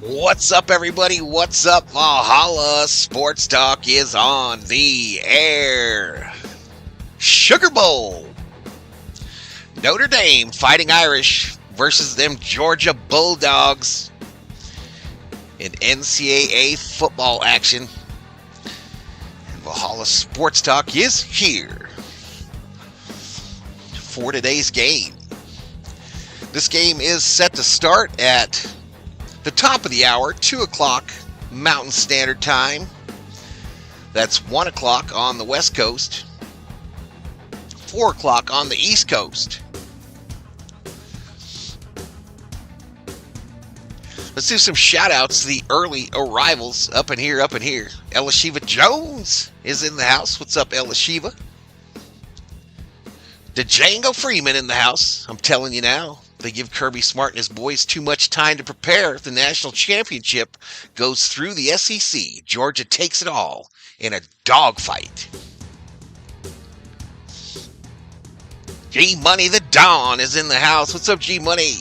What's up, everybody? What's up? Valhalla Sports Talk is on the air. Sugar Bowl. Notre Dame Fighting Irish versus them Georgia Bulldogs in NCAA football action. And Valhalla Sports Talk is here for today's game. This game is set to start at the top of the hour, 2 o'clock Mountain Standard Time. That's 1 o'clock on the West Coast, 4 o'clock on the East Coast. Let's do some shout-outs to the early arrivals up in here. Elishiva Jones is in the house. What's up, Elishiva? Django Freeman in the house. I'm telling you now. They give Kirby Smart and his boys too much time to prepare if the national championship goes through the SEC. Georgia takes it all in a dogfight. G-Money the Don is in the house. What's up, G-Money?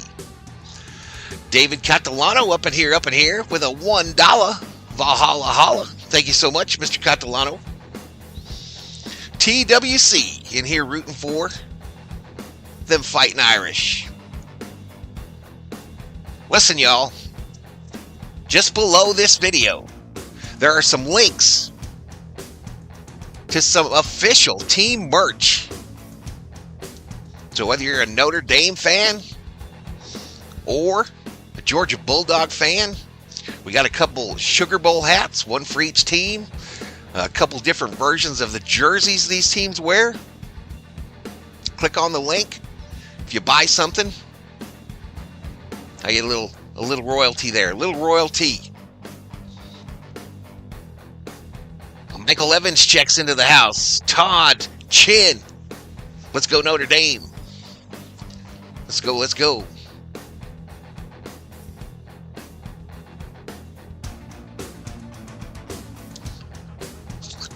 David Catalano up in here with a $1 Valhalla Holla. Thank you so much, Mr. Catalano. TWC in here rooting for them Fighting Irish. Listen, y'all, just below this video, there are some links to some official team merch. So whether you're a Notre Dame fan or a Georgia Bulldog fan, we got a couple Sugar Bowl hats, one for each team, a couple different versions of the jerseys these teams wear. Click on the link. If you buy something, I get a little royalty there. A little royalty. Michael Evans checks into the house. Todd Chin. Let's go Notre Dame. Let's go.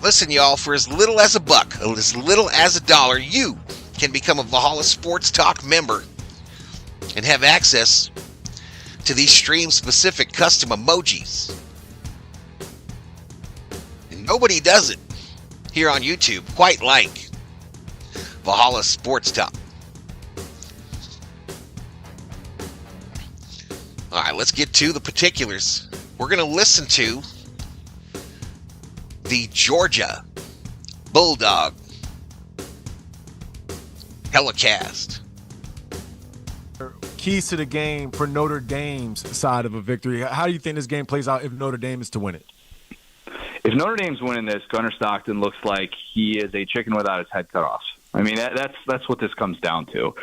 Listen, y'all, for as little as $1, as little as $1, you can become a Valhalla Sports Talk member and have access to these stream-specific custom emojis. And nobody does it here on YouTube quite like Valhalla Sports Talk. All right, let's get to the particulars. We're going to listen to the Georgia Bulldog Helicast. Keys to the game for Notre Dame's side of a victory. How do you think this game plays out if Notre Dame is to win it? If Notre Dame's winning this, Gunnar Stockton looks like he is a chicken without his head cut off. I mean, that's what this comes down to.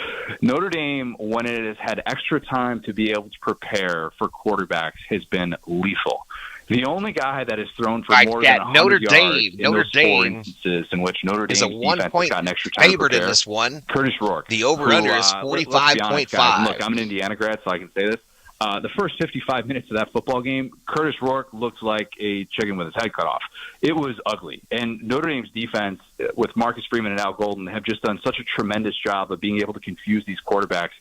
Notre Dame, when it has had extra time to be able to prepare for quarterbacks, has been lethal. The only guy that has thrown for more than 100 yards in those 4 instances in which Notre Dame's defense has gotten extra time to prepare, in this one. Curtis Rourke. The over-under is 45.5. Look, I'm an Indiana grad, so I can say this. The first 55 minutes of that football game, Curtis Rourke looked like a chicken with his head cut off. It was ugly. And Notre Dame's defense, with Marcus Freeman and Al Golden, have just done such a tremendous job of being able to confuse these quarterbacks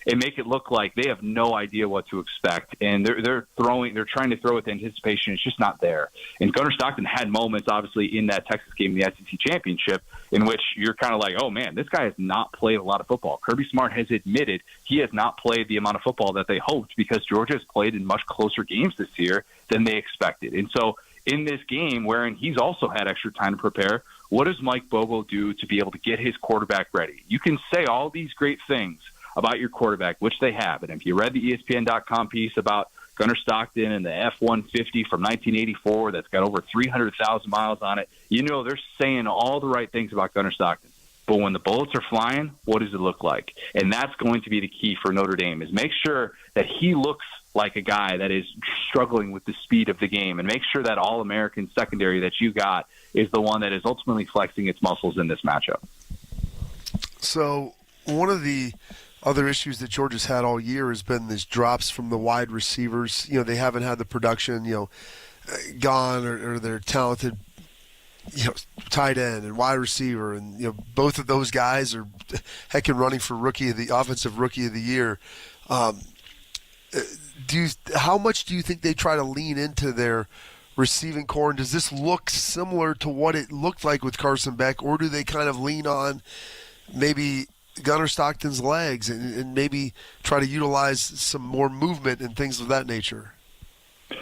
and make it look like they have no idea what to expect. And they're trying to throw with anticipation. It's just not there. And Gunnar Stockton had moments, obviously, in that Texas game in the SEC championship, in which you're kind of like, oh, man, this guy has not played a lot of football. Kirby Smart has admitted he has not played the amount of football that they hoped because Georgia has played in much closer games this year than they expected. And so in this game, wherein he's also had extra time to prepare, what does Mike Bogle do to be able to get his quarterback ready? You can say all these great things about your quarterback, which they have. And if you read the ESPN.com piece about Gunnar Stockton and the F-150 from 1984 that's got over 300,000 miles on it, you know they're saying all the right things about Gunnar Stockton. But when the bullets are flying, what does it look like? And that's going to be the key for Notre Dame, is make sure that he looks like a guy that is struggling with the speed of the game, and make sure that All-American secondary that you got is the one that is ultimately flexing its muscles in this matchup. So one of the other issues that Georgia's had all year has been these drops from the wide receivers. You know, they haven't had the production, gone or their talented, tight end and wide receiver. And, both of those guys are heckin' running for offensive rookie of the year. how much do you think they try to lean into their receiving core? And does this look similar to what it looked like with Carson Beck, or do they kind of lean on maybe Gunnar Stockton's legs and maybe try to utilize some more movement and things of that nature?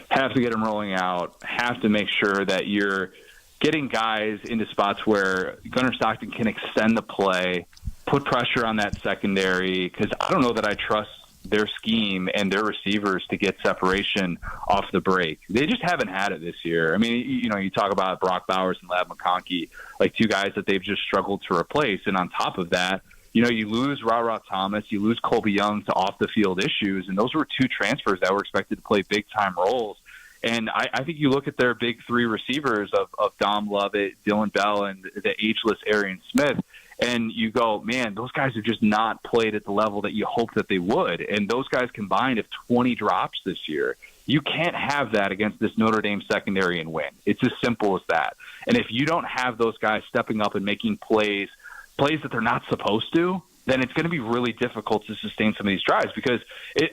Have to get them rolling out. Have to make sure that you're getting guys into spots where Gunnar Stockton can extend the play, put pressure on that secondary, because I don't know that I trust their scheme and their receivers to get separation off the break. They just haven't had it this year. I mean, you talk about Brock Bowers and Lab McConkey, like two guys that they've just struggled to replace. And on top of that, you lose Ra Thomas, you lose Colby Young to off-the-field issues, and those were two transfers that were expected to play big-time roles. And I think you look at their big three receivers of Dom Lovett, Dylan Bell, and the ageless Arian Smith, and you go, man, those guys have just not played at the level that you hoped that they would. And those guys combined have 20 drops this year. You can't have that against this Notre Dame secondary and win. It's as simple as that. And if you don't have those guys stepping up and making plays that they're not supposed to, then it's going to be really difficult to sustain some of these drives, because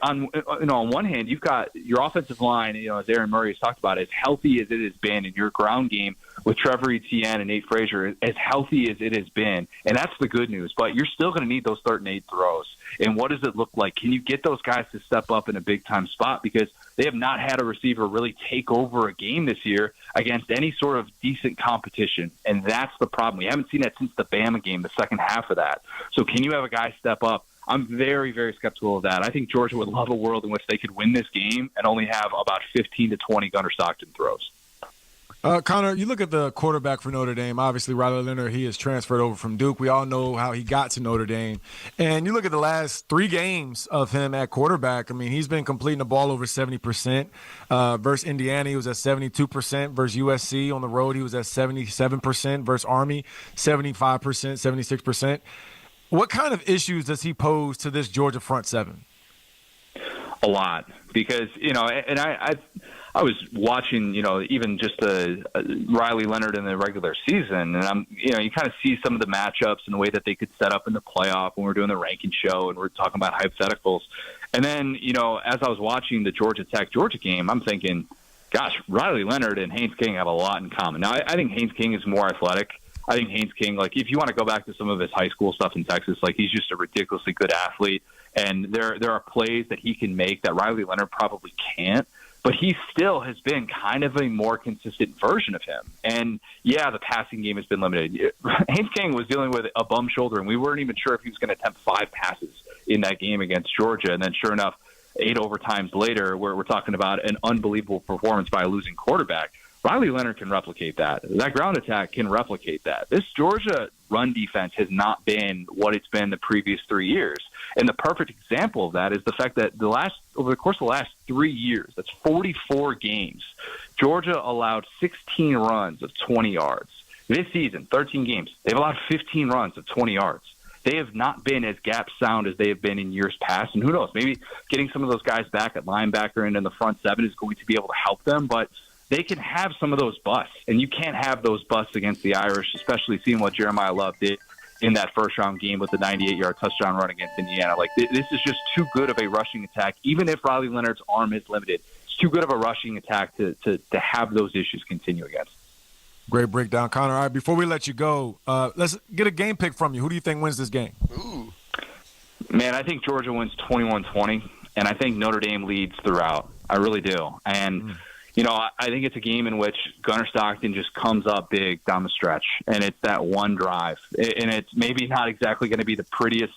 on one hand, you've got your offensive line, as Aaron Murray has talked about, as healthy as it has been, in your ground game with Trevor Etienne and Nate Frazier, as healthy as it has been. And that's the good news, but you're still going to need those 3rd and 8 throws. And what does it look like? Can you get those guys to step up in a big time spot? Because they have not had a receiver really take over a game this year against any sort of decent competition. And that's the problem. We haven't seen that since the Bama game, the second half of that. So can you have a guy step up? I'm very, very skeptical of that. I think Georgia would love a world in which they could win this game and only have about 15 to 20 Gunnar Stockton throws. Connor, you look at the quarterback for Notre Dame. Obviously, Riley Leonard, he is transferred over from Duke. We all know how he got to Notre Dame. And you look at the last 3 games of him at quarterback. I mean, he's been completing the ball over 70%. Versus Indiana, he was at 72%. Versus USC on the road, he was at 77%. Versus Army, 75%, 76%. What kind of issues does he pose to this Georgia front seven? A lot, because, and I was watching, even just Riley Leonard in the regular season, and you kind of see some of the matchups and the way that they could set up in the playoff when we're doing the ranking show and we're talking about hypotheticals. And then, as I was watching the Georgia Tech-Georgia game, I'm thinking, gosh, Riley Leonard and Haynes King have a lot in common. Now, I think Haynes King is more athletic. I think Haynes King, like, if you want to go back to some of his high school stuff in Texas, like, he's just a ridiculously good athlete. And there are plays that he can make that Riley Leonard probably can't. But he still has been kind of a more consistent version of him. And, yeah, the passing game has been limited. Haynes King was dealing with a bum shoulder, and we weren't even sure if he was going to attempt 5 passes in that game against Georgia. And then, sure enough, 8 overtimes later, where we're talking about an unbelievable performance by a losing quarterback, Riley Leonard can replicate that. That ground attack can replicate that. This Georgia run defense has not been what it's been the previous 3 years. And the perfect example of that is the fact that over the course of the last 3 years, that's 44 games, Georgia allowed 16 runs of 20 yards. This season, 13 games, they've allowed 15 runs of 20 yards. They have not been as gap sound as they have been in years past. And who knows, maybe getting some of those guys back at linebacker and in the front seven is going to be able to help them. But they can have some of those busts, and you can't have those busts against the Irish, especially seeing what Jeremiah Love did in that first-round game with the 98-yard touchdown run against Indiana. Like, this is just too good of a rushing attack. Even if Riley Leonard's arm is limited, it's too good of a rushing attack to have those issues continue against. Great breakdown, Connor. All right, before we let you go, let's get a game pick from you. Who do you think wins this game? Ooh. Man, I think Georgia wins 21-20, and I think Notre Dame leads throughout. I really do. And I think it's a game in which Gunnar Stockton just comes up big down the stretch, and it's that one drive. And it's maybe not exactly going to be the prettiest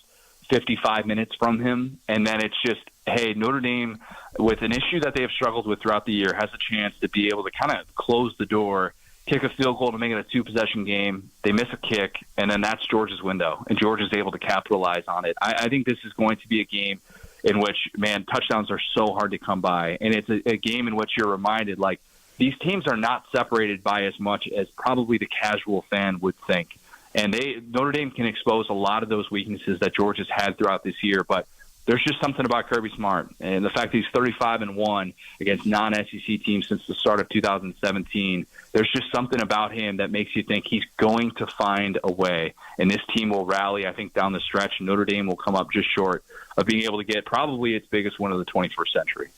55 minutes from him, and then it's just, hey, Notre Dame, with an issue that they have struggled with throughout the year, has a chance to be able to kind of close the door, kick a field goal to make it a 2-possession game. They miss a kick, and then that's Georgia's window, and Georgia's able to capitalize on it. I think this is going to be a game in which, man, touchdowns are so hard to come by. And it's a game in which you're reminded, like, these teams are not separated by as much as probably the casual fan would think. And Notre Dame can expose a lot of those weaknesses that Georgia's had throughout this year. But there's just something about Kirby Smart, and the fact that he's 35-1 against non-SEC teams since the start of 2017. There's just something about him that makes you think he's going to find a way, and this team will rally. I think down the stretch, Notre Dame will come up just short of being able to get probably its biggest win of the 21st century.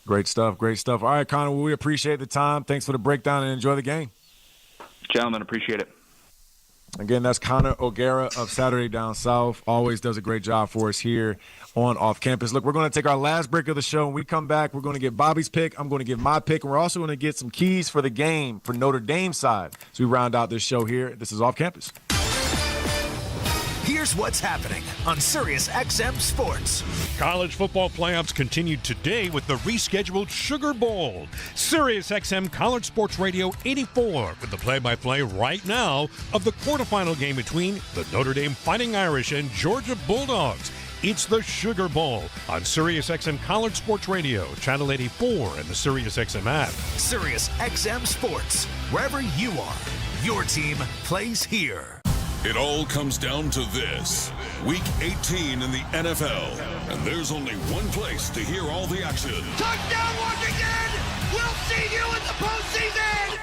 Great stuff, great stuff. All right, Connor, well, we appreciate the time. Thanks for the breakdown, and enjoy the game. Gentlemen, appreciate it. Again, that's Connor O'Gara of Saturday Down South. Always does a great job for us here on Off Campus. Look, we're going to take our last break of the show. When we come back, we're going to get Bobby's pick. I'm going to give my pick. And we're also going to get some keys for the game for Notre Dame side. So we round out this show here. This is Off Campus. Here's what's happening on Sirius XM Sports. College football playoffs continued today with the rescheduled Sugar Bowl. Sirius XM College Sports Radio 84 with the play-by-play right now of the quarterfinal game between the Notre Dame Fighting Irish and Georgia Bulldogs. It's the Sugar Bowl on Sirius XM College Sports Radio, Channel 84, and the Sirius XM app. Sirius XM Sports. Wherever you are, your team plays here. It all comes down to this. Week 18 in the NFL. And there's only one place to hear all the action. Touchdown, Washington! We'll see you in the postseason!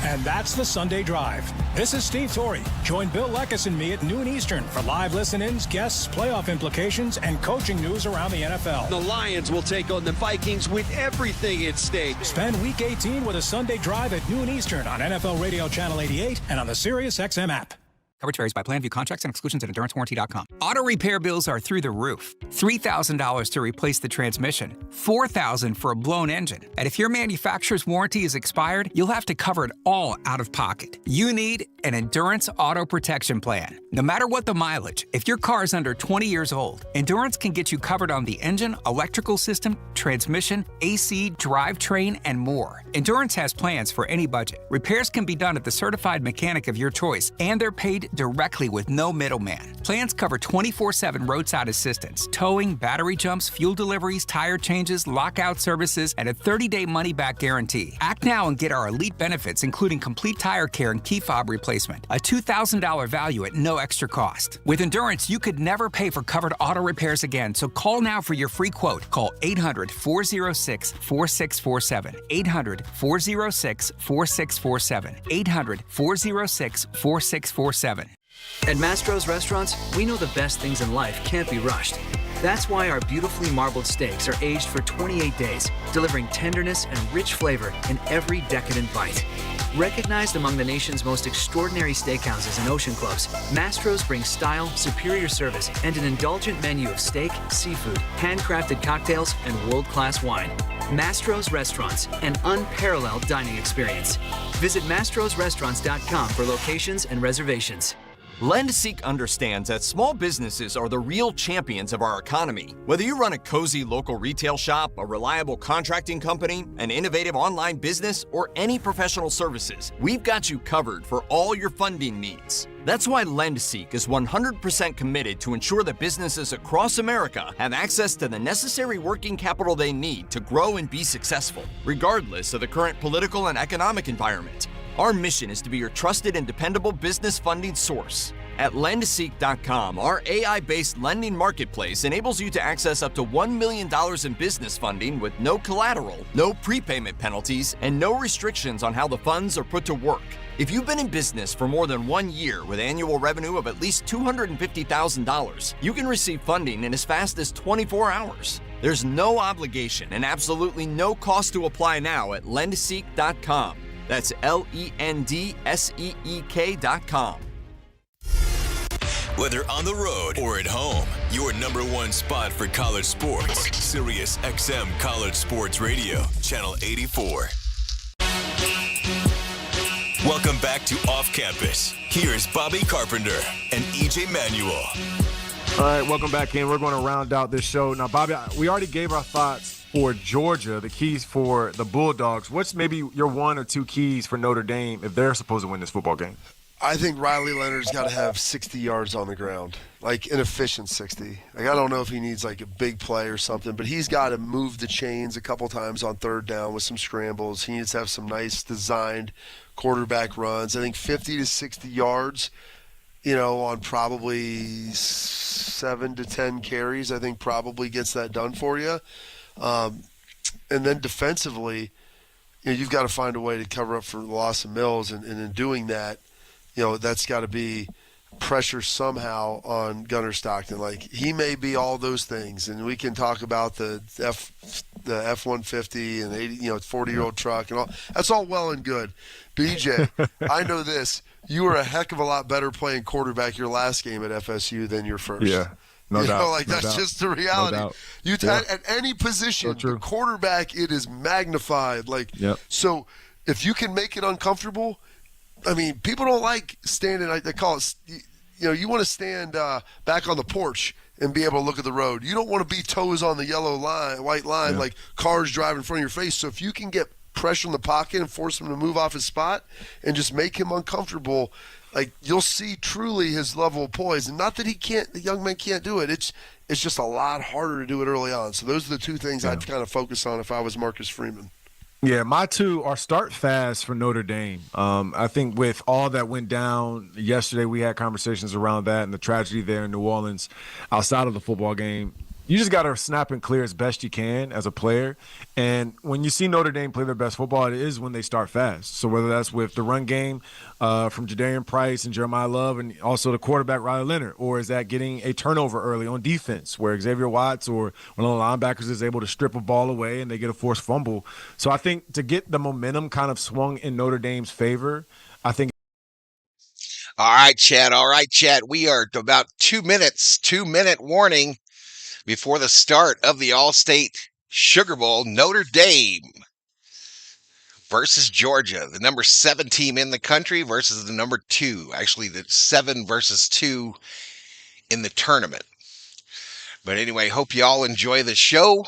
And that's the Sunday Drive. This is Steve Torrey. Join Bill Leckus and me at noon Eastern for live listen-ins, guests, playoff implications, and coaching news around the NFL. The Lions will take on the Vikings with everything at stake. Spend Week 18 with a Sunday Drive at noon Eastern on NFL Radio Channel 88 and on the Sirius XM app. Coverage varies by plan. View contracts and exclusions at EnduranceWarranty.com. Auto repair bills are through the roof. $3,000 to replace the transmission. $4,000 for a blown engine. And if your manufacturer's warranty is expired, you'll have to cover it all out of pocket. You need an Endurance Auto Protection Plan. No matter what the mileage, if your car is under 20 years old, Endurance can get you covered on the engine, electrical system, transmission, AC, drivetrain, and more. Endurance has plans for any budget. Repairs can be done at the certified mechanic of your choice, and they're paid directly with no middleman. Plans cover 24/7 roadside assistance, towing, battery jumps, fuel deliveries, tire changes, lockout services, and a 30-day money-back guarantee. Act now and get our elite benefits, including complete tire care and key fob replacement. A $2,000 value at no extra cost. With Endurance, you could never pay for covered auto repairs again, so call now for your free quote. Call 800-406-4647. 800-406-4647. 800-406-4647. At Mastro's Restaurants, we know the best things in life can't be rushed. That's why our beautifully marbled steaks are aged for 28 days, delivering tenderness and rich flavor in every decadent bite. Recognized among the nation's most extraordinary steakhouses and ocean clubs, Mastro's brings style, superior service, and an indulgent menu of steak, seafood, handcrafted cocktails, and world-class wine. Mastro's Restaurants, an unparalleled dining experience. Visit mastrosrestaurants.com for locations and reservations. LendSeek understands that small businesses are the real champions of our economy. Whether you run a cozy local retail shop, a reliable contracting company, an innovative online business, or any professional services, we've got you covered for all your funding needs. That's why LendSeek is 100% committed to ensure that businesses across America have access to the necessary working capital they need to grow and be successful, regardless of the current political and economic environment. Our mission is to be your trusted and dependable business funding source. At lendseek.com, our AI-based lending marketplace enables you to access up to $1 million in business funding with no collateral, no prepayment penalties, and no restrictions on how the funds are put to work. If you've been in business for more than 1 year with annual revenue of at least $250,000, you can receive funding in as fast as 24 hours. There's no obligation and absolutely no cost to apply now at lendseek.com. That's LENDSEEK.com. Whether on the road or at home, your number one spot for college sports. Sirius XM College Sports Radio, Channel 84. Welcome back to Off Campus. Here's Bobby Carpenter and EJ Manuel. All right, welcome back in. We're going to round out this show. Now, Bobby, we already gave our thoughts for Georgia, the keys for the Bulldogs. What's maybe your one or two keys for Notre Dame if they're supposed to win this football game? I think Riley Leonard's got to have 60 yards on the ground, like an efficient 60. Like, I don't know if he needs like a big play or something, but he's got to move the chains a couple times on third down with some scrambles. He needs to have some nice designed quarterback runs. I think 50 to 60 yards on probably 7 to 10 carries, I think probably gets that done for you. And then defensively, you've got to find a way to cover up for the loss of Mills, and in doing that, that's got to be pressure somehow on Gunnar Stockton. Like, he may be all those things, and we can talk about the F-150 and 40-year-old truck and all. That's all well and good. BJ, I know this. You were a heck of a lot better playing quarterback your last game at FSU than your first. Yeah. No doubt. That's just the reality. No doubt. At any position, the quarterback, it is magnified. So if you can make it uncomfortable, I mean, people don't like standing. They call it, you want to stand back on the porch and be able to look at the road. You don't want to be toes on the white line, like cars driving in front of your face. So if you can get pressure in the pocket and force him to move off his spot and just make him uncomfortable, like, you'll see truly his level of poise. And not that the young man can't do it. It's just a lot harder to do it early on. So those are the two things I'd kind of focus on if I was Marcus Freeman. Yeah, my two are start fast for Notre Dame. I think with all that went down yesterday, we had conversations around that and the tragedy there in New Orleans outside of the football game. You just got to snap and clear as best you can as a player. And when you see Notre Dame play their best football, it is when they start fast. So whether that's with the run game from Jadarian Price and Jeremiah Love and also the quarterback Riley Leonard, or is that getting a turnover early on defense where Xavier Watts or one of the linebackers is able to strip a ball away and they get a forced fumble. So I think to get the momentum kind of swung in Notre Dame's favor, I think. All right, Chad. We are about 2 minutes, 2-minute warning before the start of the All-State Sugar Bowl. Notre Dame versus Georgia, the number 7 team in the country versus the number 2. Actually, the 7 versus 2 in the tournament. But anyway, hope you all enjoy the show.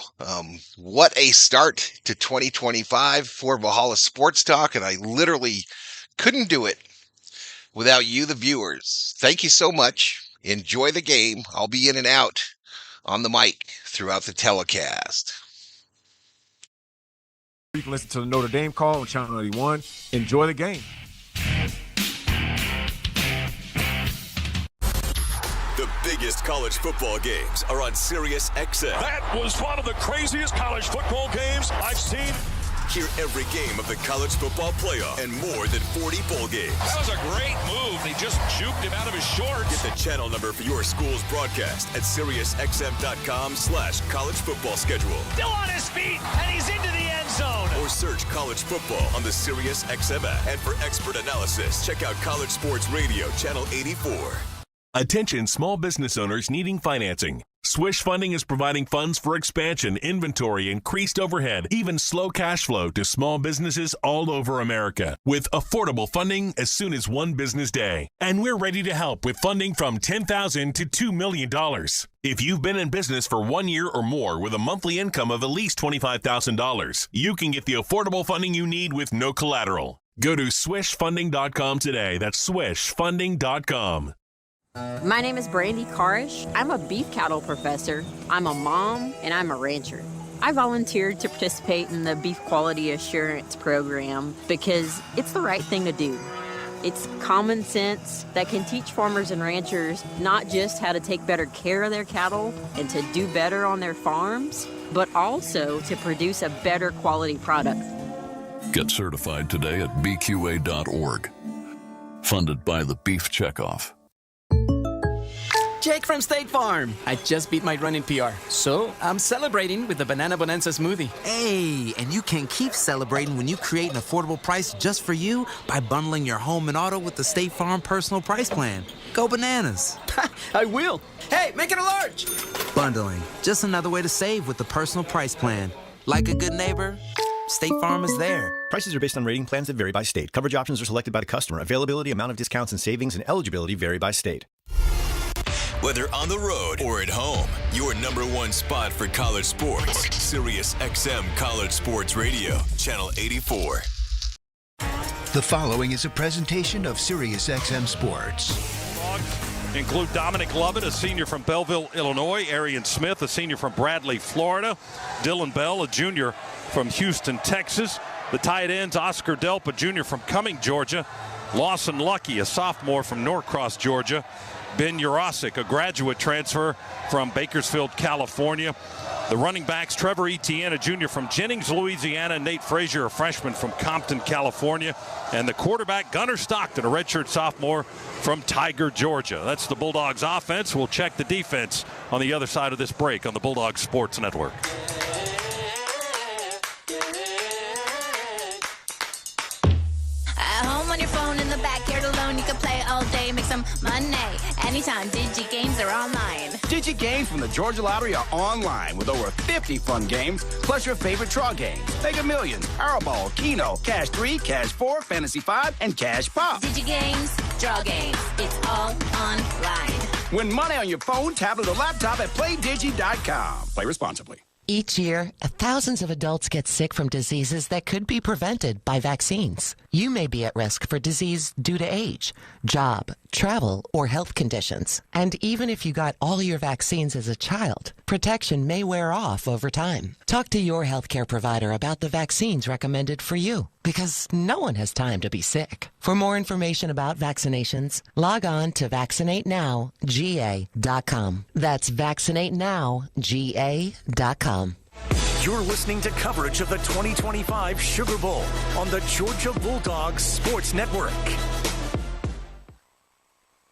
What a start to 2025 for Valhalla Sports Talk, and I literally couldn't do it without you, the viewers. Thank you so much. Enjoy the game. I'll be in and out on the mic throughout the telecast. You can listen to the Notre Dame call on Channel 81. Enjoy the game. The biggest college football games are on Sirius XM. That was one of the craziest college football games I've seen. Hear every game of the college football playoff and more than 40 bowl games. That was a great move. They just juked him out of his shorts. Get the channel number for your school's broadcast at SiriusXM.com/college football schedule. Still on his feet, and he's into the end zone. Or search college football on the Sirius XM app. And for expert analysis, check out College Sports Radio, Channel 84. Attention small business owners needing financing. Swish Funding is providing funds for expansion, inventory, increased overhead, even slow cash flow to small businesses all over America with affordable funding as soon as one business day. And we're ready to help with funding from $10,000 to $2 million. If you've been in business for 1 year or more with a monthly income of at least $25,000, you can get the affordable funding you need with no collateral. Go to swishfunding.com today. That's swishfunding.com. My name is Brandy Karish. I'm a beef cattle professor. I'm a mom, and I'm a rancher. I volunteered to participate in the Beef Quality Assurance Program because it's the right thing to do. It's common sense that can teach farmers and ranchers not just how to take better care of their cattle and to do better on their farms, but also to produce a better quality product. Get certified today at bqa.org. Funded by the Beef Checkoff. Jake from State Farm. I just beat my running PR, so I'm celebrating with the Banana Bonanza smoothie. Hey, and you can keep celebrating when you create an affordable price just for you by bundling your home and auto with the State Farm Personal Price Plan. Go bananas. I will. Hey, make it a large. Bundling, just another way to save with the Personal Price Plan. Like a good neighbor, State Farm is there. Prices are based on rating plans that vary by state. Coverage options are selected by the customer. Availability, amount of discounts and savings, and eligibility vary by state. Whether on the road or at home, your number one spot for college sports. Sirius XM College Sports Radio, Channel 84. The following is a presentation of Sirius XM Sports. Include Dominic Lovett, a senior from Belleville, Illinois. Arian Smith, a senior from Bradley, Florida. Dylan Bell, a junior from Houston, Texas. The tight ends, Oscar Delp, a junior from Cumming, Georgia. Lawson Lucky, a sophomore from Norcross, Georgia. Ben Urasic, a graduate transfer from Bakersfield, California. The running backs, Trevor Etienne, a junior from Jennings, Louisiana. Nate Frazier, a freshman from Compton, California. And the quarterback, Gunnar Stockton, a redshirt sophomore from Tiger, Georgia. That's the Bulldogs offense. We'll check the defense on the other side of this break on the Bulldogs Sports Network. At home on your phone, in the backyard alone, you can play all day, make some money. Anytime, Digi Games are online. Digi Games from the Georgia Lottery are online with over 50 fun games, plus your favorite draw games. Mega Millions, Powerball, Keno, Cash 3, Cash 4, Fantasy 5, and Cash Pop. Digi Games, draw games, it's all online. Win money on your phone, tablet, or laptop at PlayDigi.com. Play responsibly. Each year, thousands of adults get sick from diseases that could be prevented by vaccines. You may be at risk for disease due to age, job, travel, or health conditions. And even if you got all your vaccines as a child, protection may wear off over time. Talk to your healthcare provider about the vaccines recommended for you, because no one has time to be sick. For more information about vaccinations, log on to vaccinatenow.ga.com. That's vaccinatenow.ga.com. You're listening to coverage of the 2025 Sugar Bowl on the Georgia Bulldogs Sports Network.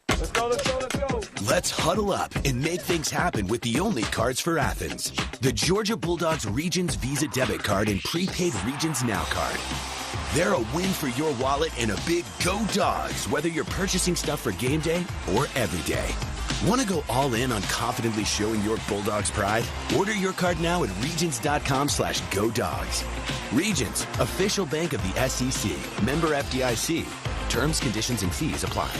Let's go, let's go, let's go. Let's huddle up and make things happen with the only cards for Athens. The Georgia Bulldogs Regions Visa Debit Card and Prepaid Regions Now Card. They're a win for your wallet and a big Go Dogs, whether you're purchasing stuff for game day or every day. Want to go all in on confidently showing your Bulldogs pride? Order your card now at regions.com/GoDogs. Regions, official bank of the SEC. Member FDIC. Terms, conditions, and fees apply.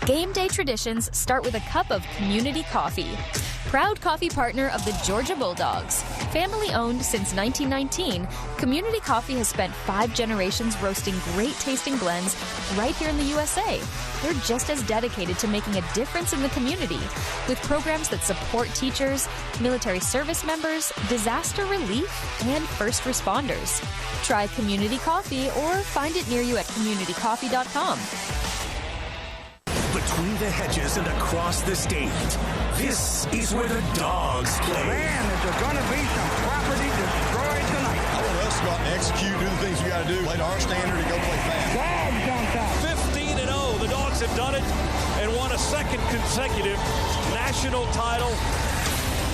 Game day traditions start with a cup of community coffee. Proud coffee partner of the Georgia Bulldogs. Family owned since 1919, Community Coffee has spent 5 generations roasting great tasting blends right here in the USA. They're just as dedicated to making a difference in the community with programs that support teachers, military service members, disaster relief, and first responders. Try Community Coffee or find it near you at communitycoffee.com. Between the hedges and across the state, this is where the Dogs play. Man, is there going to be some property destroyed tonight? I want us to go out and execute, do the things we got to do, play to our standard, and go play fast. Dogs on top. 15-0, the Dogs have done it and won a second consecutive national title.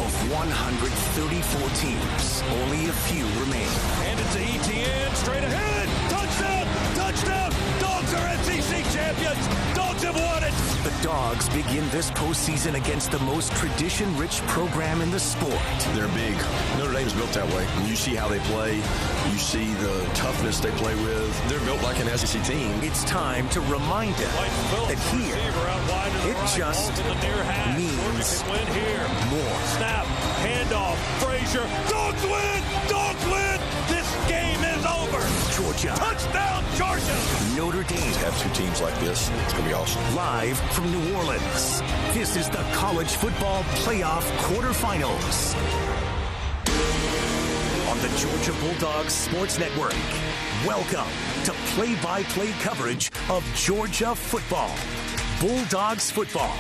Of 134 teams, only a few remain. And it's Etienne straight ahead. Touchdown! Touchdown! Dogs are SEC champions. Dogs have won it. The Dogs begin this postseason against the most tradition-rich program in the sport. They're big. Notre Dame's built that way. When you see how they play, you see the toughness they play with. They're built like an SEC team. It's time to remind them that here, it just means more. Snap, handoff, Frazier. Dogs win! Dogs win! This game is over. Georgia. Touchdown, Georgia! Notre Dame. To have two teams like this, it's going to be awesome. Live from New Orleans, this is the College Football Playoff Quarterfinals. On the Georgia Bulldogs Sports Network, welcome to play-by-play coverage of Georgia football. Bulldogs football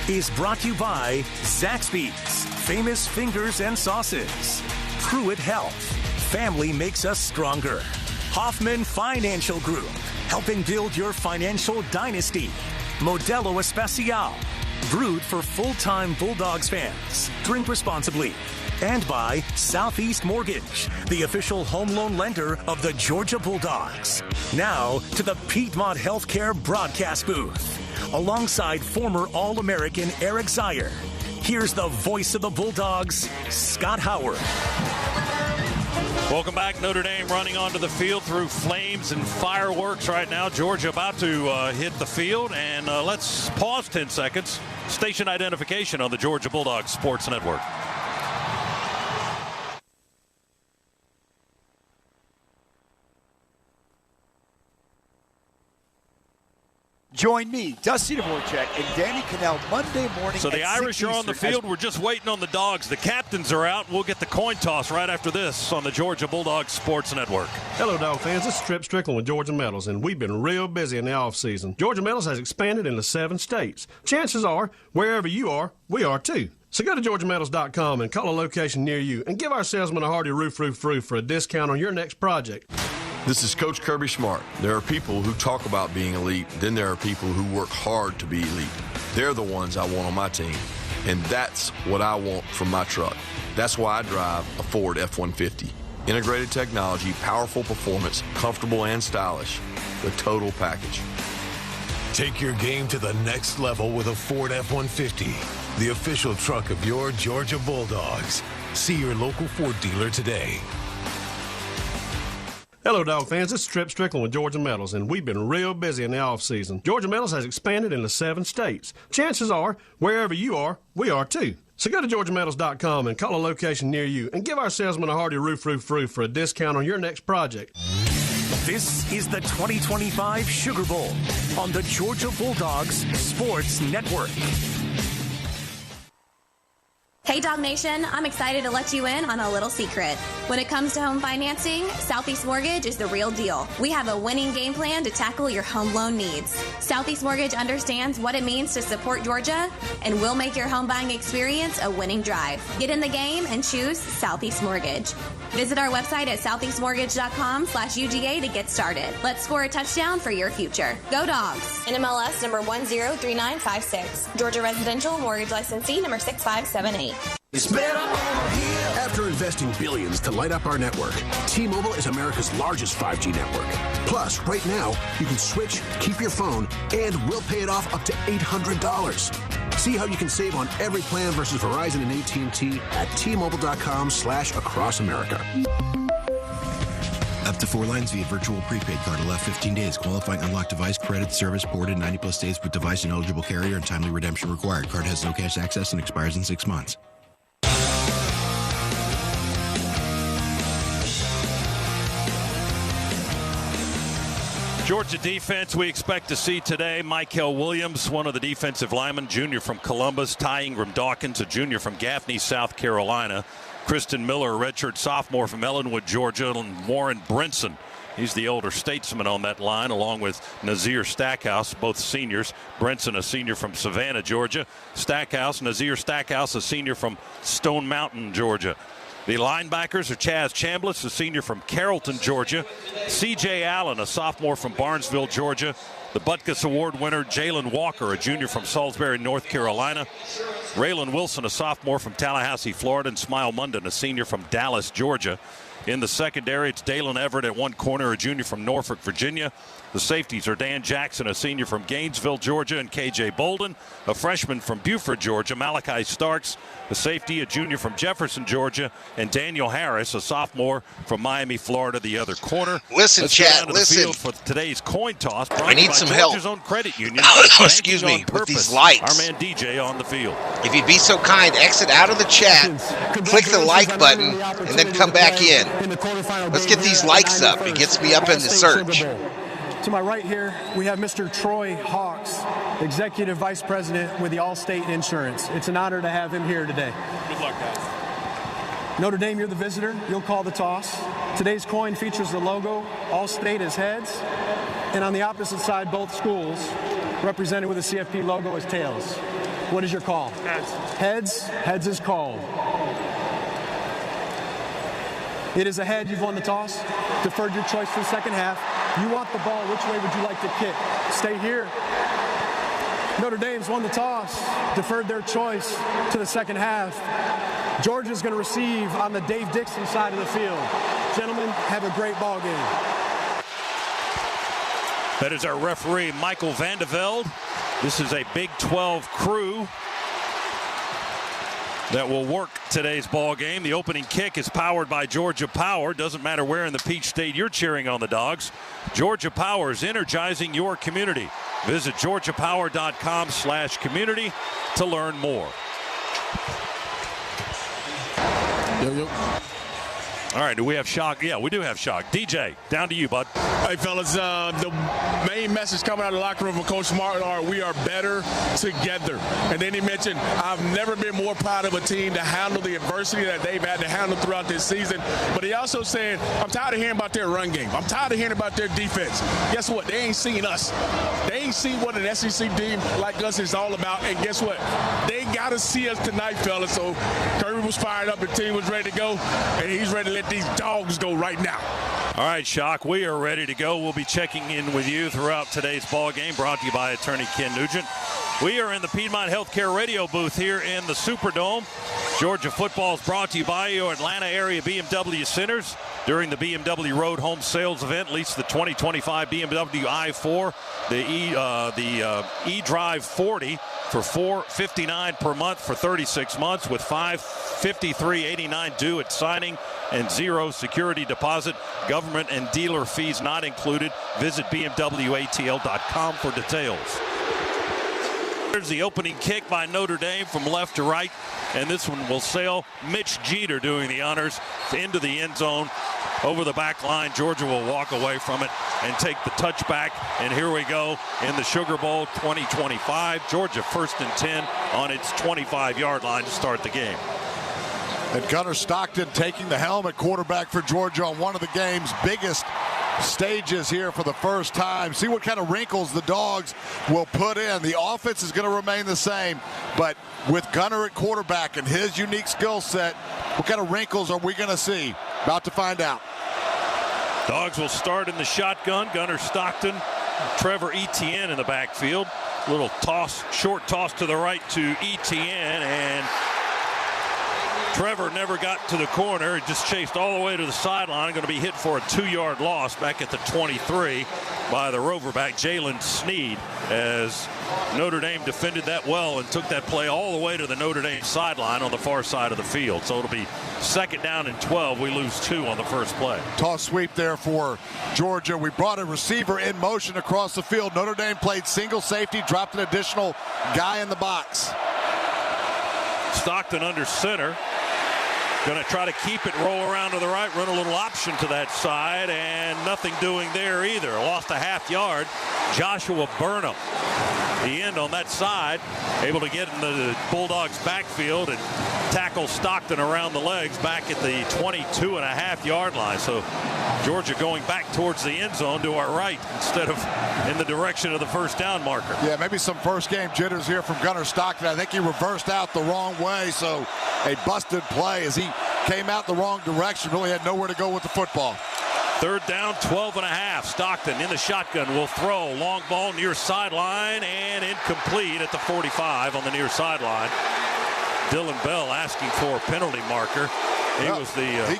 is brought to you by Zaxby's, Famous Fingers and Sauces, Pruitt Health, Family Makes Us Stronger, Hoffman Financial Group, helping build your financial dynasty, Modelo Especial, brewed for full-time Bulldogs fans. Drink responsibly. And by Southeast Mortgage, the official home loan lender of the Georgia Bulldogs. Now to the Piedmont Healthcare broadcast booth. Alongside former All-American Eric Zier, here's the voice of the Bulldogs, Scott Howard. Welcome back. Notre Dame running onto the field through flames and fireworks right now. Georgia about to hit the field. And let's pause 10 seconds. Station identification on the Georgia Bulldogs Sports Network. Join me, Dusty Dvorak, and Danny Cannell Monday morning. So the at Irish 6 are on the Eastern field. We're just waiting on the Dogs. The captains are out. We'll get the coin toss right after this on the Georgia Bulldogs Sports Network. Hello, Dog fans. This is Trip Strickland with Georgia Metals, and we've been real busy in the offseason. Georgia Metals has expanded into 7 states. Chances are, wherever you are, we are too. So go to GeorgiaMetals.com and call a location near you and give our salesman a hearty roof for a discount on your next project. This is Coach Kirby Smart. There are people who talk about being elite, then there are people who work hard to be elite. They're the ones I want on my team, and that's what I want from my truck. That's why I drive a Ford F-150. Integrated technology, powerful performance, comfortable and stylish. The total package. Take your game to the next level with a Ford F-150, the official truck of your Georgia Bulldogs. See your local Ford dealer today. Hello, Dog fans. This is Trip Strickland with Georgia Metals, and we've been real busy in the offseason. Georgia Metals has expanded into 7 states. Chances are, wherever you are, we are too. So go to GeorgiaMetals.com and call a location near you and give our salesman a hearty roof for a discount on your next project. This is the 2025 Sugar Bowl on the Georgia Bulldogs Sports Network. Hey Dog Nation, I'm excited to let you in on a little secret. When it comes to home financing, Southeast Mortgage is the real deal. We have a winning game plan to tackle your home loan needs. Southeast Mortgage understands what it means to support Georgia, and we'll make your home buying experience a winning drive. Get in the game and choose Southeast Mortgage. Visit our website at southeastmortgage.com/UGA to get started. Let's score a touchdown for your future. Go Dogs! NMLS number 103956. Georgia Residential Mortgage Licensee number 6578. After investing billions to light up our network, T-Mobile is America's largest 5G network. Plus, right now, you can switch, keep your phone, and we'll pay it off up to $800. See how you can save on every plan versus Verizon and AT&T at T-Mobile.com/across America. Up to 4 lines via virtual prepaid card. Allow 15 days. Qualifying unlocked device credit service ported 90+ states with device and eligible carrier and timely redemption required. Card has no cash access and expires in 6 months. Georgia defense we expect to see today. Michael Williams, one of the defensive linemen, junior from Columbus. Ty Ingram Dawkins, a junior from Gaffney, South Carolina. Kristen Miller, a redshirt sophomore from Ellenwood, Georgia. And Warren Brinson, he's the older statesman on that line, along with Nazir Stackhouse, both seniors. Brinson, a senior from Savannah, Georgia. Nazir Stackhouse, a senior from Stone Mountain, Georgia. The linebackers are Chaz Chambliss, a senior from Carrollton, Georgia. C.J. Allen, a sophomore from Barnesville, Georgia. The Butkus Award winner, Jalen Walker, a junior from Salisbury, North Carolina. Raylan Wilson, a sophomore from Tallahassee, Florida. And Smile Munden, a senior from Dallas, Georgia. In the secondary, it's Dalen Everett at one corner, a junior from Norfolk, Virginia. The safeties are Dan Jackson, a senior from Gainesville, Georgia, and K.J. Bolden, a freshman from Buford, Georgia. Malachi Starks, a safety, a junior from Jefferson, Georgia, and Daniel Harris, a sophomore from Miami, Florida, the other corner. Listen, Chad, listen. For today's coin toss. I need some help. Georgia's own credit union. Excuse me, with these lights. Our man DJ on the field. If you'd be so kind, exit out of the chat, click the like button, and then come back in. Let's get these likes up. It gets me up in the search. To my right here, we have Mr. Troy Hawks, Executive Vice President with the Allstate Insurance. It's an honor to have him here today. Good luck, guys. Notre Dame, you're the visitor. You'll call the toss. Today's coin features the logo, Allstate as heads, and on the opposite side, both schools, represented with the CFP logo as tails. What is your call? Heads. Heads. Heads is called. It is a head. You've won the toss. Deferred your choice for the second half. You want the ball. Which way would you like to kick? Stay here. Notre Dame's won the toss. Deferred their choice to the second half. Georgia's going to receive on the Dave Dixon side of the field. Gentlemen, have a great ball game. That is our referee, Michael Vandevelde. This is a Big 12 crew that will work today's ball game. The opening kick is powered by Georgia Power. Doesn't matter where in the Peach State you're cheering on the Dogs. Georgia Power is energizing your community. Visit georgiapower.com/community to learn more. All right, do we have Shock? Yeah, we do have Shock. DJ, down to you, bud. Hey, fellas, the main message coming out of the locker room from Coach Smart are we are better together. And then he mentioned, I've never been more proud of a team to handle the adversity that they've had to handle throughout this season. But he also said, I'm tired of hearing about their run game. I'm tired of hearing about their defense. Guess what? They ain't seen us. They ain't seen what an SEC team like us is all about. And guess what? They got to see us tonight, fellas. So Kirby was fired up. The team was ready to go. And he's ready to let these dogs go right now. All right, Shock, we are ready to go. We'll be checking in with you throughout today's ball game, brought to you by attorney Ken Nugent. We are in the Piedmont Healthcare radio booth here in the Superdome. Georgia football is brought to you by your Atlanta area BMW centers. During the BMW Road Home Sales event, lease the 2025 BMW i4, the eDrive 40 for $459 per month for 36 months with $553.89 due at signing and zero security deposit. Government and dealer fees not included. Visit BMWATL.com for details. There's the opening kick by Notre Dame from left to right, and this one will sail. Mitch Jeter doing the honors into the end zone. Over the back line, Georgia will walk away from it and take the touchback. And here we go in the Sugar Bowl 2025. Georgia 1st and 10 on its 25-yard line to start the game. And Gunnar Stockton taking the helm at quarterback for Georgia on one of the game's biggest stages here for the first time. See what kind of wrinkles the Dogs will put in. The offense is going to remain the same, but with Gunnar at quarterback and his unique skill set, what kind of wrinkles are we going to see? About to find out. Dogs will start in the shotgun. Gunnar Stockton, Trevor Etienne in the backfield. Little toss, short toss to the right to Etienne, and Trevor never got to the corner. He just chased all the way to the sideline. Going to be hit for a 2-yard loss back at the 23 by the Roverback, Jalen Sneed, as Notre Dame defended that well and took that play all the way to the Notre Dame sideline on the far side of the field. So it'll be 2nd down and 12. We lose 2 on the first play. Toss sweep there for Georgia. We brought a receiver in motion across the field. Notre Dame played single safety, dropped an additional guy in the box. Stockton under center. Going to try to keep it, roll around to the right, run a little option to that side, and nothing doing there either. Lost a half yard. Joshua Burnham, the end on that side, able to get in the Bulldogs backfield and tackle Stockton around the legs back at the 22.5-yard line. So Georgia going back towards the end zone to our right instead of in the direction of the first down marker. Yeah, maybe some first game jitters here from Gunnar Stockton. I think he reversed out the wrong way, so a busted play as he came out the wrong direction, really had nowhere to go with the football. 3rd down, 12.5. Stockton in the shotgun will throw. Long ball near sideline and incomplete at the 45 on the near sideline. Dylan Bell asking for a penalty marker. He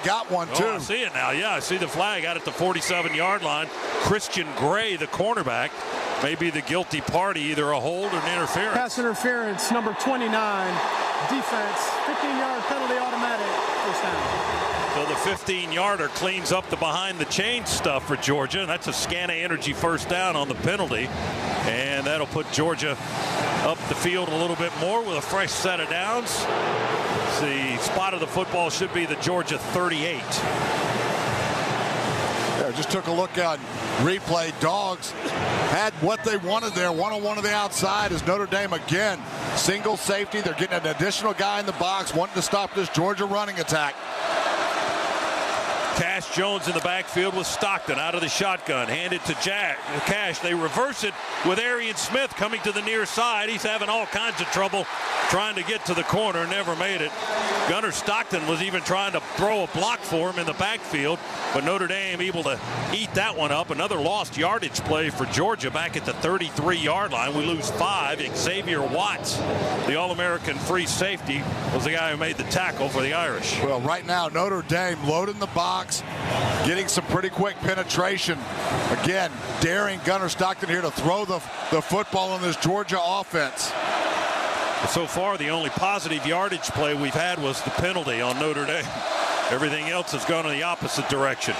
got one too. Oh, I see it now. Yeah, I see the flag out at the 47-yard line. Christian Gray, the cornerback, may be the guilty party, either a hold or an interference. Pass interference, number 29. Defense, 15-yard penalty, automatic, first down. So the 15-yarder cleans up the behind the chain stuff for Georgia. That's a Scana Energy first down on the penalty. And that'll put Georgia up the field a little bit more with a fresh set of downs. The spot of the football should be the Georgia 38. Yeah, just took a look on replay. Dogs had what they wanted there. One-on-one to the outside as Notre Dame again. Single safety. They're getting an additional guy in the box, wanting to stop this Georgia running attack. Cash Jones in the backfield with Stockton out of the shotgun. Handed to Cash. They reverse it with Arian Smith coming to the near side. He's having all kinds of trouble trying to get to the corner. Never made it. Gunnar Stockton was even trying to throw a block for him in the backfield, but Notre Dame able to eat that one up. Another lost yardage play for Georgia back at the 33-yard line. We lose 5. Xavier Watts, the All-American free safety, was the guy who made the tackle for the Irish. Well, right now, Notre Dame loading the box, getting some pretty quick penetration. Again, daring Gunnar Stockton here to throw the football on this Georgia offense. So far, the only positive yardage play we've had was the penalty on Notre Dame. Everything else has gone in the opposite direction.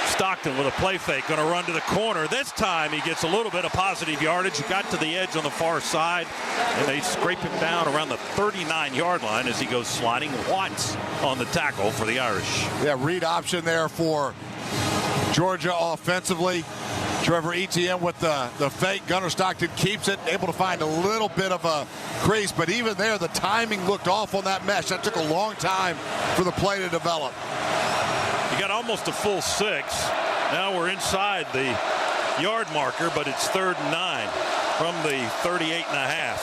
Stockton with a play fake, going to run to the corner. This time he gets a little bit of positive yardage. He got to the edge on the far side, and they scrape him down around the 39-yard line as he goes sliding. Watts on the tackle for the Irish. Yeah, read option there for Georgia offensively. Trevor Etienne with the fake. Gunnar Stockton keeps it, able to find a little bit of a crease, but even there, the timing looked off on that mesh. That took a long time for the play to develop. You got almost a full 6. Now we're inside the yard marker, but it's 3rd and 9 from the 38.5.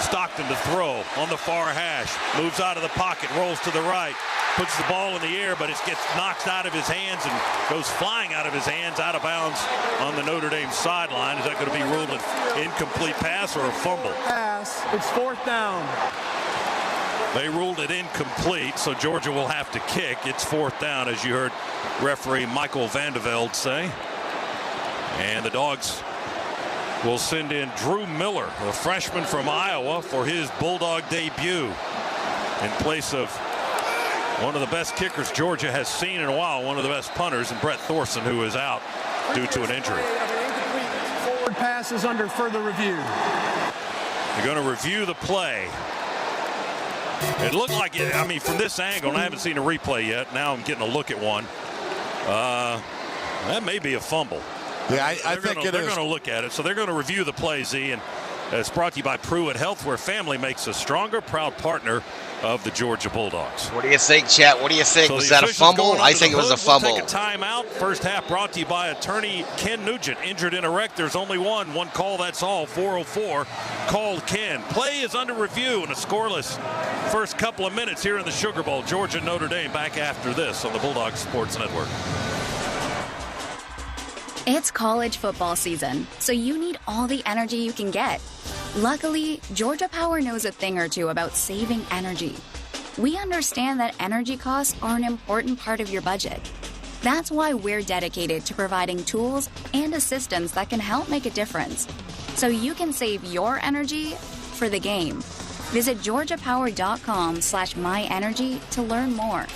Stockton to throw on the far hash. Moves out of the pocket, rolls to the right. Puts the ball in the air, but it gets knocked out of his hands and goes flying out of his hands, out of bounds on the Notre Dame sideline. Is that going to be ruled an incomplete pass or a fumble? Pass. It's 4th down. They ruled it incomplete, so Georgia will have to kick. It's 4th down, as you heard referee Michael Vandevelde say. And the Dogs will send in Drew Miller, a freshman from Iowa, for his Bulldog debut in place of one of the best kickers Georgia has seen in a while, one of the best punters, and Brett Thorson, who is out due to an injury. Forward pass is under further review. They're going to review the play. It looked like it, I mean, from this angle, and I haven't seen a replay yet. Now I'm getting a look at one. That may be a fumble. Yeah, I think it is. They're going to look at it, so they're going to review the play, Z, and it's brought to you by Pruitt Health, where family makes a stronger, proud partner of the Georgia Bulldogs. What do you think, chat? What do you think? So was that a fumble? I think it was a fumble. We'll take a timeout. First half brought to you by attorney Ken Nugent. Injured in a wreck. There's only one call, that's all. 404. Called Ken. Play is under review and a scoreless first couple of minutes here in the Sugar Bowl. Georgia Notre Dame back after this on the Bulldog Sports Network. It's college football season, so you need all the energy you can get. Luckily, Georgia Power knows a thing or two about saving energy. We understand that energy costs are an important part of your budget. That's why we're dedicated to providing tools and assistance that can help make a difference, so you can save your energy for the game. Visit georgiapower.com/myenergy to learn more.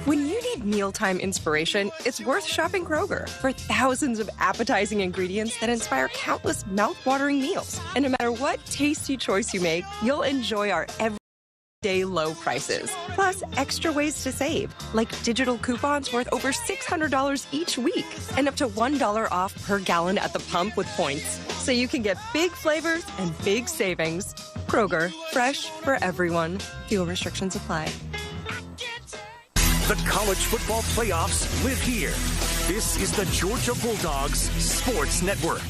When you need mealtime inspiration, it's worth shopping Kroger for thousands of appetizing ingredients that inspire countless mouth-watering meals. And no matter what tasty choice you make, you'll enjoy our everyday low prices. Plus, extra ways to save, like digital coupons worth over $600 each week and up to $1 off per gallon at the pump with points. So you can get big flavors and big savings. Kroger, fresh for everyone. Fuel restrictions apply. The college football playoffs live here. This is the Georgia Bulldogs Sports Network.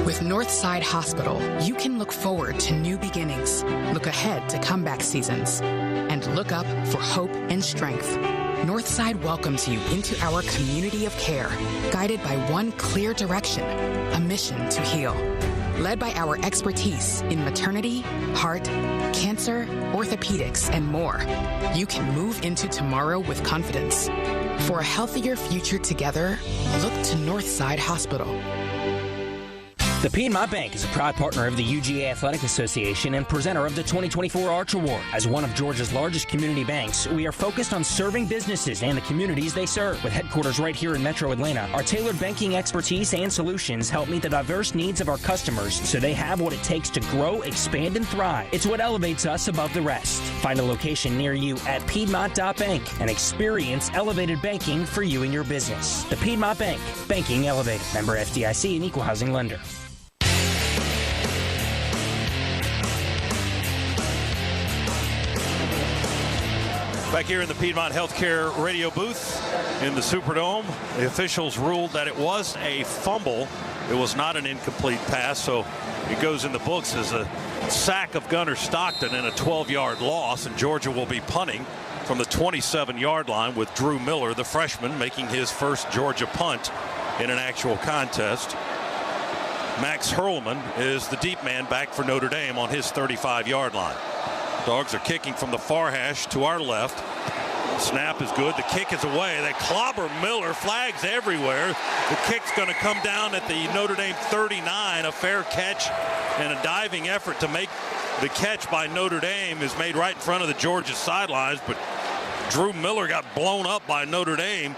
With Northside Hospital, you can look forward to new beginnings, look ahead to comeback seasons, and look up for hope and strength. Northside welcomes you into our community of care, guided by one clear direction, a mission to heal. Led by our expertise in maternity, heart, cancer, orthopedics, and more, you can move into tomorrow with confidence. For a healthier future together, look to Northside Hospital. The Piedmont Bank is a proud partner of the UGA Athletic Association and presenter of the 2024 Arch Award. As one of Georgia's largest community banks, we are focused on serving businesses and the communities they serve. With headquarters right here in Metro Atlanta, our tailored banking expertise and solutions help meet the diverse needs of our customers so they have what it takes to grow, expand, and thrive. It's what elevates us above the rest. Find a location near you at Piedmont.bank and experience elevated banking for you and your business. The Piedmont Bank, banking elevated. Member FDIC and equal housing lender. Back here in the Piedmont Healthcare radio booth in the Superdome, the officials ruled that it was a fumble. It was not an incomplete pass, so it goes in the books as a sack of Gunnar Stockton and a 12-yard loss, and Georgia will be punting from the 27-yard line with Drew Miller, the freshman, making his first Georgia punt in an actual contest. Max Hurlman is the deep man back for Notre Dame on his 35-yard line. Dogs are kicking from the far hash to our left. Snap is good. The kick is away. They clobber Miller. Flags everywhere. The kick's going to come down at the Notre Dame 39. A fair catch and a diving effort to make the catch by Notre Dame is made right in front of the Georgia sidelines, but Drew Miller got blown up by Notre Dame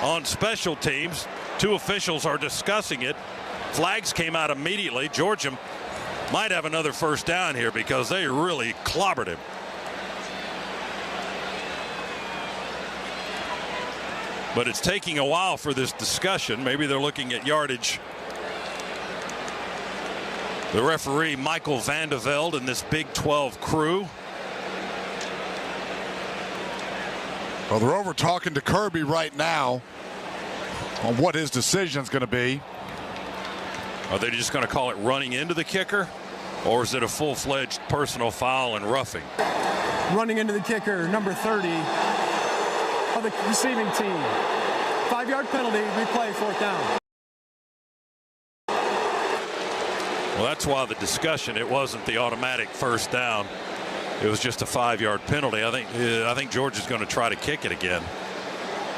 on special teams. 2 officials are discussing it. Flags came out immediately. Georgia might have another first down here because they really clobbered him. But it's taking a while for this discussion. Maybe they're looking at yardage. The referee, Michael Vandevelde, and this Big 12 crew. Well, they're over talking to Kirby right now on what his decision is going to be. Are they just going to call it running into the kicker? Or is it a full-fledged personal foul and roughing? Running into the kicker, number 30 of the receiving team. 5-yard penalty, replay, 4th down. Well, that's why the discussion, it wasn't the automatic first down. It was just a 5-yard penalty. I think Georgia's going to try to kick it again,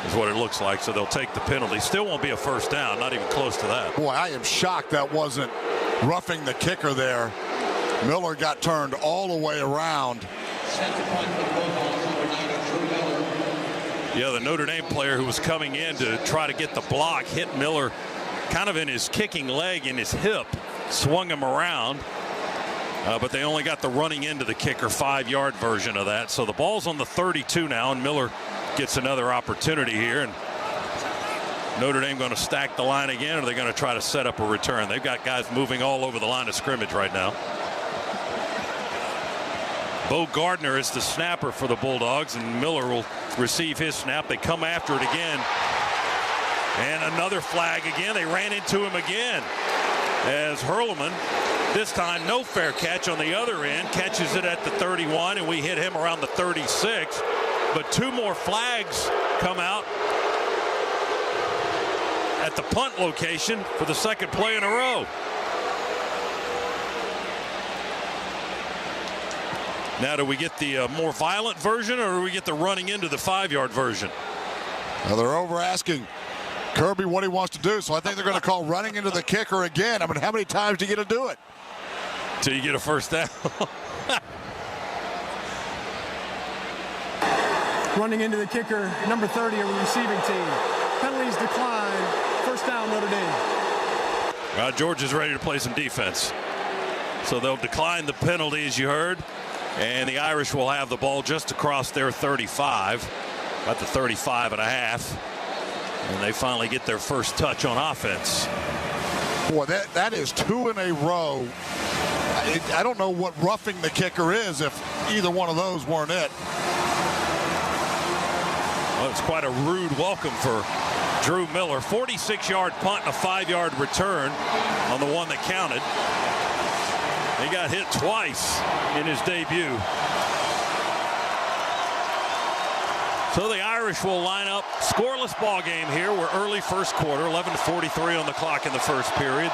is what it looks like. So they'll take the penalty. Still won't be a first down, not even close to that. Boy, I am shocked that wasn't roughing the kicker there. Miller got turned all the way around. Yeah, the Notre Dame player who was coming in to try to get the block hit Miller kind of in his kicking leg, in his hip, swung him around. But they only got the running into the kicker 5-yard version of that. So the ball's on the 32 now, and Miller gets another opportunity here. And Notre Dame going to stack the line again, or are they going to try to set up a return? They've got guys moving all over the line of scrimmage right now. Bo Gardner is the snapper for the Bulldogs, and Miller will receive his snap. They come after it again. And another flag again. They ran into him again as Hurleman, this time no fair catch on the other end, catches it at the 31, and we hit him around the 36. But 2 more flags come out at the punt location for the second play in a row. Now, do we get the more violent version, or do we get the running into the 5-yard version? Now they're over asking Kirby what he wants to do, so I think they're going to call running into the kicker again. I mean, how many times do you get to do it? Till you get a first down. Running into the kicker, number 30 of the receiving team. Penalties decline. First down, Notre Dame. Georgia's ready to play some defense. So they'll decline the penalty, as you heard. And the Irish will have the ball just across their 35, at the 35 and a half. And they finally get their first touch on offense. Boy, that is 2 in a row. I don't know what roughing the kicker is if either one of those weren't it. Well, it's quite a rude welcome for Drew Miller. 46-yard punt and a 5-yard return on the one that counted. He got hit twice in his debut. So the Irish will line up. Scoreless ball game here. We're early first quarter. 11:43 on the clock in the first period.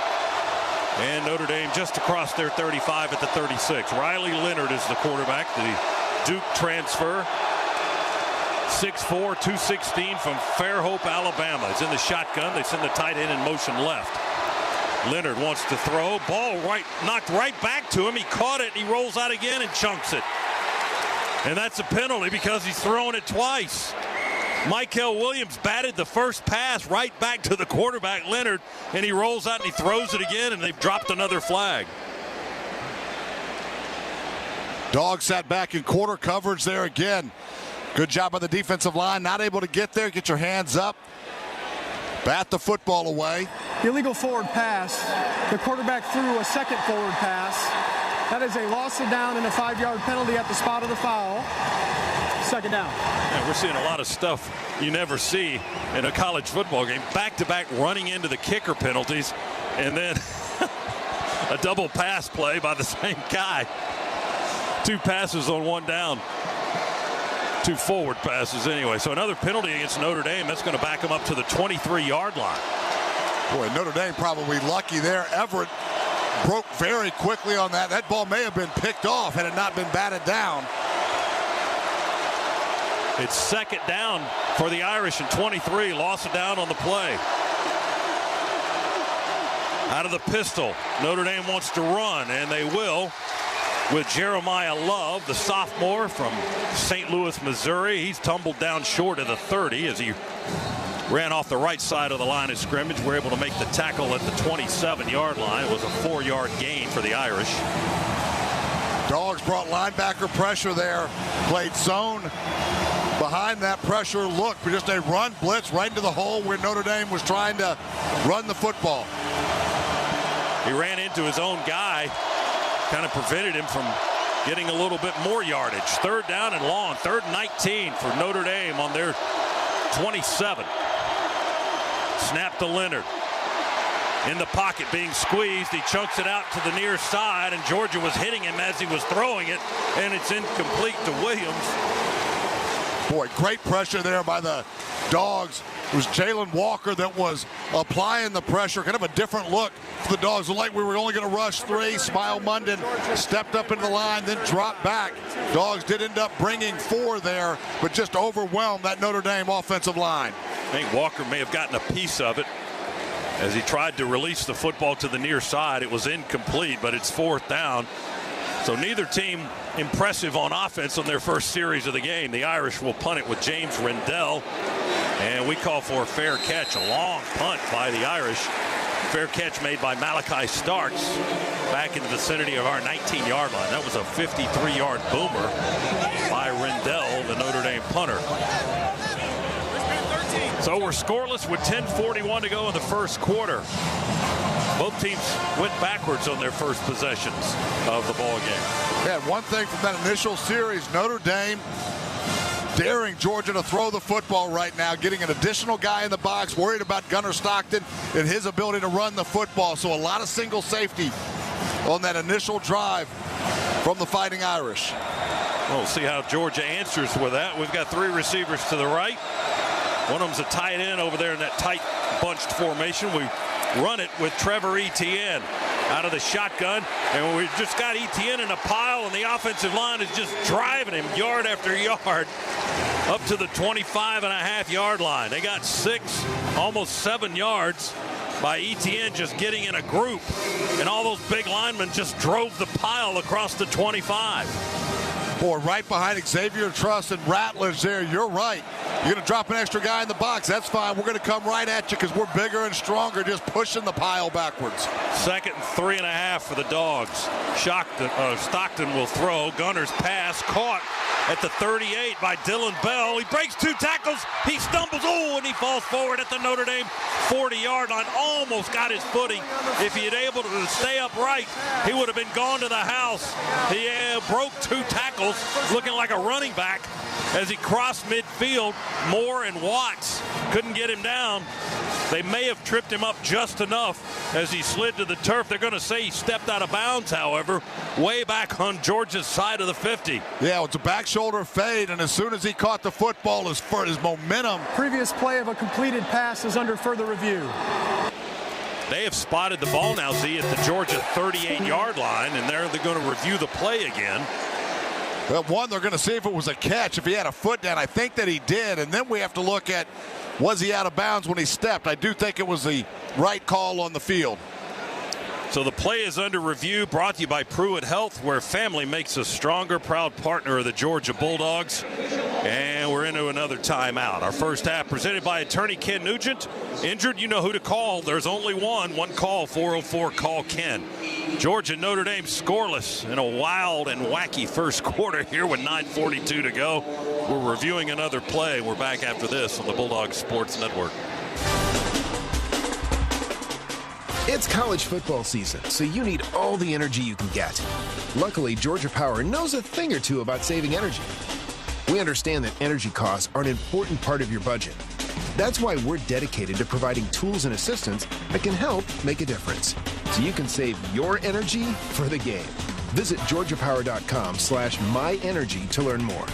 And Notre Dame just across their 35 at the 36. Riley Leonard is the quarterback, the Duke transfer. 6'4", 216 from Fairhope, Alabama. He's in the shotgun. They send the tight end in motion left. Leonard wants to throw. Ball knocked right back to him. He caught it. He rolls out again and chunks it. And that's a penalty because he's throwing it twice. Michael Williams batted the first pass right back to the quarterback, Leonard, and he rolls out and he throws it again, and they've dropped another flag. Dogs sat back in quarter coverage there again. Good job on the defensive line. Not able to get there. Get your hands up. Bat the football away. Illegal forward pass. The quarterback threw a second forward pass. That is a loss of down and a 5-yard penalty at the spot of the foul. Second down. Yeah, we're seeing a lot of stuff you never see in a college football game. Back-to-back running into the kicker penalties, and then a double pass play by the same guy. 2 passes on 1 down. 2 forward passes anyway. So another penalty against Notre Dame. That's going to back them up to the 23-yard line. Boy, Notre Dame probably lucky there. Everett broke very quickly on that. That ball may have been picked off had it not been batted down. It's second down for the Irish and 23. Loss of down on the play. Out of the pistol. Notre Dame wants to run, and they will. with Jeremiah Love, the sophomore from St. Louis, Missouri. He's tumbled down short of the 30 as he ran off the right side of the line of scrimmage. We're able to make the tackle at the 27-yard line. It was a 4-yard gain for the Irish. Dogs brought linebacker pressure there, played zone behind that pressure look for just a run blitz right into the hole where Notre Dame was trying to run the football. He ran into his own guy, kind of prevented him from getting a little bit more yardage. 3rd down and long, 3rd and 19 for Notre Dame on their 27. Snap to Leonard. In the pocket, being squeezed. He chunks it out to the near side, and Georgia was hitting him as he was throwing it, and it's incomplete to Williams. Boy, great pressure there by the Dogs. It was Jalen Walker that was applying the pressure. Kind of a different look for the Dogs. It looked like we were only going to rush 3. Smile Munden stepped up into the line, then dropped back. Dogs did end up bringing 4 there, but just overwhelmed that Notre Dame offensive line. I think Walker may have gotten a piece of it as he tried to release the football to the near side. It was incomplete, but it's 4th down. So neither team impressive on offense on their first series of the game. The Irish will punt it with James Rendell, and we call for a fair catch. A long punt by the Irish. Fair catch made by Malachi Starks back in the vicinity of our 19-yard line. That was a 53-yard boomer by Rendell, the Notre Dame punter. So we're scoreless with 10:41 to go in the first quarter. Both teams went backwards on their first possessions of the ball game. Yeah, one thing from that initial series, Notre Dame daring Georgia to throw the football right now, getting an additional guy in the box, worried about Gunnar Stockton and his ability to run the football. So a lot of single safety on that initial drive from the Fighting Irish. We'll see how Georgia answers with that. We've got 3 receivers to the right. One of them's a tight end over there in that tight bunched formation. We run it with Trevor Etienne out of the shotgun, and we just got Etienne in a pile, and the offensive line is just driving him yard after yard up to the 25.5-yard line. They got 6, almost 7 yards by Etienne just getting in a group, and all those big linemen just drove the pile across the 25. Boy, right behind Xavier Truss and Ratledge there. You're right. You're going to drop an extra guy in the box. That's fine. We're going to come right at you because we're bigger and stronger, just pushing the pile backwards. 2nd and 3.5 for the Dogs. Stockton will throw. Gunner's pass caught at the 38 by Dylan Bell. He breaks 2 tackles. He stumbles. Oh, and he falls forward at the Notre Dame 40-yard line. Almost got his footing. If he had able to stay upright, he would have been gone to the house. He broke 2 tackles, looking like a running back as he crossed midfield. Moore and Watts couldn't get him down. They may have tripped him up just enough as he slid to the turf. They're going to say he stepped out of bounds, however, way back on Georgia's side of the 50. Yeah, it's a back shoulder fade, and as soon as he caught the football, his momentum. Previous play of a completed pass is under further review. They have spotted the ball now, Z, at the Georgia 38-yard line, and they're going to review the play again. Well, one, they're going to see if it was a catch, if he had a foot down. I think that he did, and then we have to look at, was he out of bounds when he stepped? I do think it was the right call on the field. So the play is under review, brought to you by Pruitt Health, where family makes us stronger, proud partner of the Georgia Bulldogs. And we're into another timeout. Our first half presented by attorney Ken Nugent. Injured, you know who to call. There's only one call, 404-CALL-KEN. Georgia Notre Dame scoreless in a wild and wacky first quarter here with 9:42 to go. We're reviewing another play. We're back after this on the Bulldogs Sports Network. It's college football season, so you need all the energy you can get. Luckily, Georgia Power knows a thing or two about saving energy. We understand that energy costs are an important part of your budget. That's why we're dedicated to providing tools and assistance that can help make a difference, so you can save your energy for the game. Visit georgiapower.com/myenergy to learn more.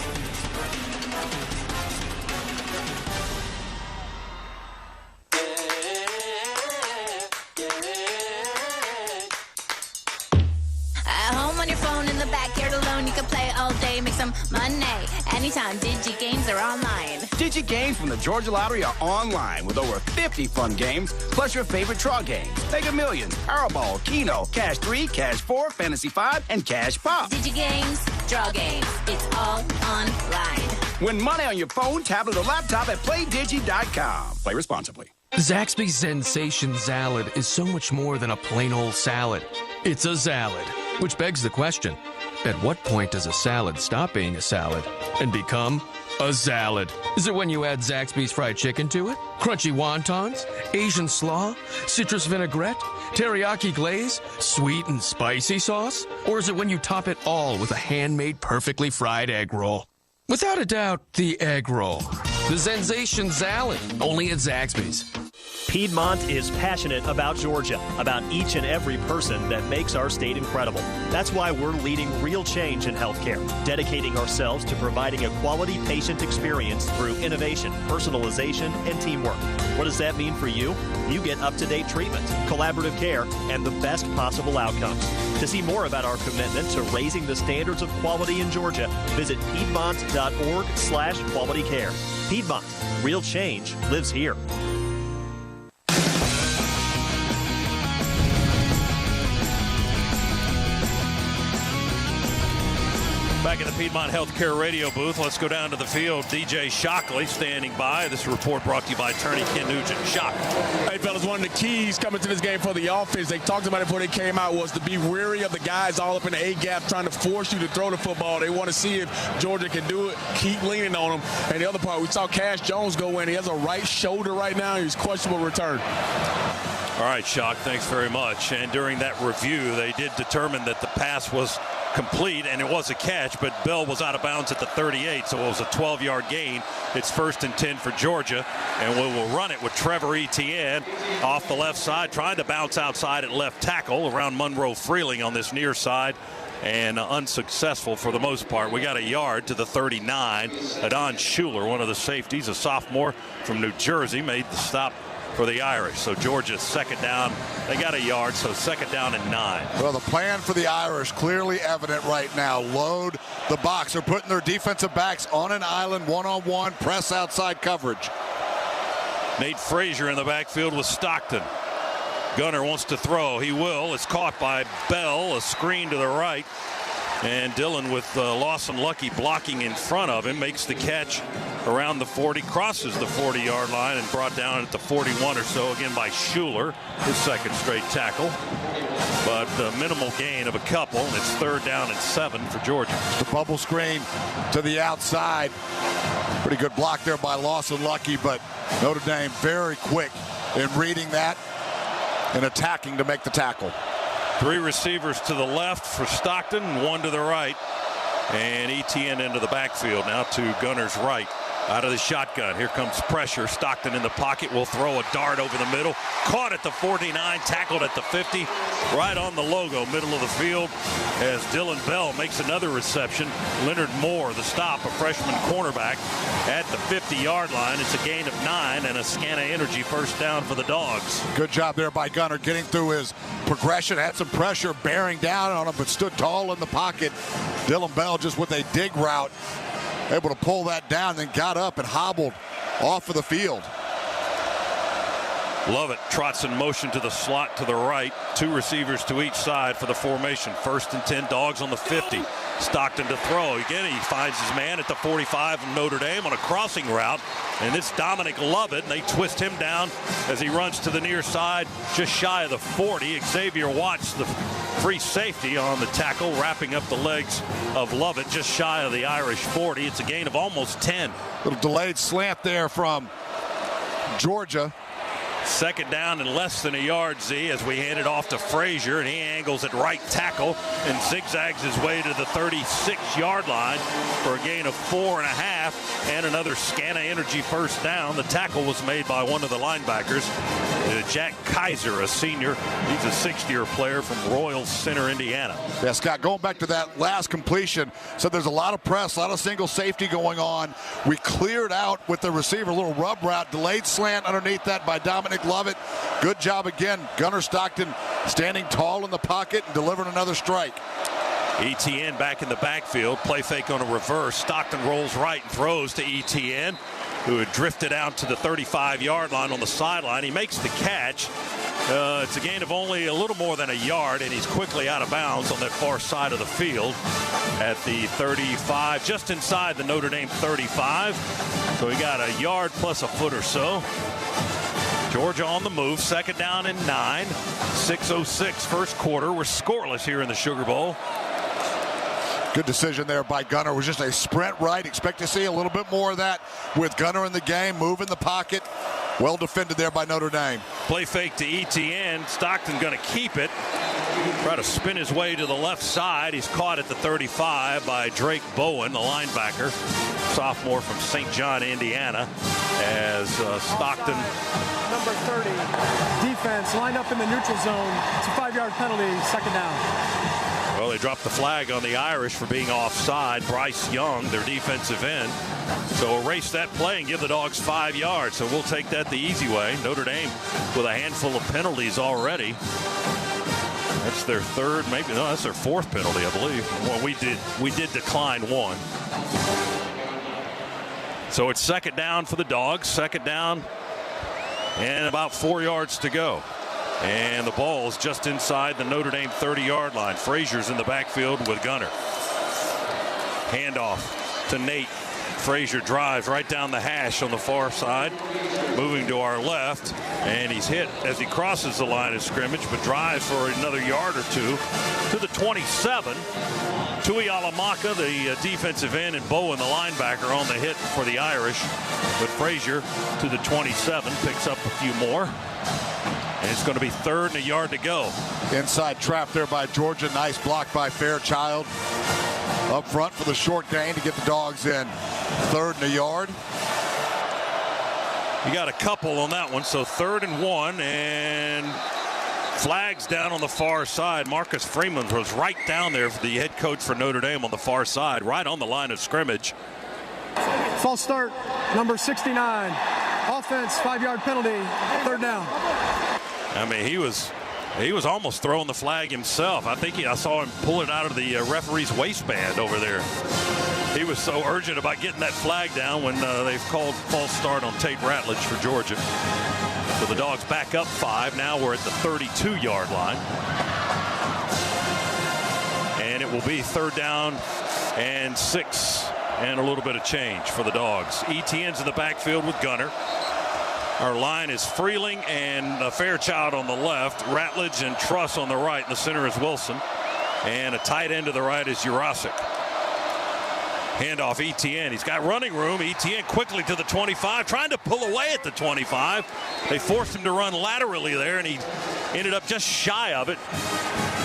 them money. Anytime Digi games are online. Digi games from the Georgia Lottery are online with over 50 fun games, plus your favorite draw games. Mega Millions, Powerball, Keno, Cash 3, Cash 4, Fantasy 5, and Cash Pop. Digi games, draw games, it's all online. Win money on your phone, tablet, or laptop at PlayDigi.com. Play responsibly. Zaxby's Sensation Salad is so much more than a plain old salad. It's a salad, which begs the question, at what point does a salad stop being a salad and become a salad? Is it when you add Zaxby's fried chicken to it? Crunchy wontons? Asian slaw? Citrus vinaigrette? Teriyaki glaze? Sweet and spicy sauce? Or is it when you top it all with a handmade perfectly fried egg roll? Without a doubt, the egg roll. The Sensation Salad, only at Zaxby's. Piedmont is passionate about Georgia, about each and every person that makes our state incredible. That's why we're leading real change in healthcare, dedicating ourselves to providing a quality patient experience through innovation, personalization, and teamwork. What does that mean for you? You get up-to-date treatment, collaborative care, and the best possible outcomes. To see more about our commitment to raising the standards of quality in Georgia, visit piedmont.org/quality care. Piedmont, real change lives here. Back in the Piedmont Healthcare radio booth, let's go down to the field. DJ Shockley standing by. This report brought to you by attorney Ken Nugent. Shock. Hey, fellas, one of the keys coming to this game for the offense, they talked about it before they came out, was to be wary of the guys all up in the A-gap trying to force you to throw the football. They want to see if Georgia can do it, keep leaning on them. And the other part, we saw Cash Jones go in. He has a right shoulder right now. He's questionable return. All right, Shock, thanks very much. And during that review, they did determine that the pass was complete, and it was a catch, but Bell was out of bounds at the 38, so it was a 12-yard gain. It's 1st and 10 for Georgia, and we will run it with Trevor Etienne off the left side, trying to bounce outside at left tackle around Monroe Freeling on this near side, and unsuccessful for the most part. We got a yard to the 39. Adon Schuler, one of the safeties, a sophomore from New Jersey, made the stop for the Irish. So Georgia's second down. They got a yard, so 2nd down and 9. Well, the plan for the Irish clearly evident right now. Load the box. They're putting their defensive backs on an island, one-on-one, press outside coverage. Nate Frazier in the backfield with Stockton. Gunner wants to throw. He will. It's caught by Bell. A screen to the right. And Dillon with Lawson Lucky blocking in front of him makes the catch around the 40, crosses the 40-yard line and brought down at the 41 or so again by Schuler, his 2nd straight tackle. But a minimal gain of a couple, and it's 3rd down and 7 for Georgia. The bubble screen to the outside. Pretty good block there by Lawson Lucky, but Notre Dame very quick in reading that and attacking to make the tackle. 3 receivers to the left for Stockton, 1 to the right. And Etienne into the backfield now to Gunner's right. Out of the shotgun. Here comes pressure. Stockton in the pocket will throw a dart over the middle. Caught at the 49, tackled at the 50. Right on the logo, middle of the field, as Dylan Bell makes another reception. Leonard Moore, the stop, a freshman cornerback, at the 50-yard line. It's a gain of 9 and a Scana Energy 1st down for the Dogs. Good job there by Gunner getting through his progression. Had some pressure bearing down on him, but stood tall in the pocket. Dylan Bell just with a dig route, able to pull that down, then got up and hobbled off of the field. Lovett trots in motion to the slot to the right. 2 receivers to each side for the formation. 1st and 10, Dogs on the 50. Stockton to throw. Again, he finds his man at the 45 of Notre Dame on a crossing route. And it's Dominic Lovett, and they twist him down as he runs to the near side, just shy of the 40. Xavier Watts, the free safety on the tackle, wrapping up the legs of Lovett, just shy of the Irish 40. It's a gain of almost 10. Little delayed slant there from Georgia. 2nd down and less than a yard, Z, as we hand it off to Frazier, and he angles at right tackle and zigzags his way to the 36-yard line for a gain of 4.5 and another Scana Energy 1st down. The tackle was made by one of the linebackers, Jack Kaiser, a senior. He's a 6th-year player from Royal Center, Indiana. Yeah, Scott, going back to that last completion, so there's a lot of press, a lot of single safety going on. We cleared out with the receiver, a little rub route, delayed slant underneath that by Dominic Lovett. Good job again. Gunner Stockton standing tall in the pocket and delivering another strike. Etienne back in the backfield. Play fake on a reverse. Stockton rolls right and throws to Etienne, who had drifted out to the 35-yard line on the sideline. He makes the catch. It's a gain of only a little more than a yard, and he's quickly out of bounds on that far side of the field at the 35, just inside the Notre Dame 35. So he got a yard plus a foot or so. Georgia on the move, 2nd down and 9. 6:06 first quarter. We're scoreless here in the Sugar Bowl. Good decision there by Gunner. It was just a sprint right. Expect to see a little bit more of that with Gunner in the game, move in the pocket. Well defended there by Notre Dame. Play fake to Etienne. Stockton going to keep it. Try to spin his way to the left side. He's caught at the 35 by Drake Bowen, the linebacker, sophomore from St. John, Indiana, as Stockton. Number 30, defense lined up in the neutral zone. It's a 5-yard penalty, 2nd down. Well, they dropped the flag on the Irish for being offside. Bryce Young, their defensive end. So erase that play and give the Dogs 5 yards. So we'll take that the easy way. Notre Dame with a handful of penalties already. That's their third, maybe no, that's their 4th penalty, I believe. Well, we did decline one. So it's 2nd down for the Dogs. 2nd down and about 4 yards to go. And the ball is just inside the Notre Dame 30-yard line. Frazier's in the backfield with Gunner. Handoff to Nate. Frazier drives right down the hash on the far side, moving to our left, and he's hit as he crosses the line of scrimmage, but drives for another yard or two to the 27. Tui Alamaka, the defensive end, and Bowen, the linebacker, on the hit for the Irish. But Frazier to the 27, picks up a few more. And it's going to be 3rd and a yard to go. Inside trap there by Georgia. Nice block by Fairchild. Up front for the short gain to get the Dogs in. 3rd and a yard. You got a couple on that one, so 3rd and 1, and flags down on the far side. Marcus Freeman was right down there for the head coach for Notre Dame on the far side, right on the line of scrimmage. False start, number 69. Offense, 5-yard penalty, 3rd down. I mean, he was almost throwing the flag himself. I think I saw him pull it out of the referee's waistband over there. He was so urgent about getting that flag down when they've called false start on Tate Ratledge for Georgia. So the Dogs back up 5. Now we're at the 32-yard line. And it will be 3rd down and 6 and a little bit of change for the Dogs. Etienne's in the backfield with Gunner. Our line is Freeling and Fairchild on the left, Ratledge and Truss on the right. In the center is Wilson. And a tight end to the right is Jurasic. Handoff Etienne. He's got running room. Etienne quickly to the 25, trying to pull away at the 25. They forced him to run laterally there, and he ended up just shy of it.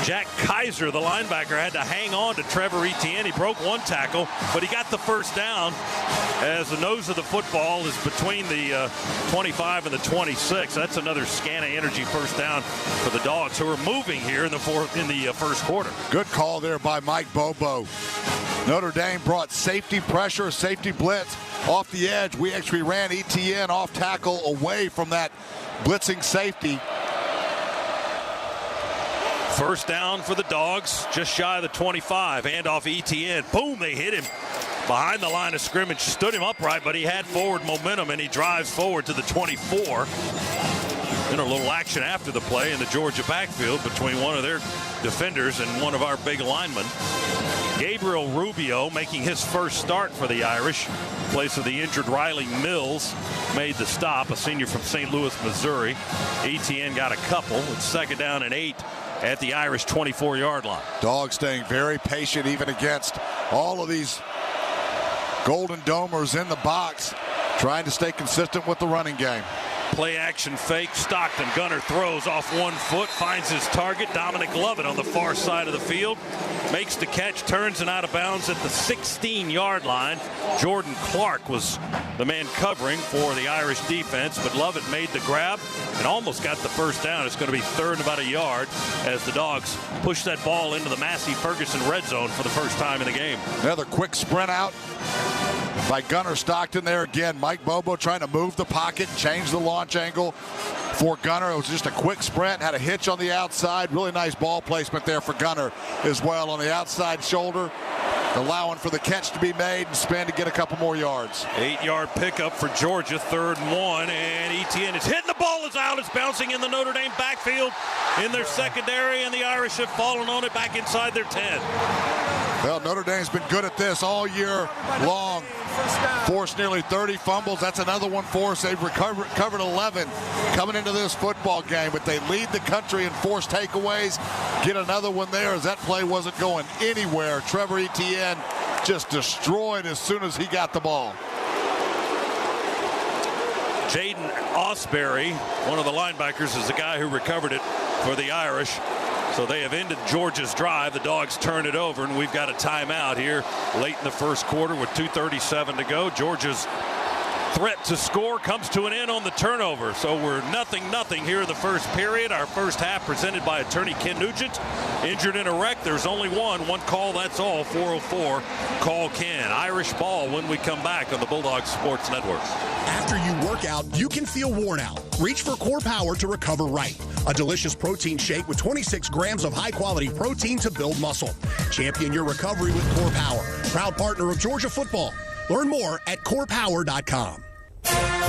Jack Kaiser, the linebacker, had to hang on to Trevor Etienne. He broke one tackle, but he got the 1st down as the nose of the football is between the 25 and the 26. That's another scan of energy 1st down for the Dogs, who are moving here in the 1st quarter. Good call there by Mike Bobo. Notre Dame brought safety pressure, safety blitz off the edge. We actually ran Etienne off tackle away from that blitzing safety. 1st down for the Dogs, just shy of the 25. Handoff Etienne. Boom, they hit him behind the line of scrimmage. Stood him upright, but he had forward momentum, and he drives forward to the 24. Then a little action after the play in the Georgia backfield between one of their defenders and one of our big linemen. Gabriel Rubio making his 1st start for the Irish. In place of the injured Riley Mills made the stop, a senior from St. Louis, Missouri. Etienne got a couple. It's 2nd down and 8 at the Irish 24-yard line. Dogs staying very patient even against all of these Golden Domers in the box, trying to stay consistent with the running game. Play action fake. Stockton. Gunner throws off 1 foot, finds his target. Dominic Lovett on the far side of the field makes the catch, turns and out of bounds at the 16-yard line. Jordan Clark was the man covering for the Irish defense, but Lovett made the grab and almost got the 1st down. It's going to be 3rd and about a yard as the Dogs push that ball into the Massey Ferguson red zone for the 1st time in the game. Another quick sprint out by Gunner Stockton there again. Mike Bobo trying to move the pocket, change the launch angle. for Gunner. It was just a quick sprint, had a hitch on the outside. Really nice ball placement there for Gunner as well on the outside shoulder, allowing for the catch to be made and spin to get a couple more yards. 8-yard pickup for Georgia, 3rd and 1, and Etienne is hitting the ball is out. It's bouncing in the Notre Dame backfield in their secondary, and the Irish have fallen on it back inside their 10. Well, Notre Dame's been good at this all year long. Forced nearly 30 fumbles. That's another one for us. They've recovered 11 coming into this football game, but they lead the country in forced takeaways. Get another one there as that play wasn't going anywhere. Trevor Etienne just destroyed as soon as he got the ball. Jaden Osbury, one of the linebackers, is the guy who recovered it for the Irish. So they have ended Georgia's drive. The Dogs turn it over, and we've got a timeout here late in the first quarter with 2:37 to go. Georgia's threat to score comes to an end on the turnover. So we're 0-0 here in the first period. Our first half presented by attorney Ken Nugent. Injured in a wreck. There's only one call, that's all. 404. Call Ken. Irish ball when we come back on the Bulldogs Sports Network. After you work out, you can feel worn out. Reach for Core Power to recover right. A delicious protein shake with 26 grams of high-quality protein to build muscle. Champion your recovery with Core Power. Proud partner of Georgia football. Learn more at corepower.com.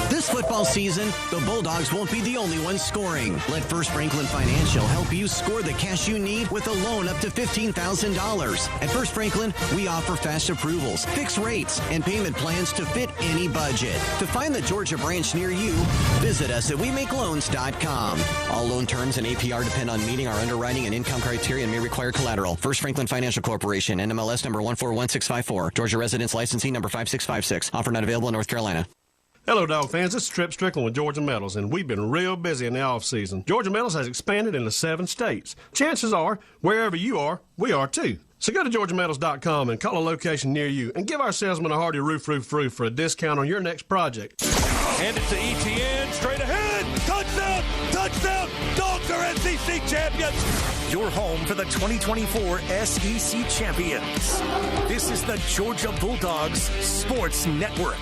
This football season, the Bulldogs won't be the only ones scoring. Let First Franklin Financial help you score the cash you need with a loan up to $15,000. At First Franklin, we offer fast approvals, fixed rates, and payment plans to fit any budget. To find the Georgia branch near you, visit us at WeMakeLoans.com. All loan terms and APR depend on meeting our underwriting and income criteria and may require collateral. First Franklin Financial Corporation, NMLS number 141654. Georgia residence licensing number 5656. Offer not available in North Carolina. Hello, Dog fans. This is Trip Strickland with Georgia Metals, and we've been real busy in the offseason. Georgia Metals has expanded into 7 states. Chances are, wherever you are, we are too. So go to GeorgiaMetals.com and call a location near you and give our salesman a hearty roof for a discount on your next project. Hand it to Etienne, straight ahead. Touchdown! Touchdown! Dogs are SEC champions! Your home for the 2024 SEC champions. This is the Georgia Bulldogs Sports Network.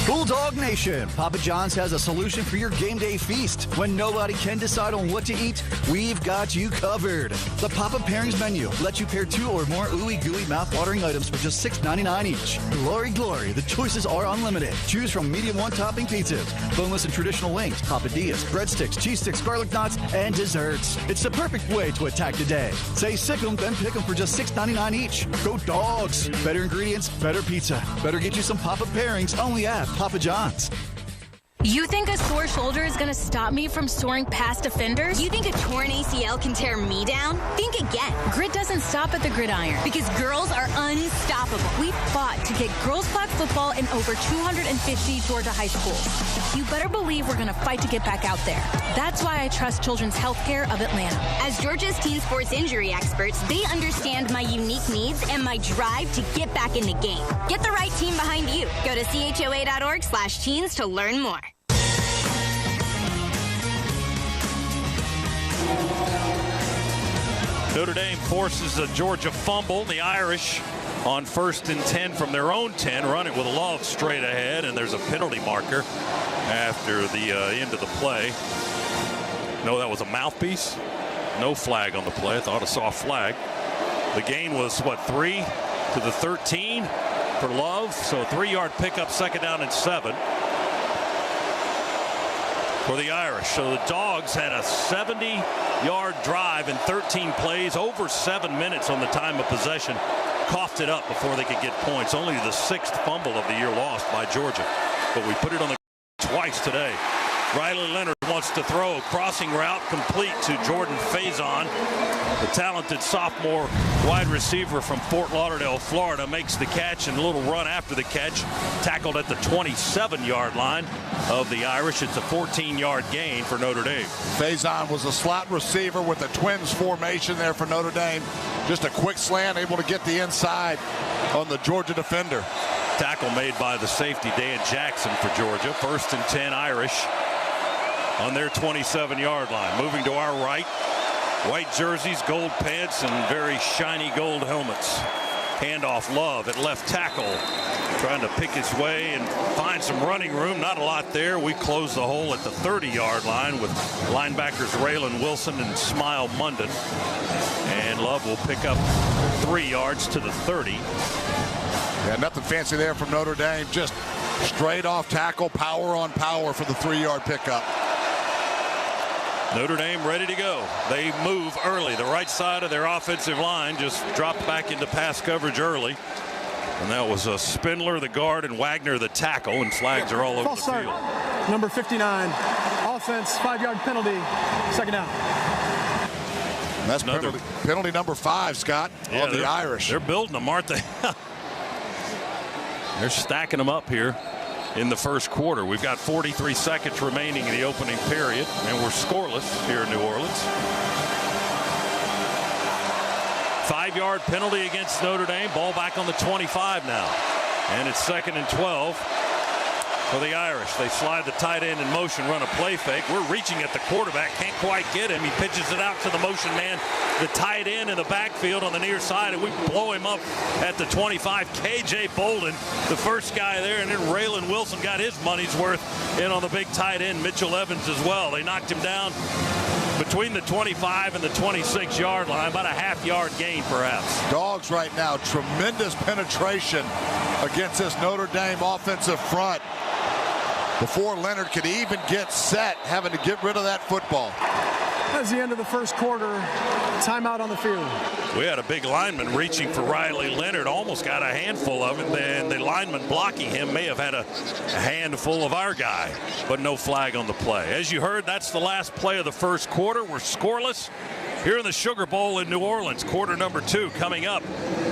Bulldog Nation, Papa John's has a solution for your game day feast. When nobody can decide on what to eat, we've got you covered. The Papa Pairings menu lets you pair 2 or more ooey gooey mouth-watering items for just $6.99 each. Glory, glory, the choices are unlimited. Choose from medium 1-topping pizzas, boneless and traditional wings, papadillas, breadsticks, cheese sticks, garlic knots, and desserts. It's the perfect way to attack the day. Say sick 'em, then pick 'em for just $6.99 each. Go Dogs! Better ingredients, better pizza. Better get you some Papa Pairings only at Papa John's. You think a sore shoulder is going to stop me from soaring past defenders? You think a torn ACL can tear me down? Think again. Grit doesn't stop at the gridiron. Because girls are unstoppable. We fought to get girls flag football in over 250 Georgia high schools. You better believe we're going to fight to get back out there. That's why I trust Children's Healthcare of Atlanta. As Georgia's teen sports injury experts, they understand my unique needs and my drive to get back in the game. Get the right team behind you. Go to choa.org/teens to learn more. Notre Dame forces a Georgia fumble. The Irish on 1st and 10 from their own 10 run it with Love straight ahead, and there's a penalty marker after the end of the play. No, that was a mouthpiece. No flag on the play. I thought I saw a flag. The gain was, 3 to the 13 for Love. So a 3-yard pickup, 2nd down and 7 for the Irish. So the Dogs had a 70-yard drive in 13 plays, over 7 minutes on the time of possession. Coughed it up before they could get points. Only the 6th fumble of the year lost by Georgia. But we put it on the twice today. Riley Leonard wants to throw a crossing route complete to Jordan Faison. The talented sophomore wide receiver from Fort Lauderdale, Florida, makes the catch, and a little run after the catch, tackled at the 27-yard line of the Irish. It's a 14-yard gain for Notre Dame. Faison was a slot receiver with a twins formation there for Notre Dame. Just a quick slant, able to get the inside on the Georgia defender. Tackle made by the safety, Dan Jackson, for Georgia. 1st and 10 Irish on their 27-yard line. Moving to our right, white jerseys, gold pants, and very shiny gold helmets. Handoff Love at left tackle, trying to pick his way and find some running room. Not a lot there. We close the hole at the 30-yard line with linebackers Raylan Wilson and Smile Munden. And Love will pick up 3 yards to the 30. Yeah, nothing fancy there from Notre Dame. Just straight off tackle, power on power for the 3-yard pickup. Notre Dame ready to go. They move early. The right side of their offensive line just dropped back into pass coverage early. And that was a Spindler, the guard, and Wagner, the tackle, and flags are all over the field. Number 59, offense, 5-yard penalty, second down. And that's penalty number 5, Scott, on the Irish. They're building them, aren't they? They're stacking them up here in the first quarter. We've got 43 seconds remaining in the opening period, and we're scoreless here in New Orleans. 5-yard penalty against Notre Dame. Ball back on the 25 now. And it's 2nd and 12 for the Irish. They slide the tight end in motion, run a play fake. We're reaching at the quarterback, can't quite get him. He pitches it out to the motion man, the tight end in the backfield on the near side, and we blow him up at the 25. KJ Bolden, the first guy there, and then Raylan Wilson got his money's worth in on the big tight end, Mitchell Evans as well. They knocked him down between the 25 and the 26-yard line, about a half-yard gain perhaps. Dogs right now, tremendous penetration against this Notre Dame offensive front. Before Leonard could even get set, having to get rid of that football. That's the end of the first quarter. Timeout on the field. We had a big lineman reaching for Riley Leonard, almost got a handful of him. Then the lineman blocking him may have had a handful of our guy, but no flag on the play. As you heard, that's the last play of the first quarter. We're scoreless here in the Sugar Bowl in New Orleans. Quarter number 2 coming up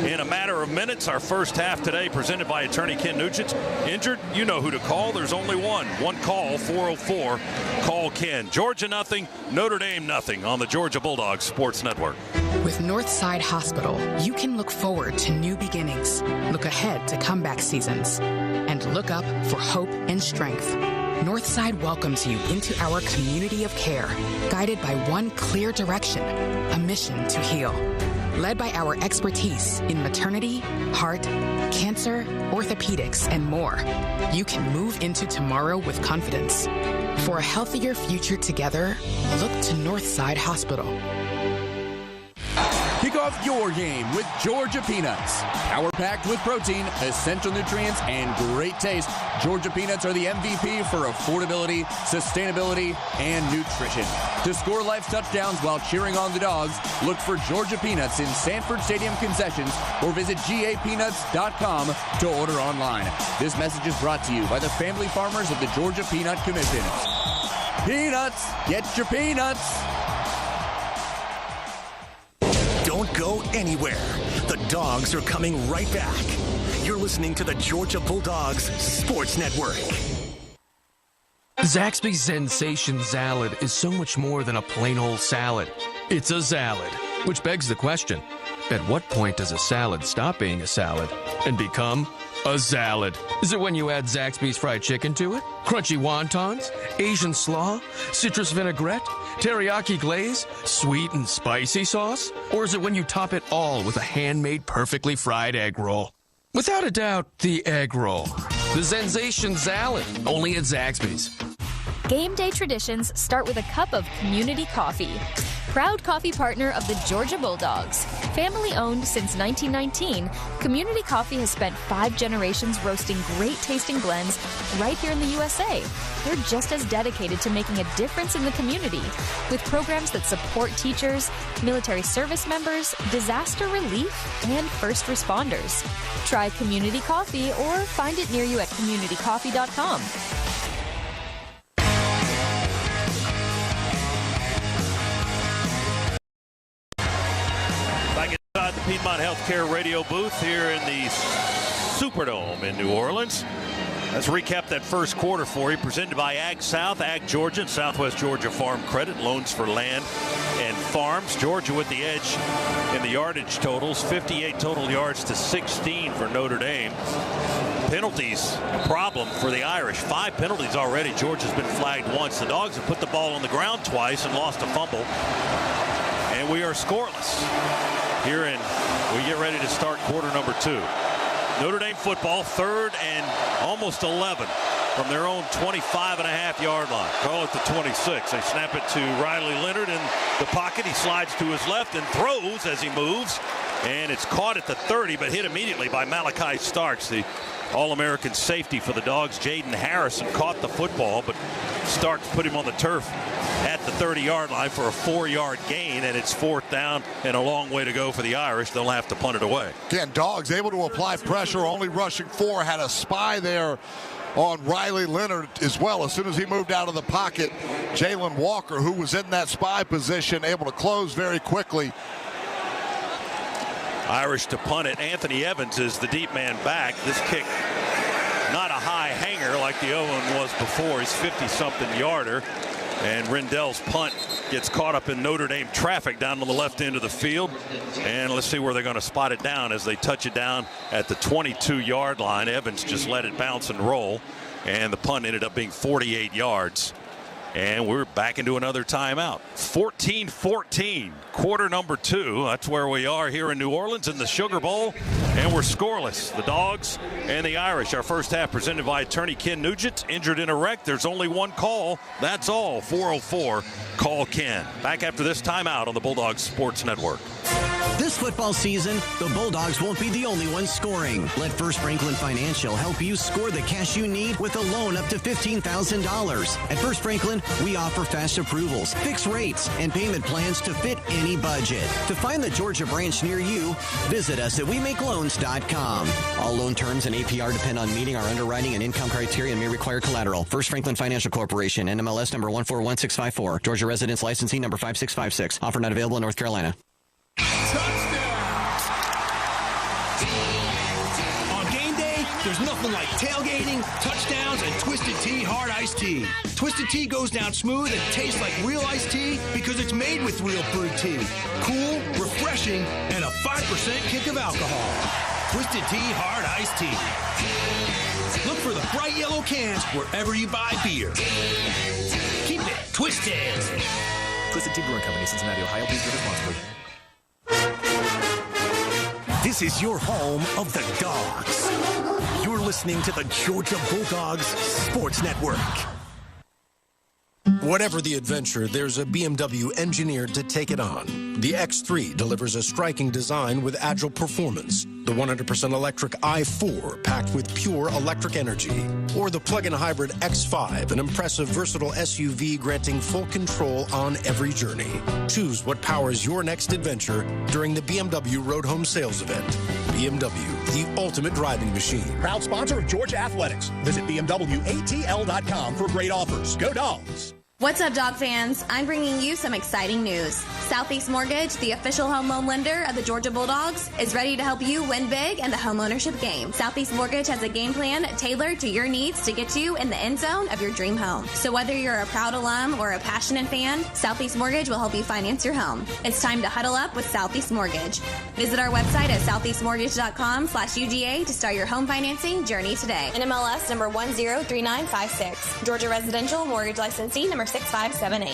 in a matter of minutes. Our first half today presented by attorney Ken Nugent. Injured? You know who to call. There's only one call, 404. Call Ken. Georgia nothing, Notre Dame nothing on the Georgia Bulldogs Sports Network. With Northside Hospital, you can look forward to new beginnings, look ahead to comeback seasons, and look up for hope and strength. Northside welcomes you into our community of care, guided by one clear direction, a mission to heal. Led by our expertise in maternity, heart, cancer, orthopedics, and more, you can move into tomorrow with confidence. For a healthier future together, look to Northside Hospital. Kick off your game with Georgia Peanuts. Power-packed with protein, essential nutrients, and great taste, Georgia Peanuts are the MVP for affordability, sustainability, and nutrition. To score life's touchdowns while cheering on the Dogs, look for Georgia Peanuts in Sanford Stadium concessions or visit gapeanuts.com to order online. This message is brought to you by the family farmers of the Georgia Peanut Commission. Peanuts! Get your peanuts! Don't go anywhere. The Dogs are coming right back. You're listening to the Georgia Bulldogs Sports Network. Zaxby's Sensation Salad is so much more than a plain old salad. It's a salad, which begs the question, at what point does a salad stop being a salad and become a salad? Is it when you add Zaxby's fried chicken to it? Crunchy wontons? Asian slaw? Citrus vinaigrette? Teriyaki glaze? Sweet and spicy sauce? Or is it when you top it all with a handmade perfectly fried egg roll? Without a doubt, the egg roll. The Sensation Salad, only at Zaxby's. Game day traditions start with a cup of community coffee. Proud coffee partner of the Georgia Bulldogs. Family owned since 1919, Community Coffee has spent 5 generations roasting great tasting blends right here in the USA. They're just as dedicated to making a difference in the community with programs that support teachers, military service members, disaster relief, and first responders. Try Community Coffee or find it near you at communitycoffee.com. The Piedmont Healthcare radio booth here in the Superdome in New Orleans. Let's recap that first quarter for you. Presented by Ag South, Ag Georgia, and Southwest Georgia Farm Credit. Loans for land and farms. Georgia with the edge in the yardage totals. 58 total yards to 16 for Notre Dame. Penalties, a problem for the Irish. 5 penalties already. Georgia's been flagged once. The Dogs have put the ball on the ground twice and lost a fumble. And we are scoreless here in We get ready to start quarter number 2. Notre Dame football, 3rd and almost 11 from their own 25.5-yard line. Call it the 26. They snap it to Riley Leonard in the pocket. He slides to his left and throws as he moves. And it's caught at the 30, but hit immediately by Malachi Starks, the All-American safety for the Dogs. Jaden Harrison caught the football, but Starks put him on the turf at the 30-yard line for a 4-yard gain, and it's 4th down and a long way to go for the Irish. They'll have to punt it away. Again, Dogs able to apply pressure, only rushing 4, had a spy there on Riley Leonard as well. As soon as he moved out of the pocket, Jalen Walker, who was in that spy position, able to close very quickly. Irish to punt it. Anthony Evans is the deep man back. This kick, not a high hanger like the other one was before. He's 50-something yarder. And Rendell's punt gets caught up in Notre Dame traffic down to the left end of the field. And let's see where they're going to spot it down as they touch it down at the 22-yard line. Evans just let it bounce and roll. And the punt ended up being 48 yards. And we're back into another timeout. 14-14, quarter number 2. That's where we are here in New Orleans in the Sugar Bowl. And we're scoreless. The Dogs and the Irish. Our first half presented by attorney Ken Nugent. Injured in a wreck. There's only one call. That's all. 404. Call Ken. Back after this timeout on the Bulldogs Sports Network. This football season, the Bulldogs won't be the only ones scoring. Let First Franklin Financial help you score the cash you need with a loan up to $15,000. At First Franklin, we offer fast approvals, fixed rates, and payment plans to fit any budget. To find the Georgia branch near you, visit us at WeMakeLoans.com. All loan terms and APR depend on meeting our underwriting and income criteria and may require collateral. First Franklin Financial Corporation, NMLS number 141654. Georgia residence licensing number 5656. Offer not available in North Carolina. On game day, there's nothing like tailgating, touchdowns, and Twisted Tea Hard Iced Tea. Twisted Tea goes down smooth and tastes like real iced tea because it's made with real brewed tea. Cool, refreshing, and a 5% kick of alcohol. Twisted Tea Hard Iced Tea. Look for the bright yellow cans wherever you buy beer. Keep it twisted. Twisted Tea Brewing Company, Cincinnati, Ohio. Please drink responsibly. This is your home of the Dogs. You're listening to the Georgia Bulldogs Sports Network. Whatever the adventure, there's a BMW engineered to take it on. The X3 delivers a striking design with agile performance. The 100% electric i4 packed with pure electric energy. Or the plug-in hybrid X5, an impressive versatile SUV granting full control on every journey. Choose what powers your next adventure during the BMW Road Home Sales Event. BMW, the ultimate driving machine. Proud sponsor of Georgia Athletics. Visit BMWATL.com for great offers. Go Dogs! What's up, Dog fans? I'm bringing you some exciting news. Southeast Mortgage, the official home loan lender of the Georgia Bulldogs, is ready to help you win big in the homeownership game. Southeast Mortgage has a game plan tailored to your needs to get you in the end zone of your dream home. So whether you're a proud alum or a passionate fan, Southeast Mortgage will help you finance your home. It's time to huddle up with Southeast Mortgage. Visit our website at southeastmortgage.com/UGA to start your home financing journey today. NMLS number 103956. Georgia Residential Mortgage Licensee number 6578.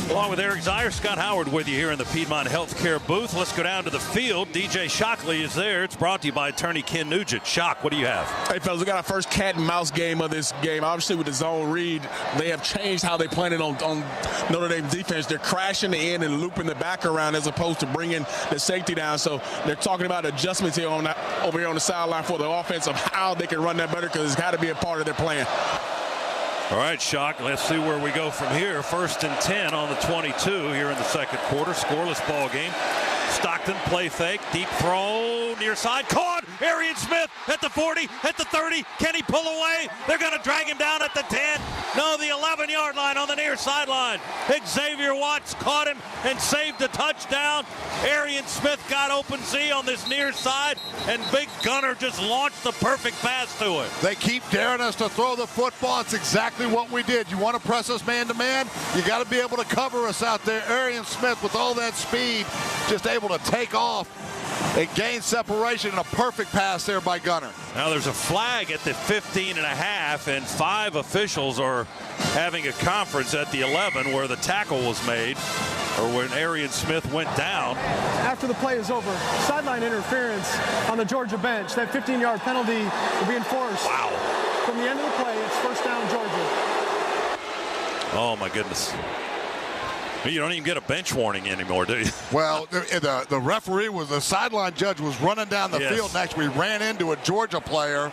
Along with Eric Zier, Scott Howard with you here in the Piedmont Healthcare booth. Let's go down to the field. DJ Shockley is there. It's brought to you by attorney Ken Nugent. Shock, what do you have? Hey, fellas, we got our first cat and mouse game of this game. Obviously, with the zone read, they have changed how they plan it on Notre Dame defense. They're crashing the end and looping the back around as opposed to bringing the safety down. So they're talking about adjustments here over here on the sideline for the offense of how they can run that better because it's got to be a part of their plan. All right, Shock, let's see where we go from here. 1st and 10 on the 22 here in the second quarter. Scoreless ball game. Stockton, play fake, deep throw, near side, caught. Arian Smith at the 40, at the 30. Can he pull away? They're going to drag him down at the 10. No, the 11-yard line on the near sideline. Xavier Watts caught him and saved a touchdown. Arian Smith got open Z on this near side, and Big Gunner just launched the perfect pass to it. They keep daring us to throw the football. It's exactly what we did. You want to press us man-to-man? You got to be able to cover us out there. Arian Smith with all that speed, just able to take off It gains separation and a perfect pass there by Gunner. Now there's a flag at the 15.5, and 5 officials are having a conference at the 11 where the tackle was made, or when Arian Smith went down. After the play is over, sideline interference on the Georgia bench. That 15-yard penalty will be enforced. Wow. From the end of the play, it's first down, Georgia. Oh, my goodness. You don't even get a bench warning anymore, do you? Well, the referee the sideline judge was running down the field next. We ran into a Georgia player.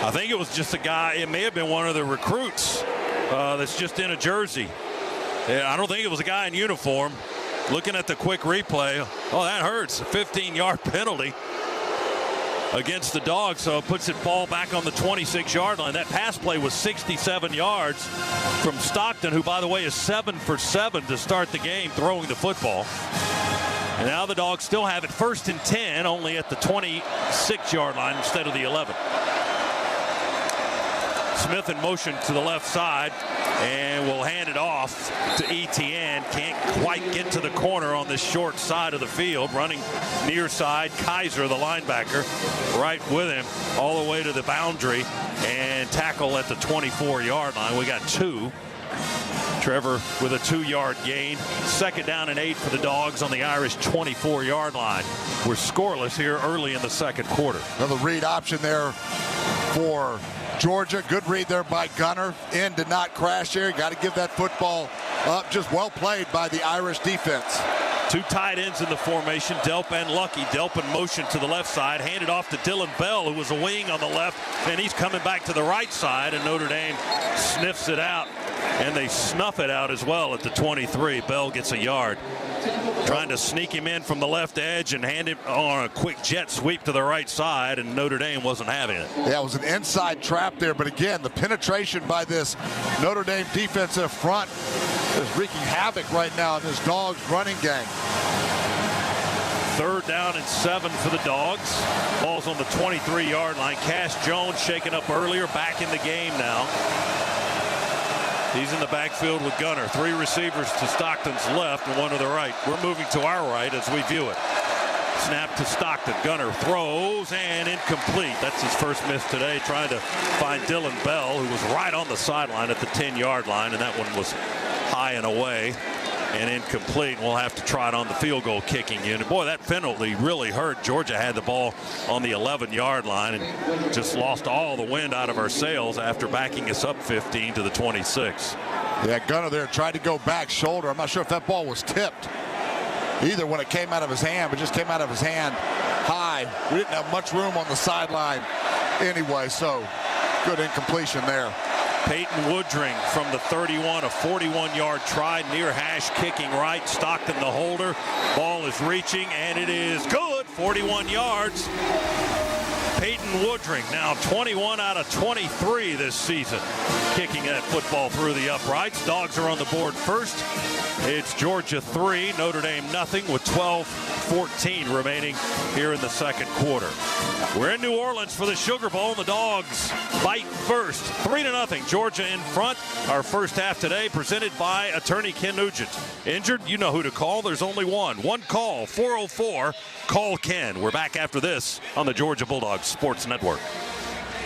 I think it was just a guy. It may have been one of the recruits that's just in a jersey. I don't think it was a guy in uniform. Looking at the quick replay, oh, that hurts. A 15-yard penalty against the Dogs, so it puts it ball back on the 26-yard line. That pass play was 67 yards from Stockton, who, by the way, is 7 for 7 to start the game throwing the football. And now the Dogs still have it 1st and 10, only at the 26-yard line instead of the 11. Smith in motion to the left side, and will hand it off to Etienne. Can't quite get to the corner on this short side of the field. Running near side, Kaiser, the linebacker, right with him all the way to the boundary, and tackle at the 24-yard line. We got 2. Trevor with a 2-yard gain. 2nd down and 8 for the Dogs on the Irish 24-yard line. We're scoreless here early in the second quarter. Another read option there for Georgia. Good read there by Gunner. In did not crash there. Got to give that football up. Just well played by the Irish defense. 2 tight ends in the formation, Delp and Lucky. Delp in motion to the left side, handed off to Dylan Bell, who was a wing on the left, and he's coming back to the right side, and Notre Dame sniffs it out, and they snuff it out as well at the 23. Bell gets a yard. Trying to sneak him in from the left edge and hand him on a quick jet sweep to the right side, and Notre Dame wasn't having it. Yeah, it was an inside trap there, but again, the penetration by this Notre Dame defensive front is wreaking havoc right now in this Dogs running game. 3rd down and 7 for the Dogs. Ball's on the 23-yard line. Cash Jones shaken up earlier, back in the game now. He's in the backfield with Gunner. 3 receivers to Stockton's left and 1 to the right. We're moving to our right as we view it. Snap to Stockton. Gunner throws and incomplete. That's his first miss today, trying to find Dylan Bell, who was right on the sideline at the 10-yard line, and that one was high and away and incomplete. We'll have to try it on the field goal kicking unit. Boy, that penalty really hurt. Georgia had the ball on the 11-yard line and just lost all the wind out of our sails after backing us up 15 to the 26. Yeah, Gunner there tried to go back shoulder. I'm not sure if that ball was tipped either when it came out of his hand, but just came out of his hand high. We didn't have much room on the sideline anyway, so good incompletion there. Peyton Woodring from the 31, a 41-yard try near hash, kicking right. Stockton the holder. Ball is reaching, and it is good. 41 yards. Peyton Woodring now 21 out of 23 this season, kicking that football through the uprights. Dogs are on the board first. It's Georgia 3, Notre Dame nothing, with 12:14 remaining here in the second quarter. We're in New Orleans for the Sugar Bowl, and the Dogs fight first. 3-0, Georgia in front. Our first half today presented by attorney Ken Nugent. Injured? You know who to call. There's only one. One call, 404-CALL-KEN. We're back after this on the Georgia Bulldogs Sports Network.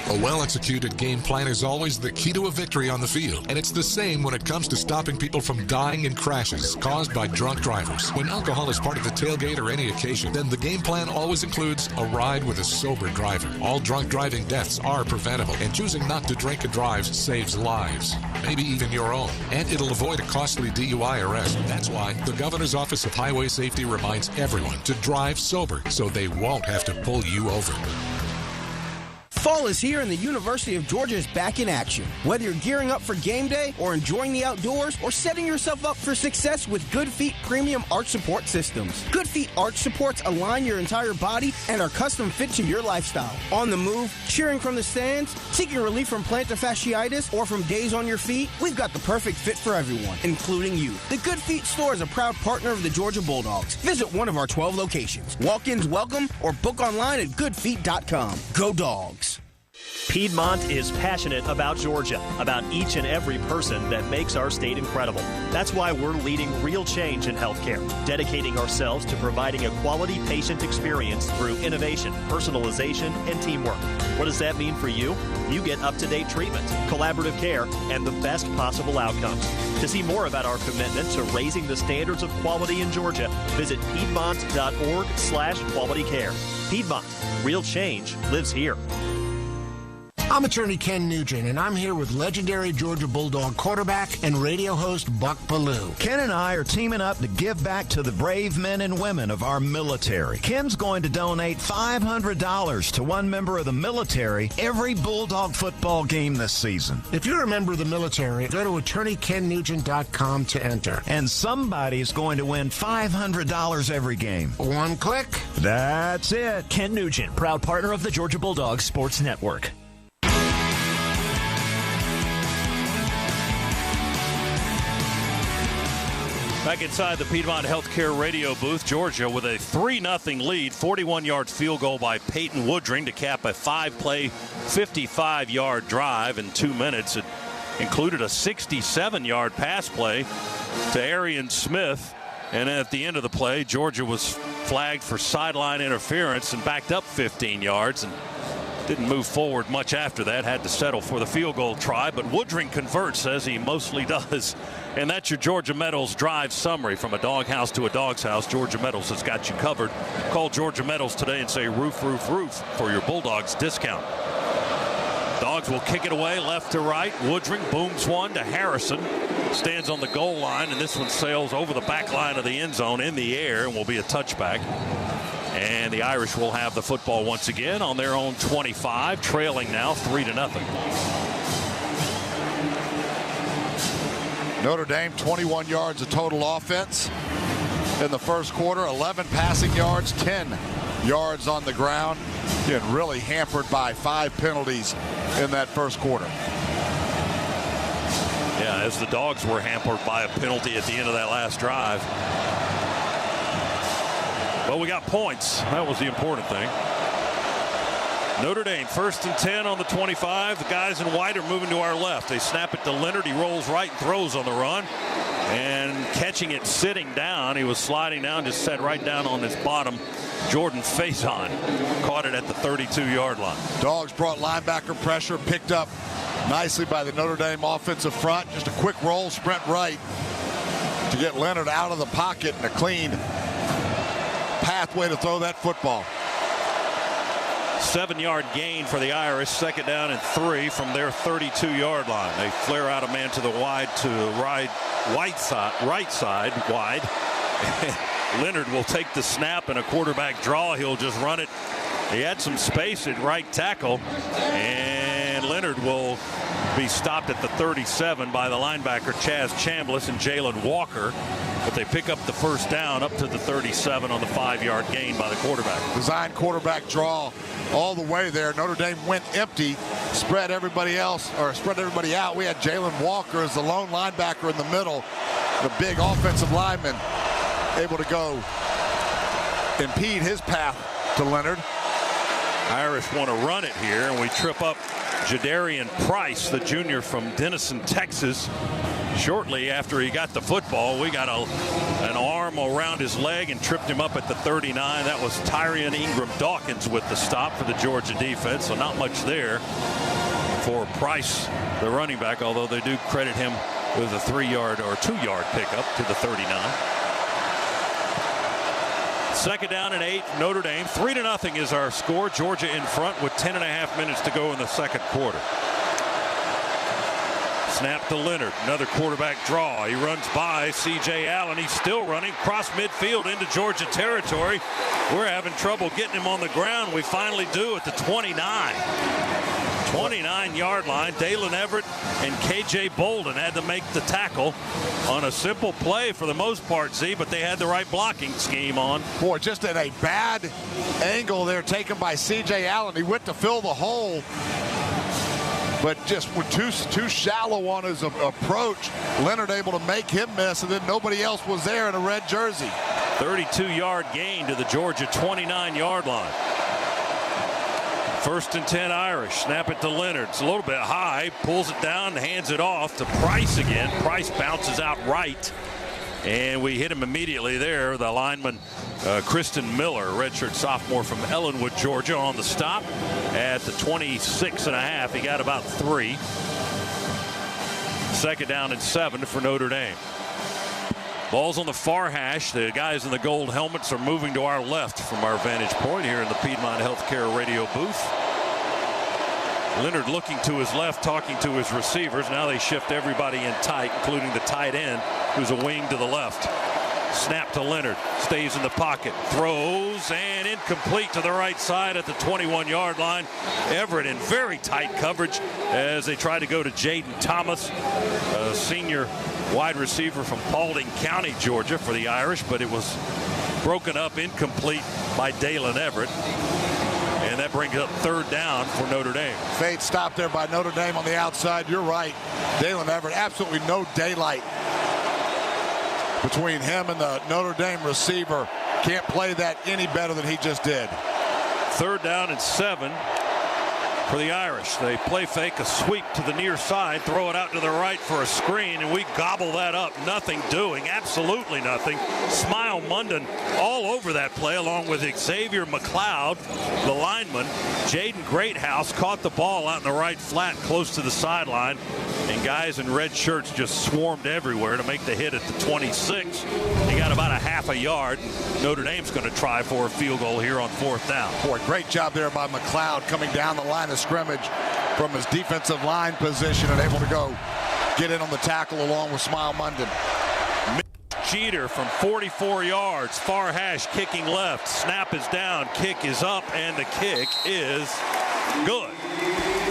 A well-executed game plan is always the key to a victory on the field, and it's the same when it comes to stopping people from dying in crashes caused by drunk drivers. When alcohol is part of the tailgate or any occasion, then the game plan always includes a ride with a sober driver. All drunk driving deaths are preventable, and choosing not to drink and drive saves lives, maybe even your own, and it'll avoid a costly DUI arrest. That's why the Governor's Office of Highway Safety reminds everyone to drive sober so they won't have to pull you over. Fall is here and the University of Georgia is back in action. Whether you're gearing up for game day or enjoying the outdoors or setting yourself up for success with Good Feet Premium Arch Support Systems. Good Feet Arch Supports align your entire body and are custom fit to your lifestyle. On the move, cheering from the stands, seeking relief from plantar fasciitis or from days on your feet, we've got the perfect fit for everyone, including you. The Good Feet store is a proud partner of the Georgia Bulldogs. Visit one of our 12 locations. Walk-ins welcome or book online at goodfeet.com. Go Dogs. Piedmont is passionate about Georgia, about each and every person that makes our state incredible. That's why we're leading real change in healthcare, dedicating ourselves to providing a quality patient experience through innovation, personalization, and teamwork. What does that mean for you? You get up-to-date treatment, collaborative care, and the best possible outcomes. To see more about our commitment to raising the standards of quality in Georgia, visit Piedmont.org/quality care. Piedmont, real change lives here. I'm attorney Ken Nugent, and I'm here with legendary Georgia Bulldog quarterback and radio host Buck Ballou. Ken and I are teaming up to give back to the brave men and women of our military. Ken's going to donate $500 to one member of the military every Bulldog football game this season. If you're a member of the military, go to attorneykennugent.com to enter. And somebody's going to win $500 every game. One click. That's it. Ken Nugent, proud partner of the Georgia Bulldogs Sports Network. Back inside the Piedmont Healthcare radio booth, Georgia with a 3-0 lead, 41-yard field goal by Peyton Woodring to cap a 5-play, 55-yard drive in 2 minutes. It included a 67-yard pass play to Arian Smith. And at the end of the play, Georgia was flagged for sideline interference and backed up 15 yards and didn't move forward much after that, had to settle for the field goal try, but Woodring converts, as he mostly does. And that's your Georgia Metals drive summary. From a doghouse to a dog's house, Georgia Metals has got you covered. Call Georgia Metals today and say roof, roof, roof for your Bulldogs discount. Dogs will kick it away left to right. Woodring booms one to Harrison. Stands on the goal line, and this one sails over the back line of the end zone in the air and will be a touchback. And the Irish will have the football once again on their own 25, trailing now 3-0. Notre Dame, 21 yards of total offense in the first quarter, 11 passing yards, 10 yards on the ground. Getting really hampered by 5 penalties in that first quarter. Yeah, as the Dogs were hampered by a penalty at the end of that last drive. Well, we got points. That was the important thing. Notre Dame, 1st and 10 on the 25. The guys in white are moving to our left. They snap it to Leonard. He rolls right and throws on the run. And catching it sitting down, he was sliding down, just sat right down on his bottom. Jordan Faison caught it at the 32-yard line. Dogs brought linebacker pressure, picked up nicely by the Notre Dame offensive front. Just a quick roll, sprint right to get Leonard out of the pocket and a clean pathway to throw that football. 7-yard gain for the Irish, 2nd down and 3 from their 32-yard line. They flare out a man to the right side wide. Leonard will take the snap and a quarterback draw. He'll just run it. He had some space at right tackle, and Leonard will be stopped at the 37 by the linebacker Chaz Chambliss and Jalen Walker. But they pick up the first down up to the 37 on the 5-yard gain by the quarterback. Design quarterback draw all the way there. Notre Dame went empty, spread everybody out. We had Jalen Walker as the lone linebacker in the middle. The big offensive lineman able to go impede his path to Leonard. Irish want to run it here, and we trip up Jadarian Price, the junior from Denison, Texas. Shortly after he got the football, we got an arm around his leg and tripped him up at the 39. That was Tyrion Ingram Dawkins with the stop for the Georgia defense, so not much there for Price, the running back, although they do credit him with a 3-yard or 2-yard pickup to the 39. 2nd down and 8, Notre Dame. 3-0 is our score. Georgia in front with 10.5 minutes to go in the second quarter. Snap to Leonard. Another quarterback draw. He runs by C.J. Allen. He's still running across midfield into Georgia territory. We're having trouble getting him on the ground. We finally do at the 29-yard line. Dalen Everett and K.J. Bolden had to make the tackle on a simple play for the most part, Z, but they had the right blocking scheme on. Boy, just at a bad angle there taken by C.J. Allen. He went to fill the hole, but just were too shallow on his approach. Leonard able to make him miss, and then nobody else was there in a red jersey. 32-yard gain to the Georgia 29-yard line. First and 10 Irish. Snap it to Leonard. It's a little bit high. Pulls it down, hands it off to Price again. Price bounces out right. And we hit him immediately there. The lineman, Kristen Miller, redshirt sophomore from Ellenwood, Georgia, on the stop at the 26.5. He got about 3. Second down and 7 for Notre Dame. Ball's on the far hash. The guys in the gold helmets are moving to our left from our vantage point here in the Piedmont Healthcare radio booth. Leonard looking to his left, talking to his receivers. Now they shift everybody in tight, including the tight end, who's a wing to the left. Snap to Leonard. Stays in the pocket. Throws and incomplete to the right side at the 21-yard line. Everett in very tight coverage as they try to go to Jaden Thomas, a senior wide receiver from Paulding County, Georgia, for the Irish, but it was broken up, incomplete by Dalen Everett. And that brings up third down for Notre Dame. Fade stop there by Notre Dame on the outside. You're right. Dalen Everett, absolutely no daylight between him and the Notre Dame receiver. Can't play that any better than he just did. Third down and 7 for the Irish. They play fake a sweep to the near side, throw it out to the right for a screen, and we gobble that up. Nothing doing, absolutely nothing. Smile Munden all over that play, along with Xavier McLeod, the lineman. Jaden Greathouse caught the ball out in the right flat close to the sideline, and guys in red shirts just swarmed everywhere to make the hit at the 26. They got about a half a yard. Notre Dame's going to try for a field goal here on fourth down. Boy, great job there by McLeod coming down the line of scrimmage from his defensive line position and able to go get in on the tackle along with Smile Munden. Jeter from 44 yards, far hash, kicking left. Snap is down, kick is up, and the kick is good.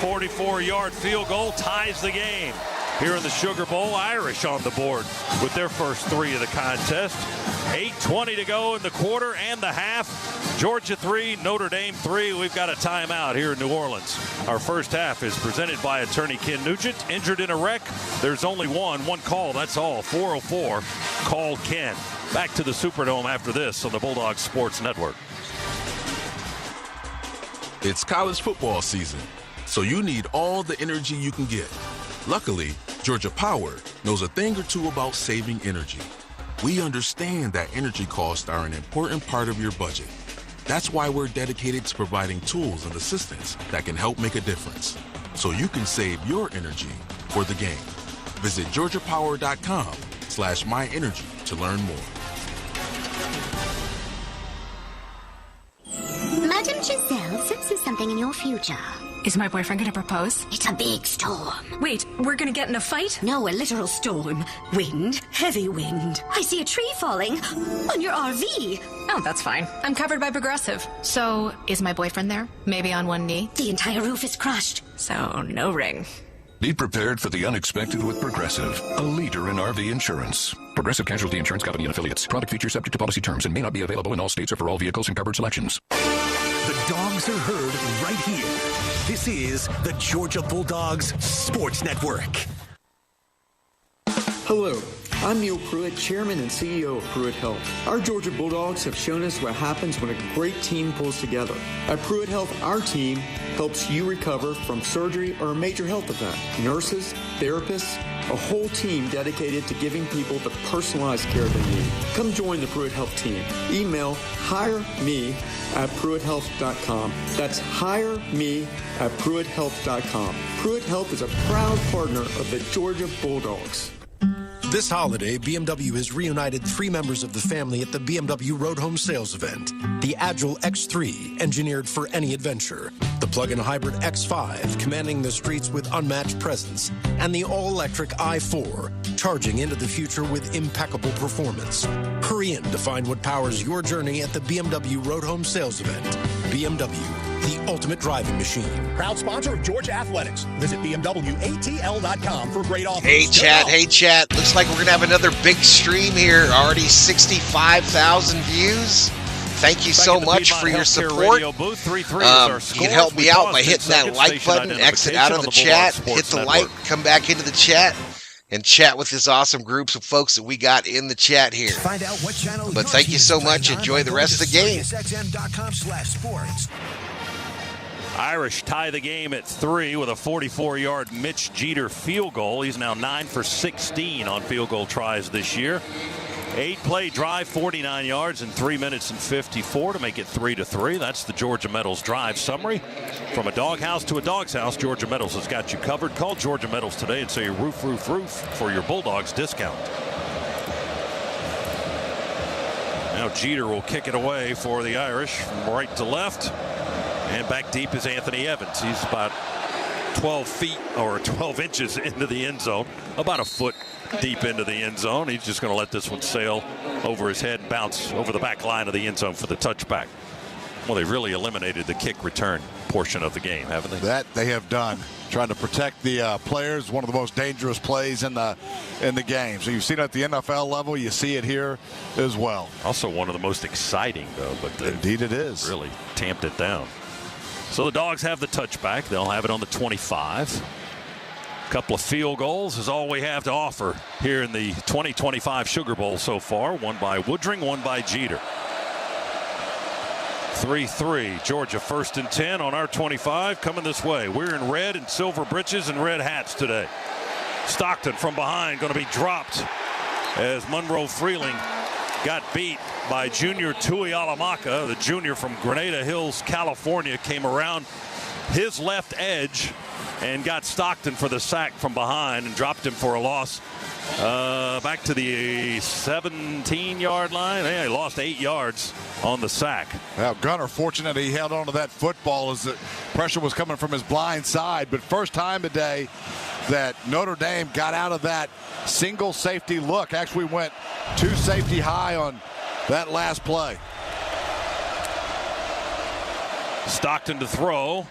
44-yard field goal ties the game. Here in the Sugar Bowl, Irish on the board with their first 3 of the contest. 8:20 to go in the quarter and the half. Georgia 3, Notre Dame 3. We've got a timeout here in New Orleans. Our first half is presented by attorney Ken Nugent. Injured in a wreck? There's only one call, that's all. 404, call Ken. Back to the Superdome after this on the Bulldogs Sports Network. It's college football season, so you need all the energy you can get. Luckily, Georgia Power knows a thing or two about saving energy. We understand that energy costs are an important part of your budget. That's why we're dedicated to providing tools and assistance that can help make a difference, so you can save your energy for the game. Visit georgiapower.com/myenergy to learn more. Madam Giselle senses something in your future. Is my boyfriend going to propose? It's a big storm. Wait, we're going to get in a fight? No, a literal storm. Wind, heavy wind. I see a tree falling on your RV. Oh, that's fine. I'm covered by Progressive. So, is my boyfriend there? Maybe on one knee? The entire roof is crushed. So, no ring. Be prepared for the unexpected with Progressive, a leader in RV insurance. Progressive Casualty Insurance Company and Affiliates. Product features subject to policy terms and may not be available in all states or for all vehicles and covered selections. The Dogs are heard right here. This is the Georgia Bulldogs Sports Network. Hello, I'm Neil Pruitt, Chairman and CEO of Pruitt Health. Our Georgia Bulldogs have shown us what happens when a great team pulls together. At Pruitt Health, our team helps you recover from surgery or a major health event. Nurses, therapists, a whole team dedicated to giving people the personalized care they need. Come join the Pruitt Health team. Email hireme@pruitthealth.com. That's hireme@pruitthealth.com. Pruitt Health is a proud partner of the Georgia Bulldogs. This holiday, BMW has reunited 3 members of the family at the BMW Road Home Sales event. The Agile X3, engineered for any adventure. The plug-in hybrid X5, commanding the streets with unmatched presence. And the all-electric i4, charging into the future with impeccable performance. Hurry in to find what powers your journey at the BMW Road Home Sales event. BMW, the ultimate driving machine. Proud sponsor of Georgia Athletics. Visit BMWATL.com for great offers. Hey, chat. Looks like we're going to have another big stream here. Already 65,000 views. Thank you so much for your support. You can help me out by hitting that like button, exit out of the chat, hit the like, come back into the chat, and chat with this awesome groups of folks that we got in the chat here. Find out what channel. But thank you so much. Enjoy the rest of the game. Irish tie the game at 3 with a 44-yard Mitch Jeter field goal. He's now 9 for 16 on field goal tries this year. 8-play drive, 49 yards in 3 minutes and 54 to make it 3-3. That's the Georgia Metals drive summary. From a doghouse to a dog's house, Georgia Metals has got you covered. Call Georgia Metals today and say roof for your Bulldogs discount. Now Jeter will kick it away for the Irish from right to left. And back deep is Anthony Evans. He's about 12 feet or 12 inches into the end zone. About a foot deep into the end zone. He's just going to let this one sail over his head and bounce over the back line of the end zone for the touchback. Well, they've really eliminated the kick return portion of the game, haven't they? That they have done. Trying to protect the players, one of the most dangerous plays in the game. So you've seen it at the NFL level, you see it here as well. Also one of the most exciting, though. But indeed it is. Really tamped it down. So the Dogs have the touchback. They'll have it on the 25. A couple of field goals is all we have to offer here in the 2025 Sugar Bowl so far. One by Woodring, one by Jeter. 3-3. Georgia 1st and 10 on our 25 coming this way. We're in red and silver breeches and red hats today. Stockton from behind going to be dropped as Monroe Freeling got beat by junior Tui Alamaka. The junior from Grenada Hills, California, came around his left edge and got Stockton for the sack from behind and dropped him for a loss back to the 17-yard line. He lost 8 yards on the sack. Now Gunner, fortunate he held on to that football as the pressure was coming from his blind side. But first time today that Notre Dame got out of that single safety look. Actually went 2 safety high on that last play. Stockton to throw.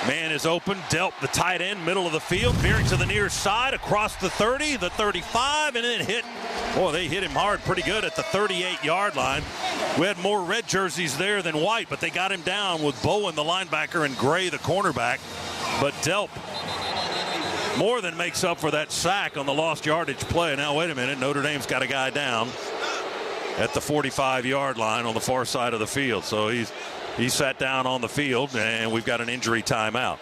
Man is open. Delp, the tight end, middle of the field, veering to the near side, across the 30, the 35, and then hit. Boy, they hit him hard pretty good at the 38-yard line. We had more red jerseys there than white, but they got him down with Bowen, the linebacker, and Gray, the cornerback. But Delp more than makes up for that sack on the lost yardage play. Now, wait a minute. Notre Dame's got a guy down at the 45-yard line on the far side of the field. So he sat down on the field, and we've got an injury timeout.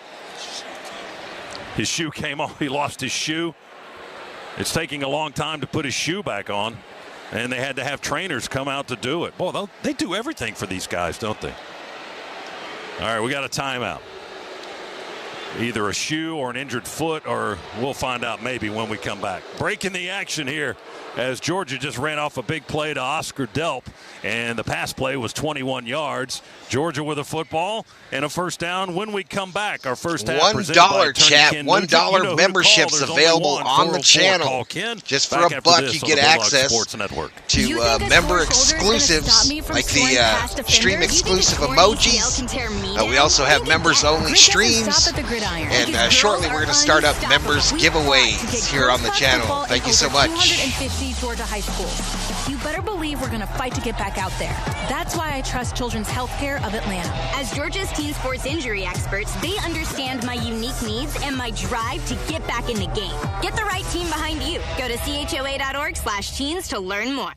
His shoe came off. He lost his shoe. It's taking a long time to put his shoe back on, and they had to have trainers come out to do it. Boy, they do everything for these guys, don't they? All right, we got a timeout. Either a shoe or an injured foot, or we'll find out maybe when we come back. Breaking the action here as Georgia just ran off a big play to Oscar Delp, and the pass play was 21 yards. Georgia with a football and a first down when we come back. Our first half $1 chat, $1 memberships available on the channel. Just for $1 you get access to member exclusives like the stream exclusive emojis. We also have members only streams, and shortly we're going to start up members giveaways here on the channel. Thank you so much. Georgia High School. You better believe we're going to fight to get back out there. That's why I trust Children's Healthcare of Atlanta. As Georgia's teen sports injury experts, they understand my unique needs and my drive to get back in the game. Get the right team behind you. Go to choa.org/teens to learn more.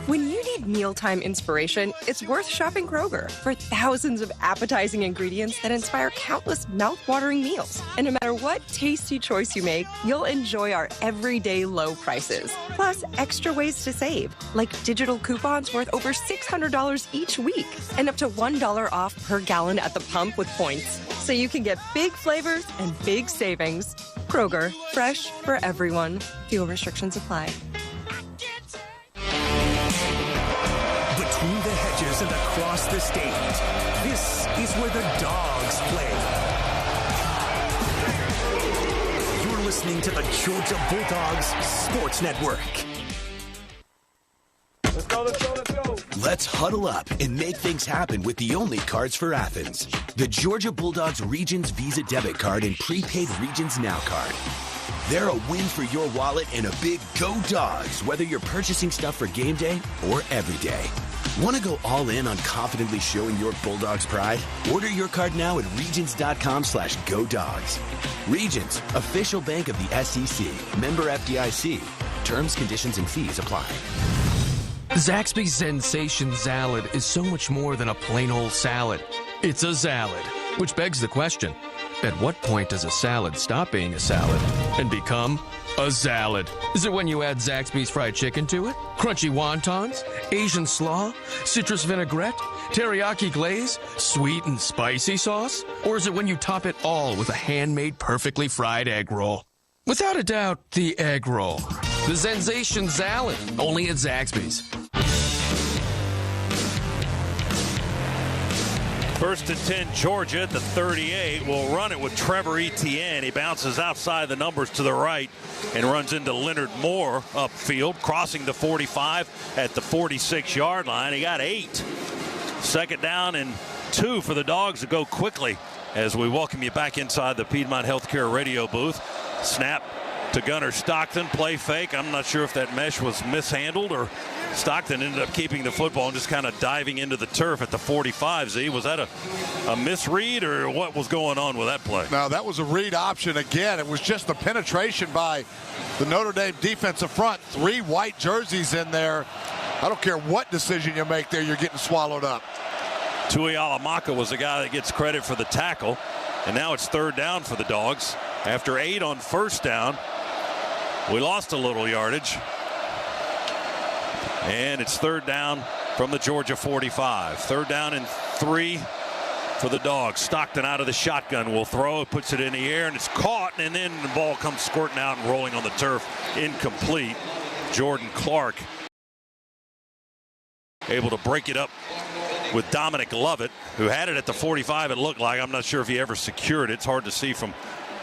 When you need mealtime inspiration, it's worth shopping Kroger for thousands of appetizing ingredients that inspire countless mouth-watering meals. And no matter what tasty choice you make, you'll enjoy our everyday low prices. Plus, extra ways to save, like digital coupons worth over $600 each week and up to $1 off per gallon at the pump with points. So you can get big flavors and big savings. Kroger, fresh for everyone. Fuel restrictions apply. Between the hedges and across the state, this is where the Dogs play. You're listening to the Georgia Bulldogs Sports Network. Let's go, let's go, let's go. Let's huddle up and make things happen with the only cards for Athens. The Georgia Bulldogs Regions Visa Debit Card and Prepaid Regions Now Card. They're a win for your wallet and a big Go Dogs, whether you're purchasing stuff for game day or every day. Want to go all in on confidently showing your Bulldogs pride? Order your card now at regions.com/GoDogs. Regions, official bank of the SEC. Member FDIC. Terms, conditions, and fees apply. Zaxby's Sensation Salad is so much more than a plain old salad. It's a salad. Which begs the question, at what point does a salad stop being a salad and become a salad? Is it when you add Zaxby's fried chicken to it? Crunchy wontons? Asian slaw? Citrus vinaigrette? Teriyaki glaze? Sweet and spicy sauce? Or is it when you top it all with a handmade perfectly fried egg roll? Without a doubt, the egg roll. The Sensation Salad, only at Zaxby's. First and 10, Georgia at the 38 will run it with Trevor Etienne. He bounces outside the numbers to the right and runs into Leonard Moore upfield, crossing the 45 at the 46-yard line. He got 8. Second down and 2 for the Dogs to go quickly as we welcome you back inside the Piedmont Healthcare radio booth. Snap to Gunnar Stockton, play fake. I'm not sure if that mesh was mishandled or Stockton ended up keeping the football and just kind of diving into the turf at the 45. Z, was that a misread or what was going on with that play? No, that was a read option again. It was just the penetration by the Notre Dame defensive front. 3 white jerseys in there. I don't care what decision you make there, you're getting swallowed up. Tui Alamaka was the guy that gets credit for the tackle. And now it's third down for the Dogs. After 8 on first down, we lost a little yardage. And it's third down from the Georgia 45. Third down and 3 for the Dogs. Stockton out of the shotgun will throw. Puts it in the air, and it's caught. And then the ball comes squirting out and rolling on the turf. Incomplete. Jordan Clark able to break it up with Dominic Lovett, who had it at the 45, it looked like. I'm not sure if he ever secured it. It's hard to see from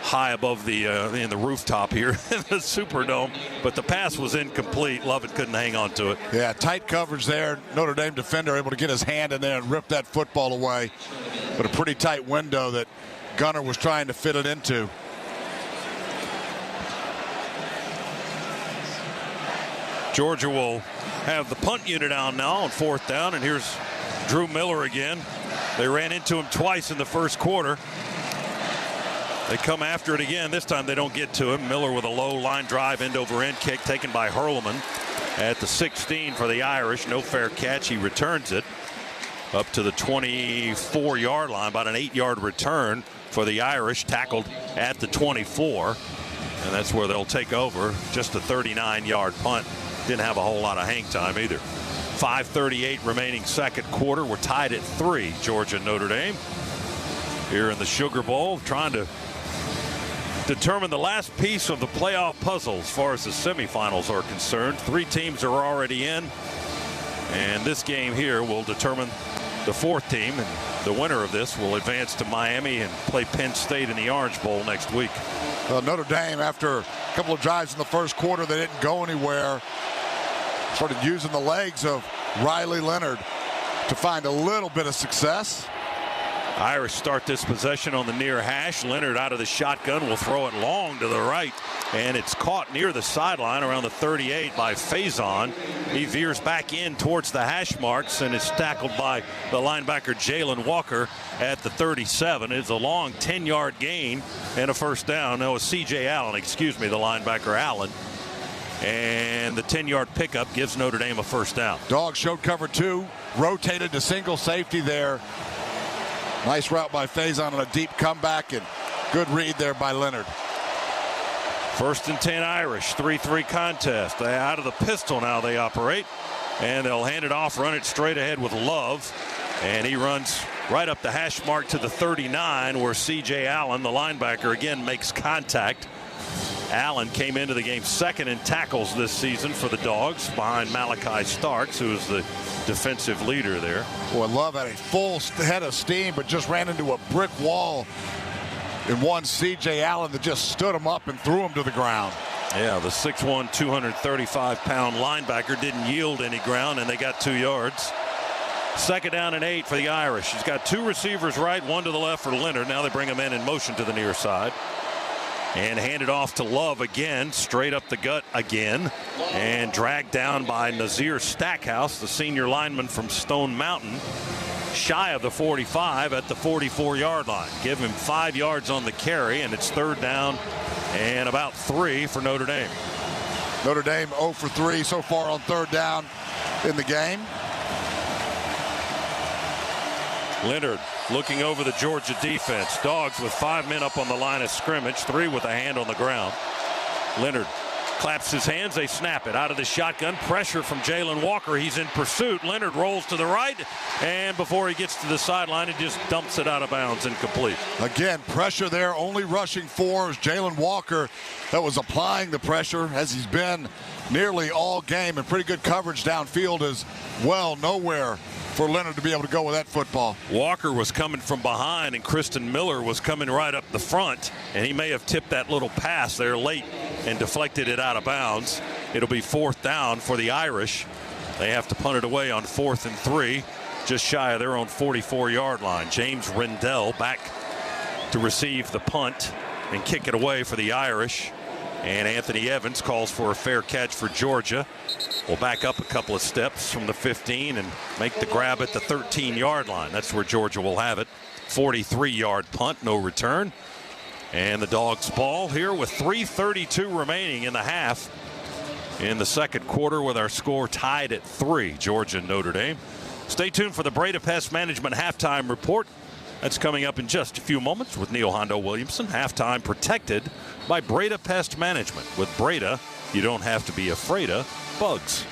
high above the in the rooftop here in the Superdome, but the pass was incomplete. Lovett couldn't hang on to it. Yeah, tight coverage there. Notre Dame defender able to get his hand in there and rip that football away, but a pretty tight window that Gunnar was trying to fit it into. Georgia will have the punt unit out now on fourth down, and here's Drew Miller again. They ran into him twice in the first quarter. They come after it again. This time they don't get to him. Miller with a low line drive end over end kick taken by Hurlman at the 16 for the Irish. No fair catch. He returns it up to the 24-yard line. About an 8-yard return for the Irish, tackled at the 24. And that's where they'll take over. Just a 39-yard punt. Didn't have a whole lot of hang time either. 5:38 remaining second quarter. We're tied at 3, Georgia Notre Dame. Here in the Sugar Bowl, trying to determine the last piece of the playoff puzzle as far as the semifinals are concerned. 3 teams are already in, and this game here will determine the 4th team, and the winner of this will advance to Miami and play Penn State in the Orange Bowl next week. Well, Notre Dame, after a couple of drives in the first quarter, they didn't go anywhere. Started using the legs of Riley Leonard to find a little bit of success. Irish start this possession on the near hash. Leonard out of the shotgun will throw it long to the right, and it's caught near the sideline around the 38 by Faison. He veers back in towards the hash marks and is tackled by the linebacker Jalen Walker at the 37. It's a long 10-yard gain and a first down. No, it's C.J. Allen, the linebacker Allen. And the 10-yard pickup gives Notre Dame a first down. Dogs showed cover 2, rotated to single safety there. Nice route by Faison on a deep comeback, and good read there by Leonard. First and 10 Irish, 3-3 contest. They out of the pistol now they operate, and they'll hand it off, run it straight ahead with Love, and he runs right up the hash mark to the 39 where C.J. Allen, the linebacker, again makes contact. Allen came into the game second in tackles this season for the Dogs behind Malachi Starks, who is the defensive leader there. Boy, Love had a full head of steam, but just ran into a brick wall in one C.J. Allen that just stood him up and threw him to the ground. Yeah, the 6'1", 235-pound linebacker didn't yield any ground, and they got 2 yards. Second down and 8 for the Irish. He's got 2 receivers right, 1 to the left for Leonard. Now they bring him in motion to the near side. And hand it off to Love again, straight up the gut again, and dragged down by Nazir Stackhouse, the senior lineman from Stone Mountain, shy of the 45 at the 44-yard line. Give him 5 yards on the carry, and it's third down and about 3 for Notre Dame. Notre Dame 0 for 3 so far on third down in the game. Leonard looking over the Georgia defense. Dogs with 5 men up on the line of scrimmage, 3 with a hand on the ground. Leonard claps his hands. They snap it out of the shotgun. Pressure from Jalen Walker. He's in pursuit. Leonard rolls to the right, and before he gets to the sideline, he just dumps it out of bounds, incomplete. Again, pressure there. Only rushing 4 is Jalen Walker that was applying the pressure as he's been nearly all game, and pretty good coverage downfield as well. Nowhere for Leonard to be able to go with that football. Walker was coming from behind, and Kristen Miller was coming right up the front, and he may have tipped that little pass there late and deflected it out of bounds. It'll be 4th down for the Irish. They have to punt it away on 4th and 3, just shy of their own 44-yard line. James Rendell back to receive the punt and kick it away for the Irish. And Anthony Evans calls for a fair catch for Georgia. We'll back up a couple of steps from the 15 and make the grab at the 13-yard line. That's where Georgia will have it. 43-yard punt, no return. And the Dogs ball here with 3:32 remaining in the half. In the second quarter with our score tied at 3, Georgia Notre Dame. Stay tuned for the Breda Pest Management halftime report. That's coming up in just a few moments with Neil Hondo Williamson. Halftime protected by Breda Pest Management. With Breda, you don't have to be afraid of bugs.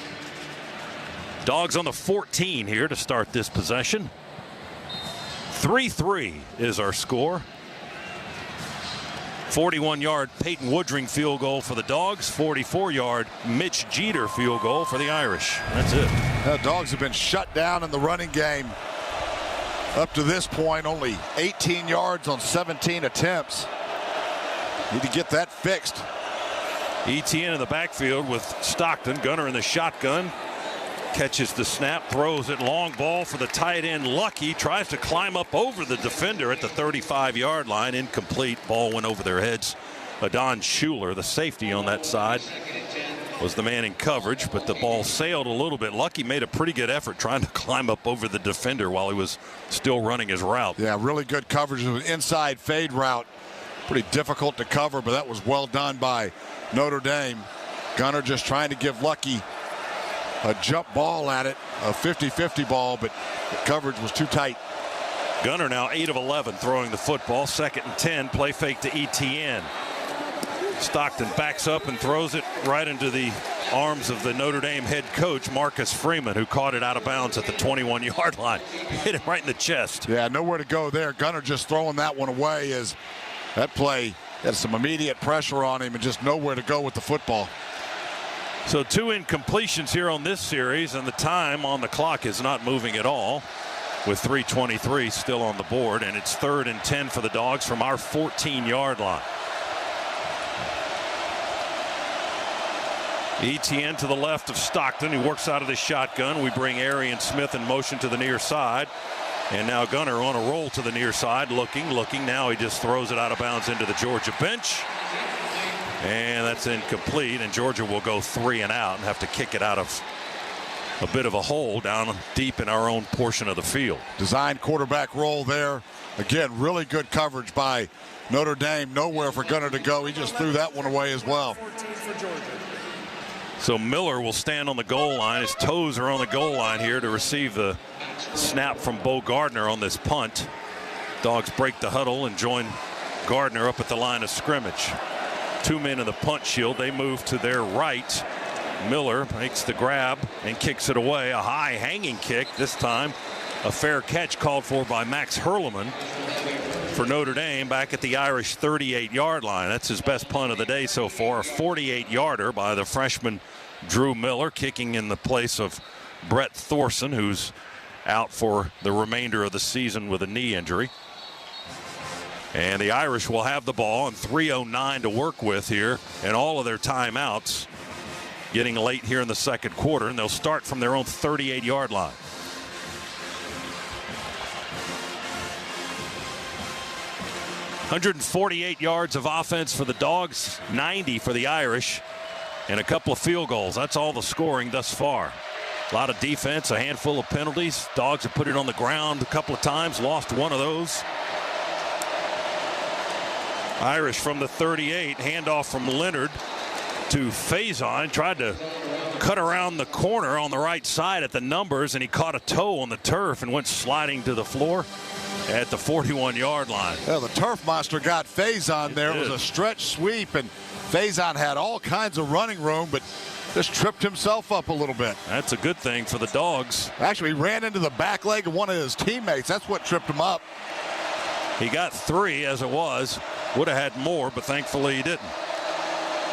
Dogs on the 14 here to start this possession. 3-3 is our score. 41-yard Peyton Woodring field goal for the Dogs. 44-yard Mitch Jeter field goal for the Irish. That's it. The Dogs have been shut down in the running game. Up to this point, only 18 yards on 17 attempts. Need to get that fixed. ETN in the backfield with Stockton. Gunner in the shotgun. Catches the snap, throws it. Long ball for the tight end, Lucky. Tries to climb up over the defender at the 35-yard line. Incomplete. Ball went over their heads. Adon Schuler, the safety on that side, was the man in coverage, but the ball sailed a little bit. Lucky made a pretty good effort trying to climb up over the defender while he was still running his route. Yeah, really good coverage. It was an inside fade route. Pretty difficult to cover, but that was well done by Notre Dame. Gunner just trying to give Lucky a jump ball at it, a 50-50 ball, but the coverage was too tight. Gunner now 8 of 11 throwing the football. 2nd and 10, play fake to ETN. Stockton backs up and throws it right into the arms of the Notre Dame head coach, Marcus Freeman, who caught it out of bounds at the 21-yard line. Hit him right in the chest. Yeah, nowhere to go there. Gunner just throwing that one away as that play had some immediate pressure on him and just nowhere to go with the football. So 2 incompletions here on this series, and the time on the clock is not moving at all with 3:23 still on the board, and it's 3rd and 10 for the Dogs from our 14-yard line. ETN to the left of Stockton, who works out of the shotgun. We bring Arian Smith in motion to the near side. And now Gunner on a roll to the near side, looking. Now he just throws it out of bounds into the Georgia bench. And that's incomplete, and Georgia will go 3 and out and have to kick it out of a bit of a hole down deep in our own portion of the field. Design quarterback roll there. Again, really good coverage by Notre Dame. Nowhere for Gunner to go. He just threw that one away as well. So Miller will stand on the goal line. His toes are on the goal line here to receive the snap from Bo Gardner on this punt. Dogs break the huddle and join Gardner up at the line of scrimmage. 2 men in the punt shield. They move to their right. Miller makes the grab and kicks it away. A high hanging kick this time. A fair catch called for by Max Hurleman for Notre Dame back at the Irish 38-yard line. That's his best punt of the day so far. A 48-yarder by the freshman Drew Miller, kicking in the place of Brett Thorson, who's out for the remainder of the season with a knee injury. And the Irish will have the ball and 3:09 to work with here, and all of their timeouts getting late here in the second quarter, and they'll start from their own 38-yard line. .148 yards of offense for the Dogs, 90 for the Irish, and a couple of field goals. That's all the scoring thus far. A lot of defense, a handful of penalties. Dogs have put it on the ground a couple of times, lost one of those. Irish from the 38, handoff from Leonard to Faison. Tried to cut around the corner on the right side at the numbers, and he caught a toe on the turf and went sliding to the floor at the 41-yard line. Yeah, the turf monster got Faison there. It was a stretch sweep, and Faison had all kinds of running room, but just tripped himself up a little bit. That's a good thing for the Dogs. Actually, he ran into the back leg of one of his teammates. That's what tripped him up. He got 3 as it was. Would have had more, but thankfully he didn't.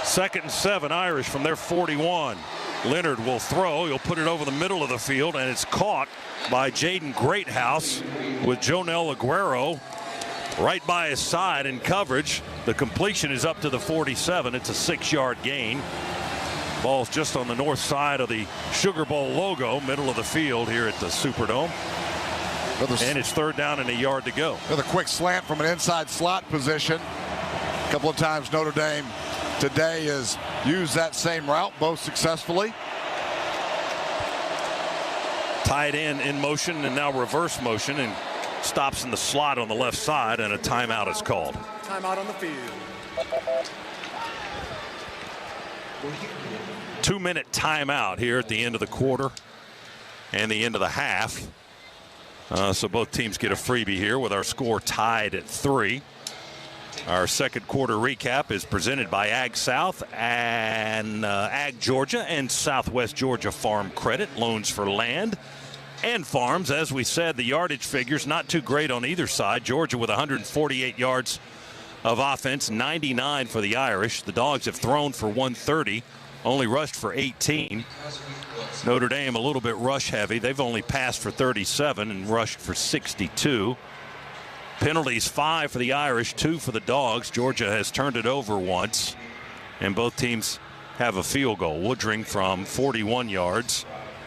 2nd and 7, Irish from their 41. Leonard will throw. He'll put it over the middle of the field, and it's caught by Jaden Greathouse with Jonel Aguero right by his side in coverage. The completion is up to the 47. It's a 6-yard gain. Ball's just on the north side of the Sugar Bowl logo, middle of the field here at the Superdome. And it's 3rd down and a yard to go. Another quick slant from an inside slot position. A couple of times Notre Dame today has used that same route, both successfully. Tight end in motion and now reverse motion, and stops in the slot on the left side, and a timeout is called. Timeout on the field. 2-minute timeout here at the end of the quarter and the end of the half. So both teams get a freebie here with our score tied at 3. Our second quarter recap is presented by Ag South and Ag Georgia and Southwest Georgia Farm Credit. Loans for land and farms. As we said, the yardage figures not too great on either side. Georgia with 148 yards of offense, 99 for the Irish. The Dogs have thrown for 130, only rushed for 18. Notre Dame a little bit rush heavy. They've only passed for 37 and rushed for 62. Penalties 5 for the Irish, 2 for the Dogs. Georgia has turned it over once, and both teams have a field goal. Woodring from 41 yards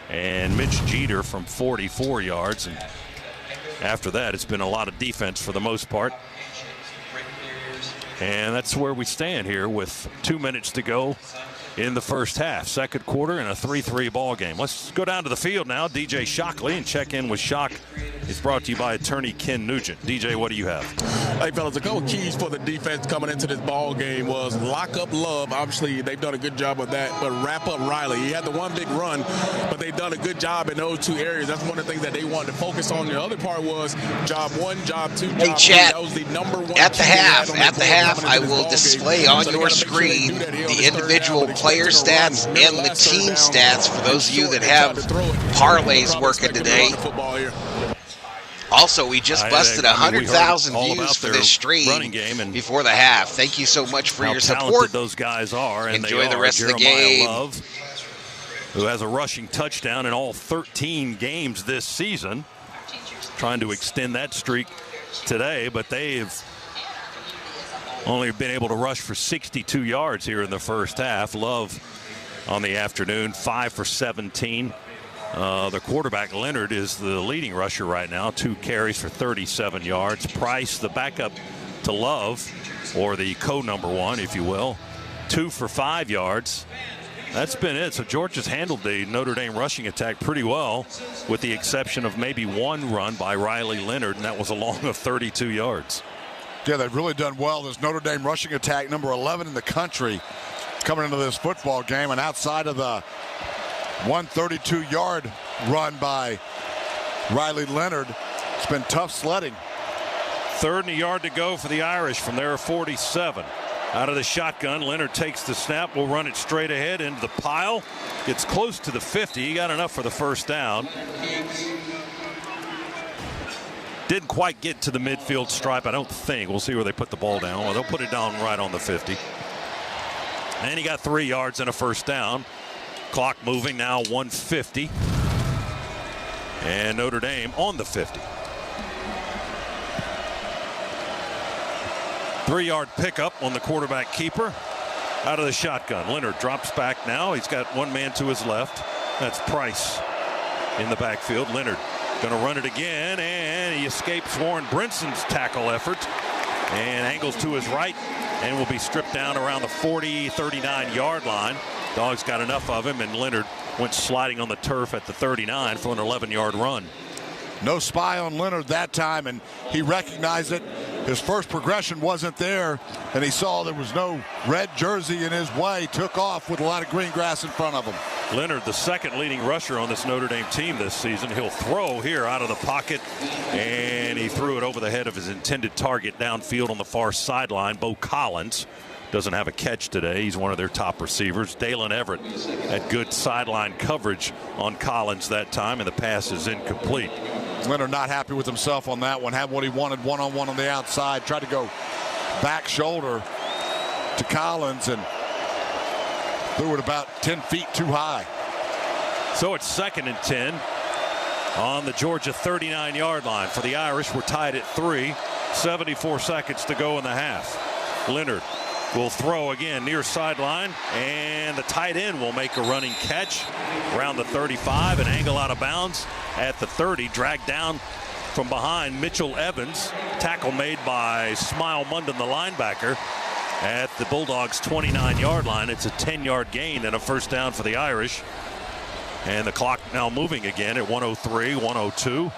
and Mitch Jeter from 44 yards. And after that, it's been a lot of defense for the most part. And that's where we stand here with 2 minutes to go in the first half. Second quarter and a 3-3 ball game. Let's go down to the field now. DJ Shockley, and check in with Shock. It's brought to you by attorney Ken Nugent. DJ, what do you have? Hey, fellas, a couple keys for the defense coming into this ball game was lock up Love. Obviously, they've done a good job of that, but wrap up Riley. He had the one big run, but they've done a good job in those 2 areas. That's one of the things that they wanted to focus on. The other part was job 1, job 2, job 3. That was the number 1 at the half, I will display on your screen the individual player stats and the team stats for those of you that have parlays working today. Also, we just busted 100,000 views for this stream before the half. Thank you so much for your support. Those guys are, and enjoy the rest of the Jeremiah game. Love, who has a rushing touchdown in all 13 games this season, trying to extend that streak today, but they've only been able to rush for 62 yards here in the first half. Love on the afternoon, 5 for 17. The quarterback, Leonard, is the leading rusher right now. 2 carries for 37 yards. Price, the backup to Love, or the co-number 1, if you will, 2 for 5 yards. That's been it. So Georgia's handled the Notre Dame rushing attack pretty well, with the exception of maybe 1 run by Riley Leonard, and that was a long of 32 yards. Yeah, they've really done well. This Notre Dame rushing attack, number 11 in the country, coming into this football game. And outside of the 132-yard run by Riley Leonard, it's been tough sledding. 3rd and a yard to go for the Irish from their 47. Out of the shotgun, Leonard takes the snap, will run it straight ahead into the pile. Gets close to the 50. He got enough for the first down. Didn't quite get to the midfield stripe, I don't think. We'll see where they put the ball down. Well, they'll put it down right on the 50. And he got 3 yards and a first down. Clock moving now, 150. And Notre Dame on the 50. 3-yard pickup on the quarterback keeper. Out of the shotgun. Leonard drops back now. He's got 1 man to his left. That's Price in the backfield. Leonard going to run it again, and he escapes Warren Brinson's tackle effort and angles to his right and will be stripped down around the 39-yard line. Dogs got enough of him, and Leonard went sliding on the turf at the 39 for an 11-yard run. No spy on Leonard that time, and he recognized it. His first progression wasn't there, and he saw there was no red jersey in his way. Took off with a lot of green grass in front of him. Leonard, the second leading rusher on this Notre Dame team this season. He'll throw here out of the pocket, and he threw it over the head of his intended target downfield on the far sideline. Bo Collins doesn't have a catch today. He's one of their top receivers. Dalen Everett had good sideline coverage on Collins that time, and the pass is incomplete. Leonard not happy with himself on that one. Had what he wanted one-on-one on the outside. Tried to go back shoulder to Collins and threw it about 10 feet too high. So it's 2nd and 10 on the Georgia 39-yard line. For the Irish, we're tied at 3. 74 seconds to go in the half. Leonard will throw again near sideline, and the tight end will make a running catch around the 35 and angle out of bounds at the 30. Dragged down from behind Mitchell Evans. Tackle made by Smile Munden, the linebacker, at the Bulldogs' 29-yard line. It's a 10-yard gain and a first down for the Irish. And the clock now moving again at 103, 102.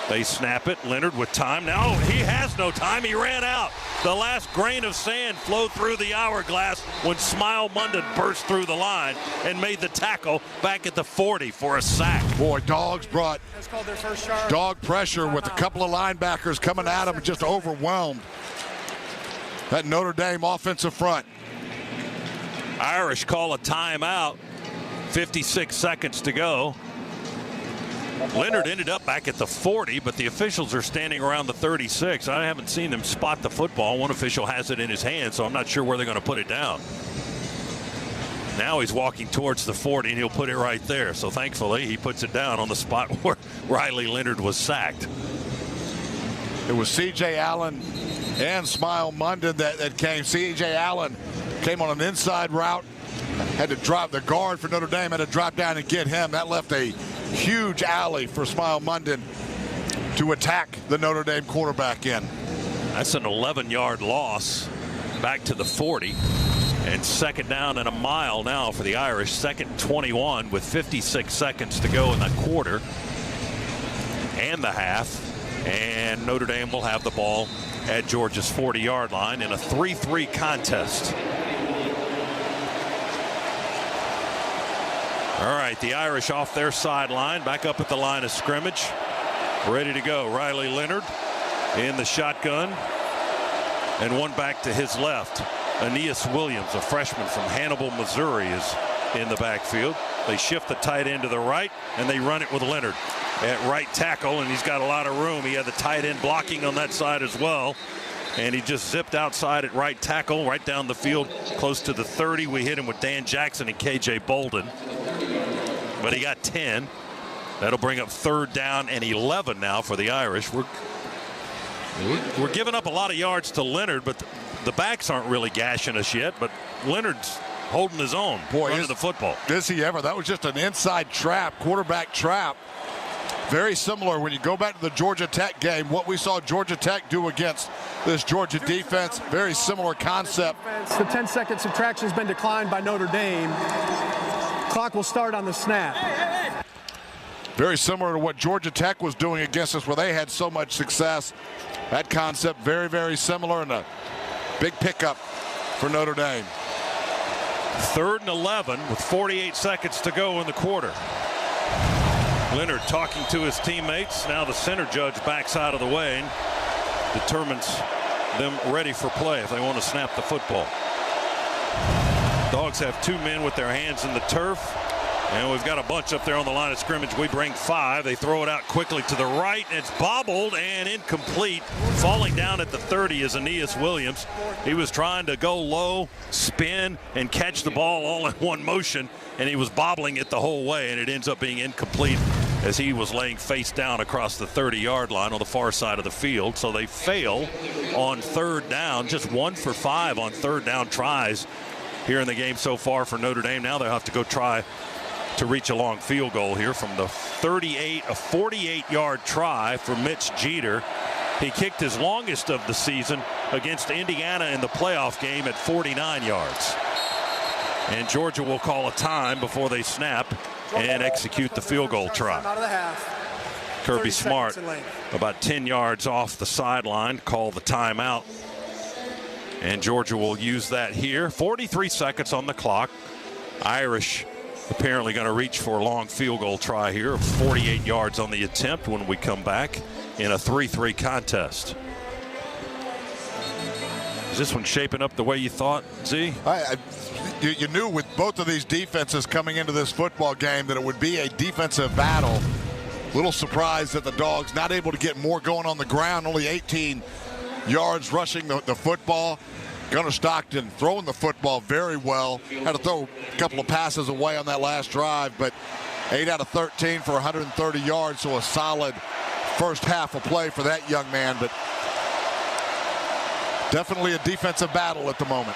They snap it. Leonard with time. Now he has no time. He ran out. The last grain of sand flowed through the hourglass when Smile Munden burst through the line and made the tackle back at the 40 for a sack. Boy, Dogs brought dog pressure with a couple of linebackers coming at him, just overwhelmed that Notre Dame offensive front. Irish call a timeout. 56 seconds to go. Leonard ended up back at the 40, but the officials are standing around the 36. I haven't seen them spot the football. One official has it in his hand, so I'm not sure where they're going to put it down. Now he's walking towards the 40, and he'll put it right there. So thankfully, he puts it down on the spot where Riley Leonard was sacked. It was C.J. Allen and Smile Munden that came. C.J. Allen came on an inside route, had to drop the guard for Notre Dame, had to drop down and get him. That left a huge alley for Smile Munden to attack the Notre Dame quarterback in. That's an 11-yard loss back to the 40. And 2nd down and a mile now for the Irish. 2nd and 21 with 56 seconds to go in the quarter and the half. And Notre Dame will have the ball at Georgia's 40-yard line in a 3-3 contest. All right, the Irish off their sideline, back up at the line of scrimmage, ready to go. Riley Leonard in the shotgun, and one back to his left. Aeneas Williams, a freshman from Hannibal, Missouri, is in the backfield. They shift the tight end to the right, and they run it with Leonard at right tackle, and he's got a lot of room. He had the tight end blocking on that side as well. And he just zipped outside at right tackle, right down the field, close to the 30. We hit him with Dan Jackson and K.J. Bolden. But he got 10. That'll bring up 3rd down and 11 now for the Irish. We're giving up a lot of yards to Leonard, but the backs aren't really gashing us yet. But Leonard's holding his own, running the football. Is he ever? That was just an inside trap, quarterback trap. Very similar when you go back to the Georgia Tech game, what we saw Georgia Tech do against this Georgia defense. Very similar concept. The 10-second subtraction has been declined by Notre Dame. Clock will start on the snap. Very similar to what Georgia Tech was doing against us, where they had so much success. That concept very, very similar, and a big pickup for Notre Dame. 3rd and 11 with 48 seconds to go in the quarter. Leonard talking to his teammates. Now the center judge backs out of the way and determines them ready for play if they want to snap the football. Dogs have 2 men with their hands in the turf, and we've got a bunch up there on the line of scrimmage. We bring 5. They throw it out quickly to the right, and it's bobbled and incomplete. Falling down at the 30 is Aeneas Williams. He was trying to go low, spin, and catch the ball all in one motion, and he was bobbling it the whole way, and it ends up being incomplete as he was laying face down across the 30-yard line on the far side of the field. So they fail on 3rd down, just 1 for 5 on 3rd down tries here in the game so far for Notre Dame. Now they'll have to go try to reach a long field goal here from the 38, a 48-yard try for Mitch Jeter. He kicked his longest of the season against Indiana in the playoff game at 49 yards. And Georgia will call a time before they snap and execute the field goal try. Kirby Smart, about 10 yards off the sideline, call the timeout. And Georgia will use that here. 43 seconds on the clock. Irish apparently going to reach for a long field goal try here. 48 yards on the attempt when we come back in a 3-3 contest. Is this one shaping up the way you thought, Z? You knew with both of these defenses coming into this football game that it would be a defensive battle. Little surprised that the Dogs not able to get more going on the ground, only 18 yards rushing the football. Gunnar Stockton throwing the football very well. Had to throw a couple of passes away on that last drive, but 8 out of 13 for 130 yards, so a solid first half of play for that young man, but definitely a defensive battle at the moment.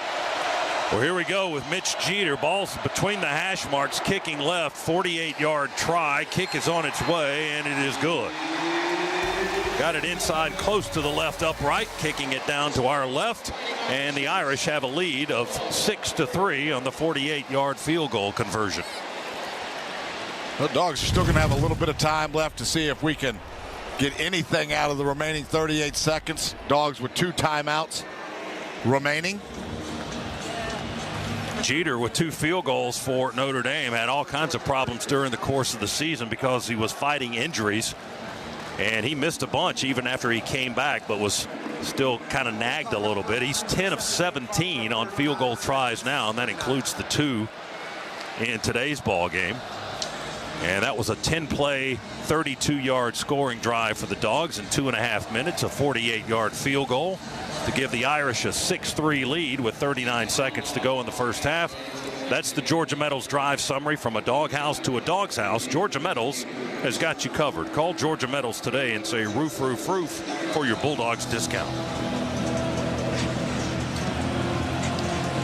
Well, here we go with Mitch Jeter. Ball's between the hash marks, kicking left, 48-yard try. Kick is on its way, and it is good. Got it inside close to the left upright, kicking it down to our left, and the Irish have a lead of 6-3 on the 48-yard field goal conversion. The Dogs are still going to have a little bit of time left to see if we can get anything out of the remaining 38 seconds. Dogs with 2 timeouts remaining. Jeter with 2 field goals for Notre Dame had all kinds of problems during the course of the season because he was fighting injuries. And he missed a bunch even after he came back, but was still kind of nagged a little bit. He's 10 of 17 on field goal tries now, and that includes the 2 in today's ball game. And that was a 10-play, 32-yard scoring drive for the Dogs in 2.5 minutes, a 48-yard field goal to give the Irish a 6-3 lead with 39 seconds to go in the first half. That's the Georgia Metals Drive summary. From a doghouse to a dog's house, Georgia Metals has got you covered. Call Georgia Metals today and say roof, roof, roof for your Bulldogs discount.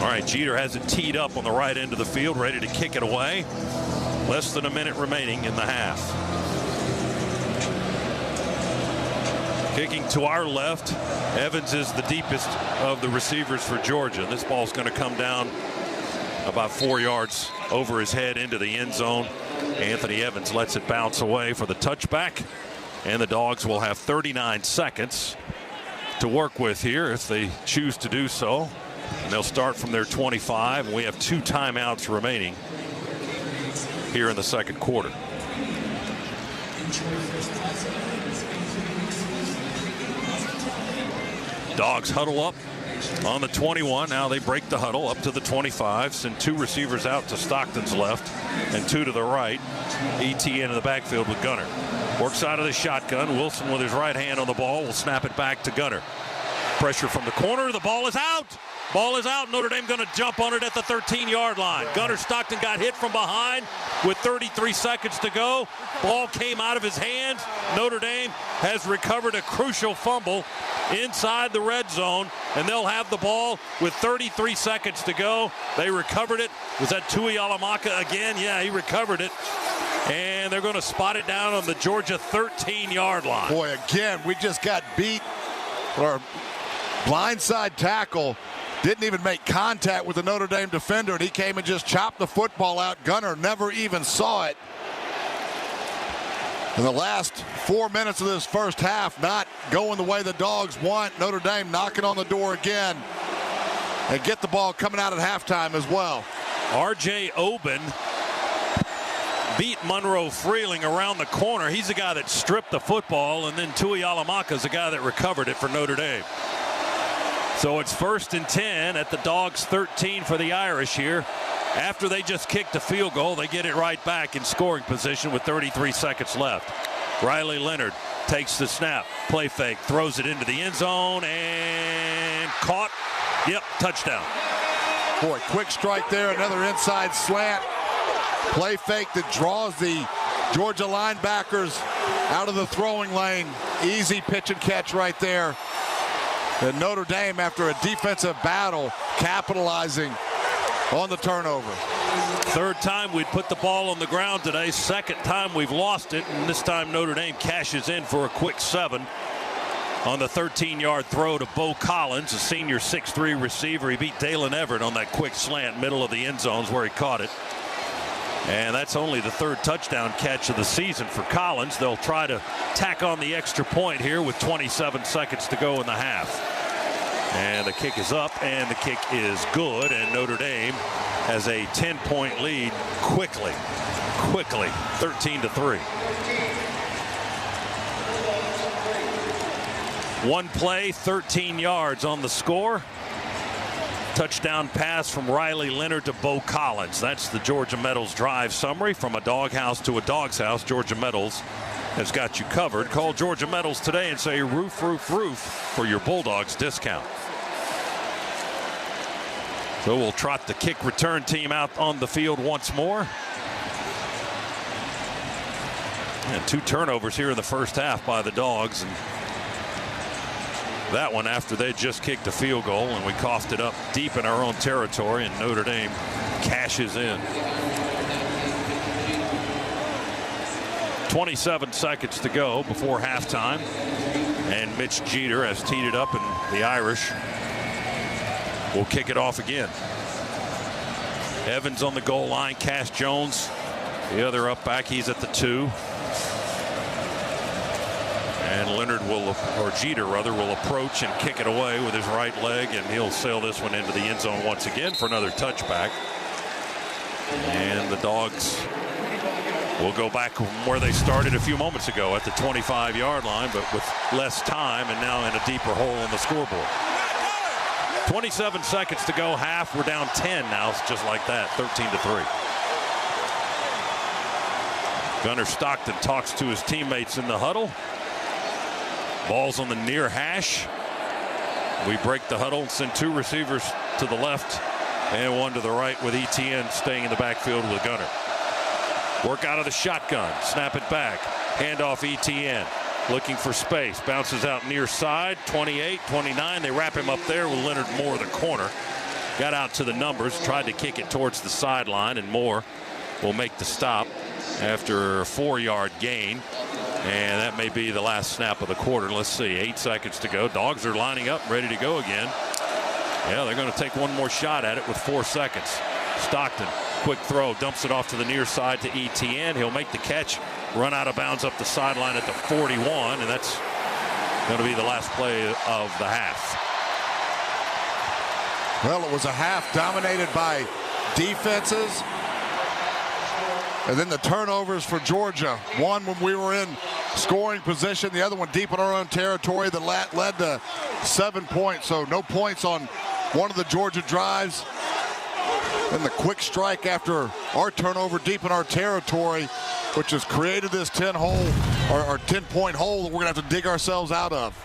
All right, Jeter has it teed up on the right end of the field, ready to kick it away. Less than a minute remaining in the half. Kicking to our left, Evans is the deepest of the receivers for Georgia. This ball's going to come down about 4 yards over his head into the end zone. Anthony Evans lets it bounce away for the touchback, and the Dogs will have 39 seconds to work with here if they choose to do so. And they'll start from their 25, and we have 2 timeouts remaining here in the second quarter. Dogs huddle up on the 21. Now they break the huddle up to the 25. Send 2 receivers out to Stockton's left and 2 to the right. ETN in the backfield with Gunnar. Works out of the shotgun. Wilson with his right hand on the ball will snap it back to Gunnar. Pressure from the corner. The ball is out. Ball is out. Notre Dame going to jump on it at the 13-yard line. Gunnar Stockton got hit from behind with 33 seconds to go. Ball came out of his hands. Notre Dame has recovered a crucial fumble inside the red zone, and they'll have the ball with 33 seconds to go. They recovered it. Was that Tui Alamaka again? Yeah, he recovered it. And they're going to spot it down on the Georgia 13-yard line. Boy, again, we just got beat. Or blindside tackle. Didn't even make contact with the Notre Dame defender, and he came and just chopped the football out. Gunnar never even saw it. In the last 4 minutes of this first half, not going the way the Dogs want. Notre Dame knocking on the door again and get the ball coming out at halftime as well. R.J. Oben beat Monroe Freeling around the corner. He's the guy that stripped the football, and then Tui Alamaka is the guy that recovered it for Notre Dame. So it's 1st and 10 at the Dogs 13 for the Irish here. After they just kicked a field goal, they get it right back in scoring position with 33 seconds left. Riley Leonard takes the snap, play fake, throws it into the end zone, and caught. Yep, touchdown. Boy, quick strike there, another inside slant. Play fake that draws the Georgia linebackers out of the throwing lane. Easy pitch and catch right there. And Notre Dame, after a defensive battle, capitalizing on the turnover. 3rd time we'd put the ball on the ground today. 2nd time we've lost it, and this time Notre Dame cashes in for a quick 7 on the 13-yard throw to Bo Collins, a senior 6'3 receiver. He beat Dalen Everett on that quick slant, middle of the end zones where he caught it. And that's only the 3rd touchdown catch of the season for Collins. They'll try to tack on the extra point here with 27 seconds to go in the half. And the kick is up, and the kick is good, and Notre Dame as a 10-point lead quickly, 13-3. One play, 13 yards on the score. Touchdown pass from Riley Leonard to Bo Collins. That's the Georgia Metals drive summary. From a doghouse to a dog's house, Georgia Metals has got you covered. Call Georgia Metals today and say roof, roof, roof for your Bulldogs discount. So we'll trot the kick return team out on the field once more. And 2 turnovers here in the first half by the Dogs. And that one after they just kicked a field goal, and we coughed it up deep in our own territory, and Notre Dame cashes in. 27 seconds to go before halftime, and Mitch Jeter has teed it up, and the Irish will kick it off again. Evans on the goal line, Cash Jones the other up back, he's at the 2. And Leonard or Jeter rather, will approach and kick it away with his right leg, and he'll sail this one into the end zone once again for another touchback. And the Dogs will go back where they started a few moments ago at the 25-yard line, but with less time and now in a deeper hole on the scoreboard. 27 seconds to go, half. We're down 10 now. It's just like that, 13-3. Gunnar Stockton talks to his teammates in the huddle. Ball's on the near hash. We break the huddle and send 2 receivers to the left and 1 to the right, with Etienne staying in the backfield with Gunnar. Work out of the shotgun, snap it back, hand off Etienne, looking for space, bounces out near side, 28, 29. They wrap him up there with Leonard Moore, the corner. Got out to the numbers, tried to kick it towards the sideline, and Moore will make the stop after a 4-yard gain. And that may be the last snap of the quarter. Let's see, 8 seconds to go. Dogs are lining up, ready to go again. Yeah, they're going to take one more shot at it with 4 seconds. Stockton, quick throw, dumps it off to the near side to Etienne. He'll make the catch, run out of bounds up the sideline at the 41, and that's going to be the last play of the half. Well, it was a half dominated by defenses. And then the turnovers for Georgia. One when we were in scoring position, the other one deep in our own territory that led to 7 points. So no points on one of the Georgia drives. And the quick strike after our turnover deep in our territory, which has created this 10-point hole that we're going to have to dig ourselves out of.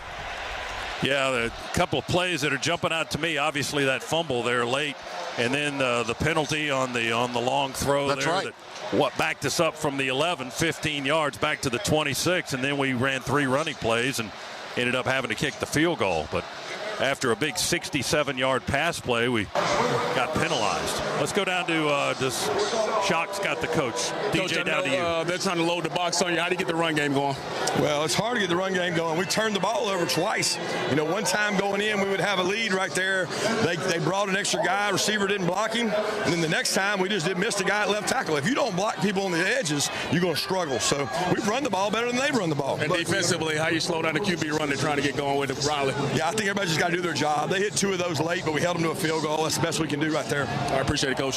Yeah, a couple of plays that are jumping out to me. Obviously, that fumble there late, and then the penalty on the long throw. That's there. right. What backed us up from the 11, 15 yards back to the 26, and then we ran 3 running plays and ended up having to kick the field goal. But after a big 67-yard pass play, we got penalized. Let's go down to this. Shock's got the coach. DJ, down to you. They're trying to load the box on you. How do you get the run game going? Well, it's hard to get the run game going. We turned the ball over twice. You know, one time going in, we would have a lead right there. They brought an extra guy. Receiver didn't block him. And then the next time, we just missed a guy at left tackle. If you don't block people on the edges, you're going to struggle. So we've run the ball better than they've run the ball. And defensively, how you slow down the QB run they're trying to get going with Riley? Yeah, I think everybody just got to do their job. They hit 2 of those late, but we held them to a field goal. That's the best we can do right there. I appreciate it, Coach.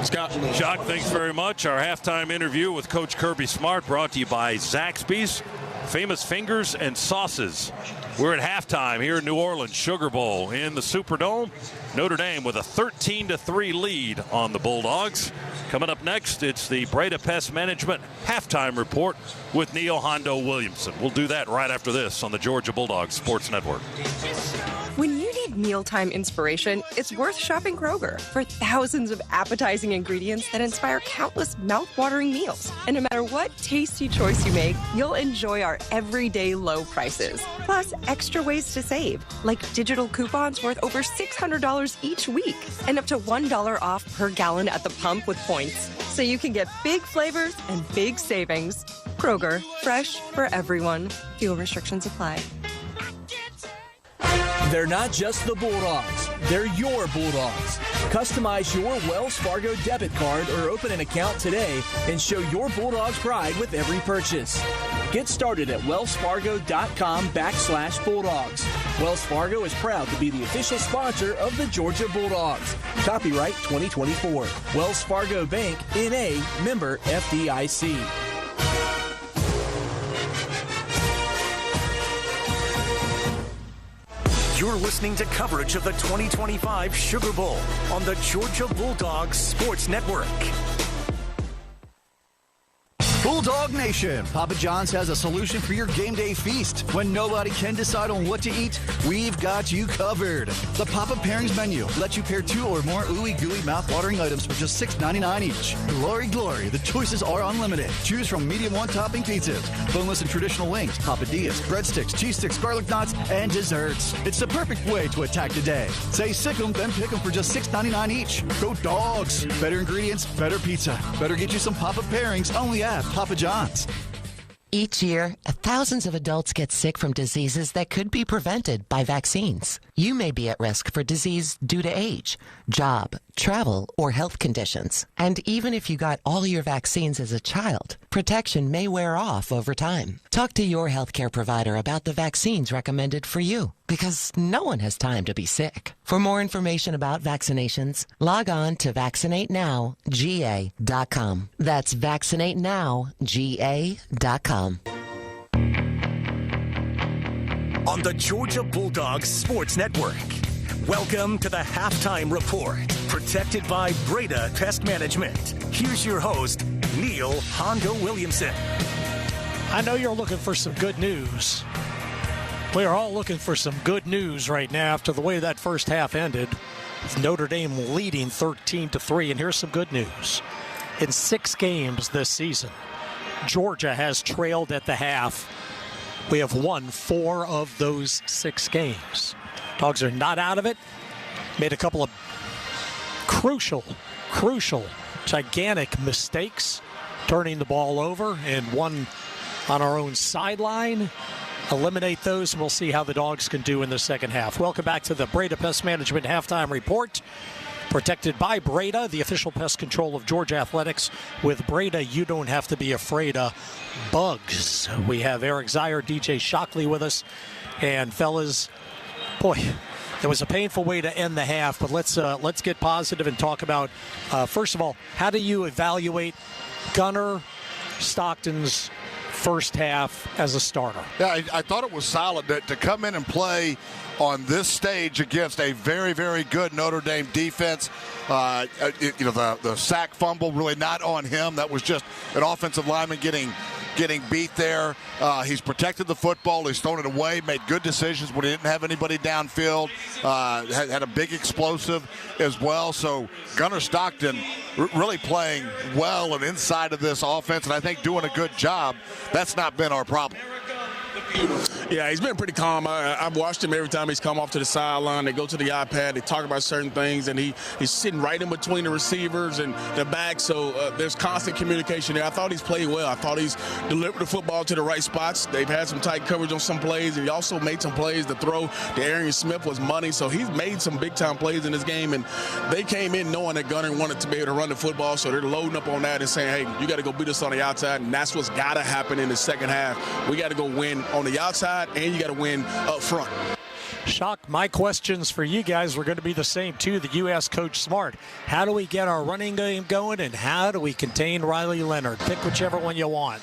Scott. Shock, thanks very much. Our halftime interview with Coach Kirby Smart brought to you by Zaxby's, famous fingers and sauces. We're at halftime here in New Orleans, Sugar Bowl in the Superdome. Notre Dame with a 13-3 lead on the Bulldogs. Coming up next, it's the Breda Pest Management halftime report with Neil Hondo Williamson. We'll do that right after this on the Georgia Bulldogs Sports Network. When you need mealtime inspiration, it's worth shopping Kroger for thousands of appetizing ingredients that inspire countless mouth-watering meals. And no matter what tasty choice you make, you'll enjoy our everyday low prices. Plus, extra ways to save, like digital coupons worth over $600 each week and up to $1 off per gallon at the pump with points. So you can get big flavors and big savings. Kroger, fresh for everyone. Fuel restrictions apply. They're not just the Bulldogs, they're your Bulldogs. Customize your Wells Fargo debit card or open an account today and show your Bulldogs pride with every purchase. Get started at wellsfargo.com/Bulldogs. Wells Fargo is proud to be the official sponsor of the Georgia Bulldogs. Copyright 2024. Wells Fargo Bank, N.A., member FDIC. You're listening to coverage of the 2025 Sugar Bowl on the Georgia Bulldogs Sports Network. Bulldog Nation, Papa John's has a solution for your game day feast. When nobody can decide on what to eat, we've got you covered. The Papa Pairings menu lets you pair 2 or more ooey-gooey mouth-watering items for just $6.99 each. Glory, glory, the choices are unlimited. Choose from medium one-topping pizzas, boneless and traditional wings, papadillas, breadsticks, cheese sticks, garlic knots, and desserts. It's the perfect way to attack the day. Say sick 'em, then pick 'em for just $6.99 each. Go Dogs! Better ingredients, better pizza. Better get you some Papa Pairings only at Papa John's. Each year, thousands of adults get sick from diseases that could be prevented by vaccines. You may be at risk for disease due to age, job, travel, or health conditions. And even if you got all your vaccines as a child, protection may wear off over time. Talk to your healthcare provider about the vaccines recommended for you, because no one has time to be sick. For more information about vaccinations, log on to vaccinatenow.ga.com. That's vaccinatenow.ga.com. On the Georgia Bulldogs Sports Network. Welcome to the Halftime Report, protected by Breda Pest Management. Here's your host, Neil Hondo Williamson. I know you're looking for some good news. We are all looking for some good news right now after the way that first half ended, with Notre Dame leading 13-3. And here's some good news. In 6 games this season, Georgia has trailed at the half. We have won 4 of those 6 games. Dogs are not out of it. Made a couple of crucial, gigantic mistakes, turning the ball over, and one on our own sideline. Eliminate those, and we'll see how the Dogs can do in the second half. Welcome back to the Breda Pest Management Halftime Report. Protected by Breda, the official pest control of Georgia Athletics. With Breda, you don't have to be afraid of bugs. We have Eric Zier, DJ Shockley with us. And fellas, boy, it was a painful way to end the half, but let's get positive and talk about, first of all, how do you evaluate Gunnar Stockton's first half as a starter? Yeah, I thought it was solid to come in and play on this stage against a very, very good Notre Dame defense. The sack fumble really not on him. That was just an offensive lineman getting beat there. He's protected the football. He's thrown it away, made good decisions when he didn't have anybody downfield. Had a big explosive as well. So Gunnar Stockton really playing well and inside of this offense, and I think doing a good job. That's not been our problem. Yeah, he's been pretty calm. I've watched him every time he's come off to the sideline. They go to the iPad, they talk about certain things, and he's sitting right in between the receivers and the back, so there's constant communication there. I thought he's played well. I thought he's delivered the football to the right spots. They've had some tight coverage on some plays, and he also made some plays. The throw to Arian Smith was money, so he's made some big-time plays in this game, and they came in knowing that Gunnar wanted to be able to run the football, so they're loading up on that and saying, hey, you got to go beat us on the outside, and that's what's got to happen in the second half. We got to go win on the outside, and you got to win up front. Shock, my questions for you guys were going to be the same, too, that you asked Coach Smart. How do we get our running game going, and how do we contain Riley Leonard? Pick whichever one you want.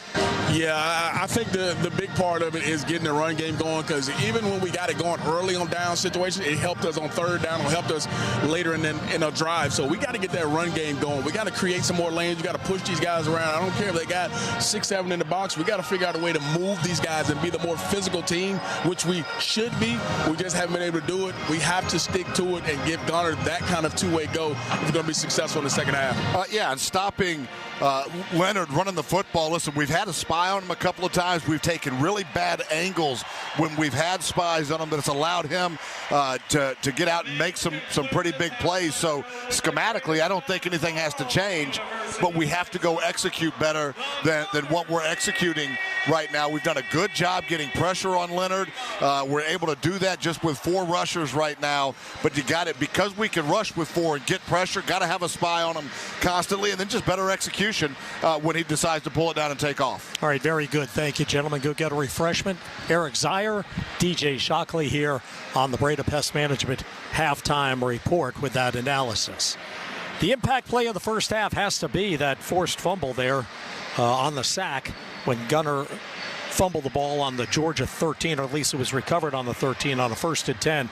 Yeah, I think the big part of it is getting the run game going, because even when we got it going early on down situations, it helped us on third down, it helped us later in a drive. So we got to get that run game going. We got to create some more lanes. We got to push these guys around. I don't care if they got 6-7 in the box. We got to figure out a way to move these guys and be the more physical team, which we should be. We just haven't been able to do it. We have to stick to it and give Gunnar that kind of two-way go if we're going to be successful in the second half. And stopping Leonard running the football. Listen, we've had a spy on him a couple of times. We've taken really bad angles when we've had spies on him, but it's allowed him to get out and make some pretty big plays. So schematically, I don't think anything has to change, but we have to go execute better than what we're executing right now. We've done a good job getting pressure on Leonard. We're able to do that just with 4 rushers right now. But you got it, because we can rush with 4 and get pressure, got to have a spy on him constantly, and then just better execution when he decides to pull it down and take off. All right, very good. Thank you, gentlemen. Go get a refreshment. Eric Zier, DJ Shockley here on the Breda Pest Management halftime report with that analysis. The impact play of the first half has to be that forced fumble there on the sack when Gunner fumbled the ball on the Georgia 13, or at least it was recovered on the 13 on a 1st and 10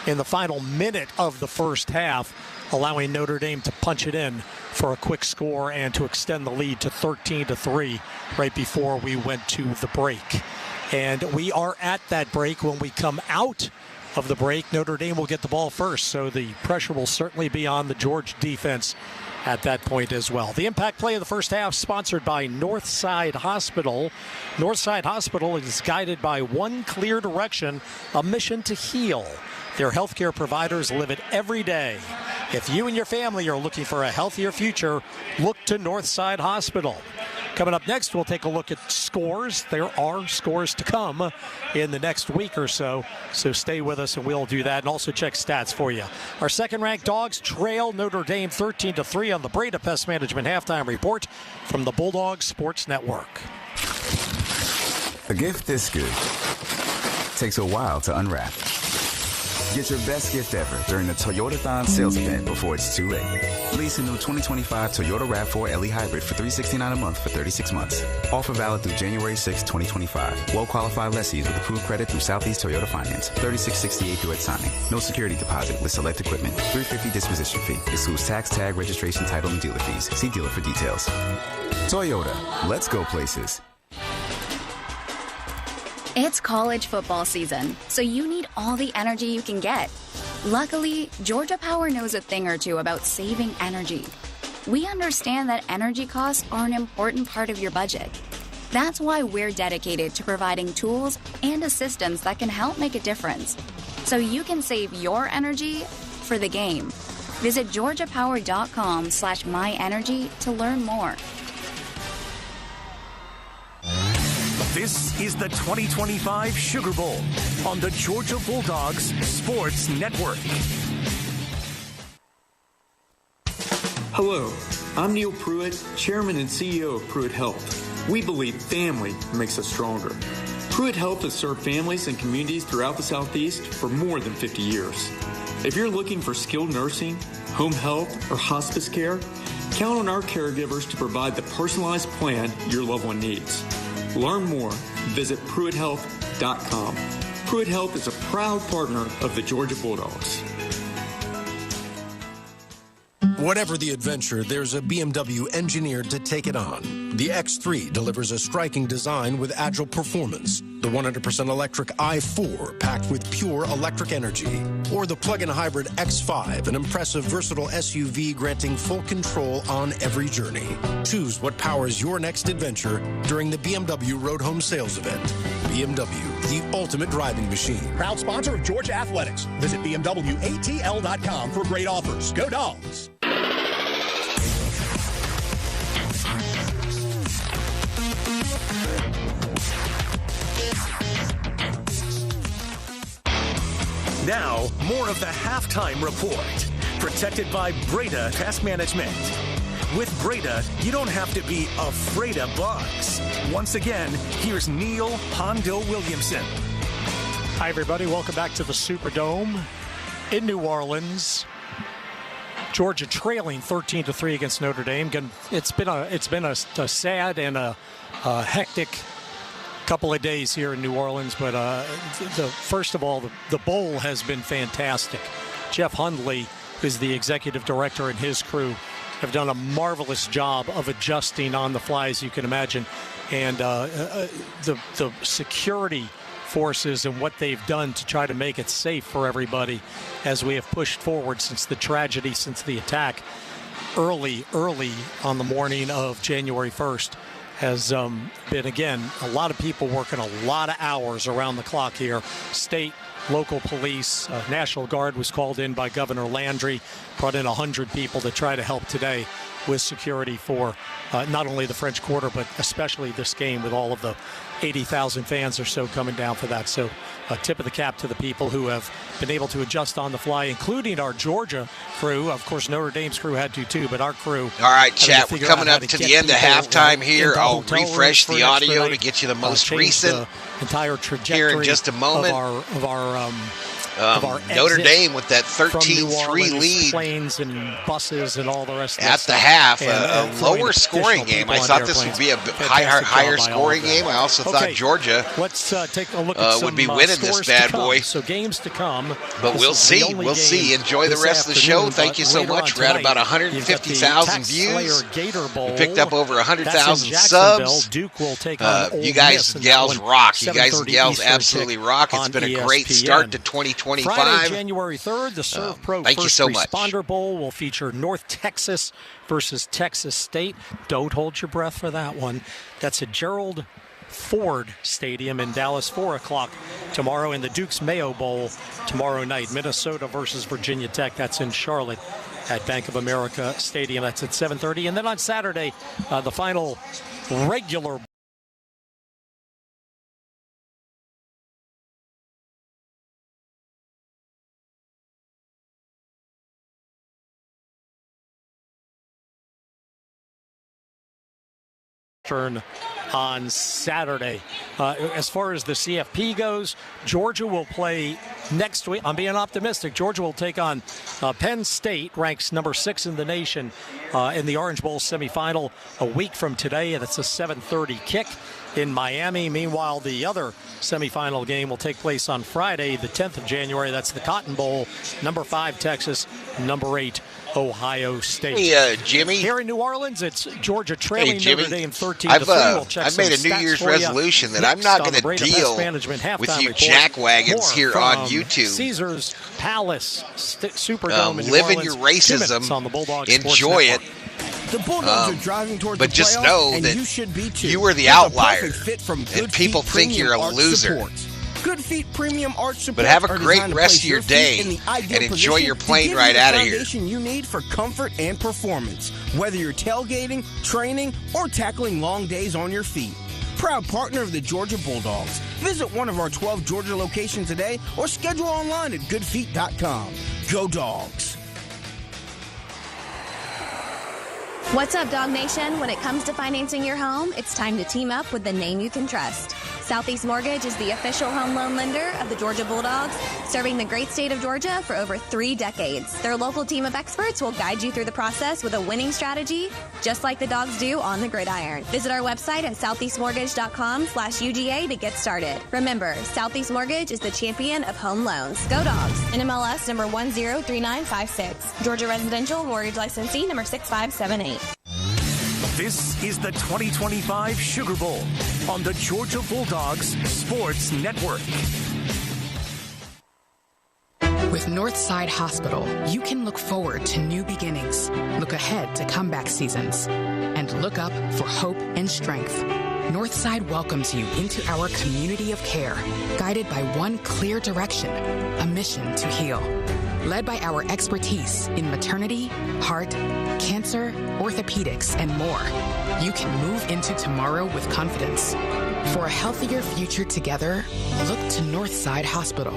in the final minute of the first half, allowing Notre Dame to punch it in for a quick score and to extend the lead to 13-3 right before we went to the break. And we are at that break. When we come out of the break, Notre Dame will get the ball first, so the pressure will certainly be on the Georgia defense at that point as well. The impact play of the first half sponsored by Northside Hospital. Northside Hospital is guided by one clear direction, a mission to heal. Their healthcare providers live it every day. If you and your family are looking for a healthier future, look to Northside Hospital. Coming up next, we'll take a look at scores. There are scores to come in the next week or so stay with us and we'll do that, and also check stats for you. Our second-ranked Dogs trail Notre Dame 13-3 on the Breda Pest Management halftime report from the Bulldogs Sports Network. A gift this good takes a while to unwrap. Get your best gift ever during the Toyota-thon sales event before it's too late. Lease a new 2025 Toyota RAV4 LE Hybrid for $369 a month for 36 months. Offer valid through January 6, 2025. Well-qualified lessees with approved credit through Southeast Toyota Finance. $36.68 due at signing. No security deposit with select equipment. $350 disposition fee. Excludes tax, tag, registration, title, and dealer fees. See dealer for details. Toyota. Let's go places. It's college football season, so you need all the energy you can get. Luckily, Georgia Power knows a thing or two about saving energy. We understand that energy costs are an important part of your budget. That's why we're dedicated to providing tools and assistance that can help make a difference, so you can save your energy for the game. Visit georgiapower.com/myenergy to learn more. This is the 2025 Sugar Bowl on the Georgia Bulldogs Sports Network. Hello, I'm Neil Pruitt, Chairman and CEO of Pruitt Health. We believe family makes us stronger. Pruitt Health has served families and communities throughout the Southeast for more than 50 years. If you're looking for skilled nursing, home health, or hospice care, count on our caregivers to provide the personalized plan your loved one needs. Learn more. Visit PruittHealth.com. Pruitt Health is a proud partner of the Georgia Bulldogs. Whatever the adventure, there's a BMW engineered to take it on. The X3 delivers a striking design with agile performance. The 100% electric i4 packed with pure electric energy. Or the plug-in hybrid X5, an impressive versatile SUV granting full control on every journey. Choose what powers your next adventure during the BMW Road Home Sales event. BMW, the ultimate driving machine. Proud sponsor of Georgia Athletics. Visit BMWATL.com for great offers. Go Dogs! Now, more of the halftime report, protected by Breda Pest Management. With Breda, you don't have to be afraid of bugs. Once again, here's Neil Hondo Williamson. Hi, everybody. Welcome back to the Superdome in New Orleans. Georgia trailing 13-3 against Notre Dame. Again, it's been a sad and a hectic couple of days here in New Orleans, but first of all, the bowl has been fantastic. Jeff Hundley, who's the executive director, and his crew have done a marvelous job of adjusting on the fly, as you can imagine, and the security forces and what they've done to try to make it safe for everybody as we have pushed forward since the tragedy, since the attack early on the morning of January 1st. Has been, again, a lot of people working a lot of hours around the clock here. State, local police, National Guard was called in by Governor Landry, brought in 100 people to try to help today with security for not only the French Quarter, but especially this game with all of the 80,000 fans or so coming down for that. So a tip of the cap to the people who have been able to adjust on the fly, including our Georgia crew. Of course, Notre Dame's crew had to too, but our crew. All right, chat, we're coming up to the end of halftime here. I'll refresh the audio to get you the most recent entire trajectory here in just a moment. Of our Notre Dame with that 13-3 lead. Planes and buses and all the rest of at the half. A lower scoring game. I thought this would be a higher scoring game. I also thought Georgia let's take a look at would be winning this bad boy. So games to come. But we'll see. We'll see. Enjoy the rest of the show. Thank you so much. We're at about 150,000 views. We picked up over 100,000 subs. Duke will take on you guys and gals rock. You guys and gals absolutely rock. It's been a great start to 2025. Friday, January 3rd, the Serve Pro First Responder Bowl will feature North Texas versus Texas State. Don't hold your breath for that one. That's at Gerald Ford Stadium in Dallas, 4 o'clock tomorrow. In the Duke's Mayo Bowl tomorrow night, Minnesota versus Virginia Tech. That's in Charlotte at Bank of America Stadium. That's at 7:30. And then on Saturday, the final regular turn on Saturday. As far as the CFP goes, Georgia will play next week. I'm being optimistic. Georgia will take on Penn State, ranks number 6 in the nation, in the Orange Bowl semifinal a week from today. That's a 7:30 kick in Miami. Meanwhile, the other semifinal game will take place on Friday, the 10th of January. That's the Cotton Bowl, number 5 Texas, number 8 Ohio State. Hey, Jimmy. Here in New Orleans, it's Georgia trailing Notre Dame 13-3. I've made a New Year's resolution that I'm not going to deal with you jackwagons here on YouTube. Cesars Superdome in New live in Orleans. your racism. On the Bulldogs Enjoy it. The Bulldogs are driving toward but the just playoffs, know and that you should be too. you are the It's a outlier, perfect fit from and people think you're a loser. Supports. Good Feet Premium Arch Support. But have a are great designed to rest place of your feet day in the ideal and enjoy position your to plane give ride you the out of here. foundation you need for comfort and performance, whether you're tailgating, training, or tackling long days on your feet. Proud partner of the Georgia Bulldogs. Visit one of our 12 Georgia locations today or schedule online at goodfeet.com. Go Dogs. What's up, Dog Nation? When it comes to financing your home, it's time to team up with the name you can trust. Southeast Mortgage is the official home loan lender of the Georgia Bulldogs, serving the great state of Georgia for over 3 decades. Their local team of experts will guide you through the process with a winning strategy, just like the Dogs do on the gridiron. Visit our website at southeastmortgage.com/UGA to get started. Remember, Southeast Mortgage is the champion of home loans. Go Dogs! NMLS number 103956. Georgia Residential Mortgage Licensee number 6578. This is the 2025 Sugar Bowl on the Georgia Bulldogs Sports Network. With Northside Hospital, you can look forward to new beginnings, look ahead to comeback seasons, and look up for hope and strength. Northside welcomes you into our community of care, guided by one clear direction, a mission to heal. Led by our expertise in maternity, heart, cancer, orthopedics, and more, you can move into tomorrow with confidence. For a healthier future together, look to Northside Hospital.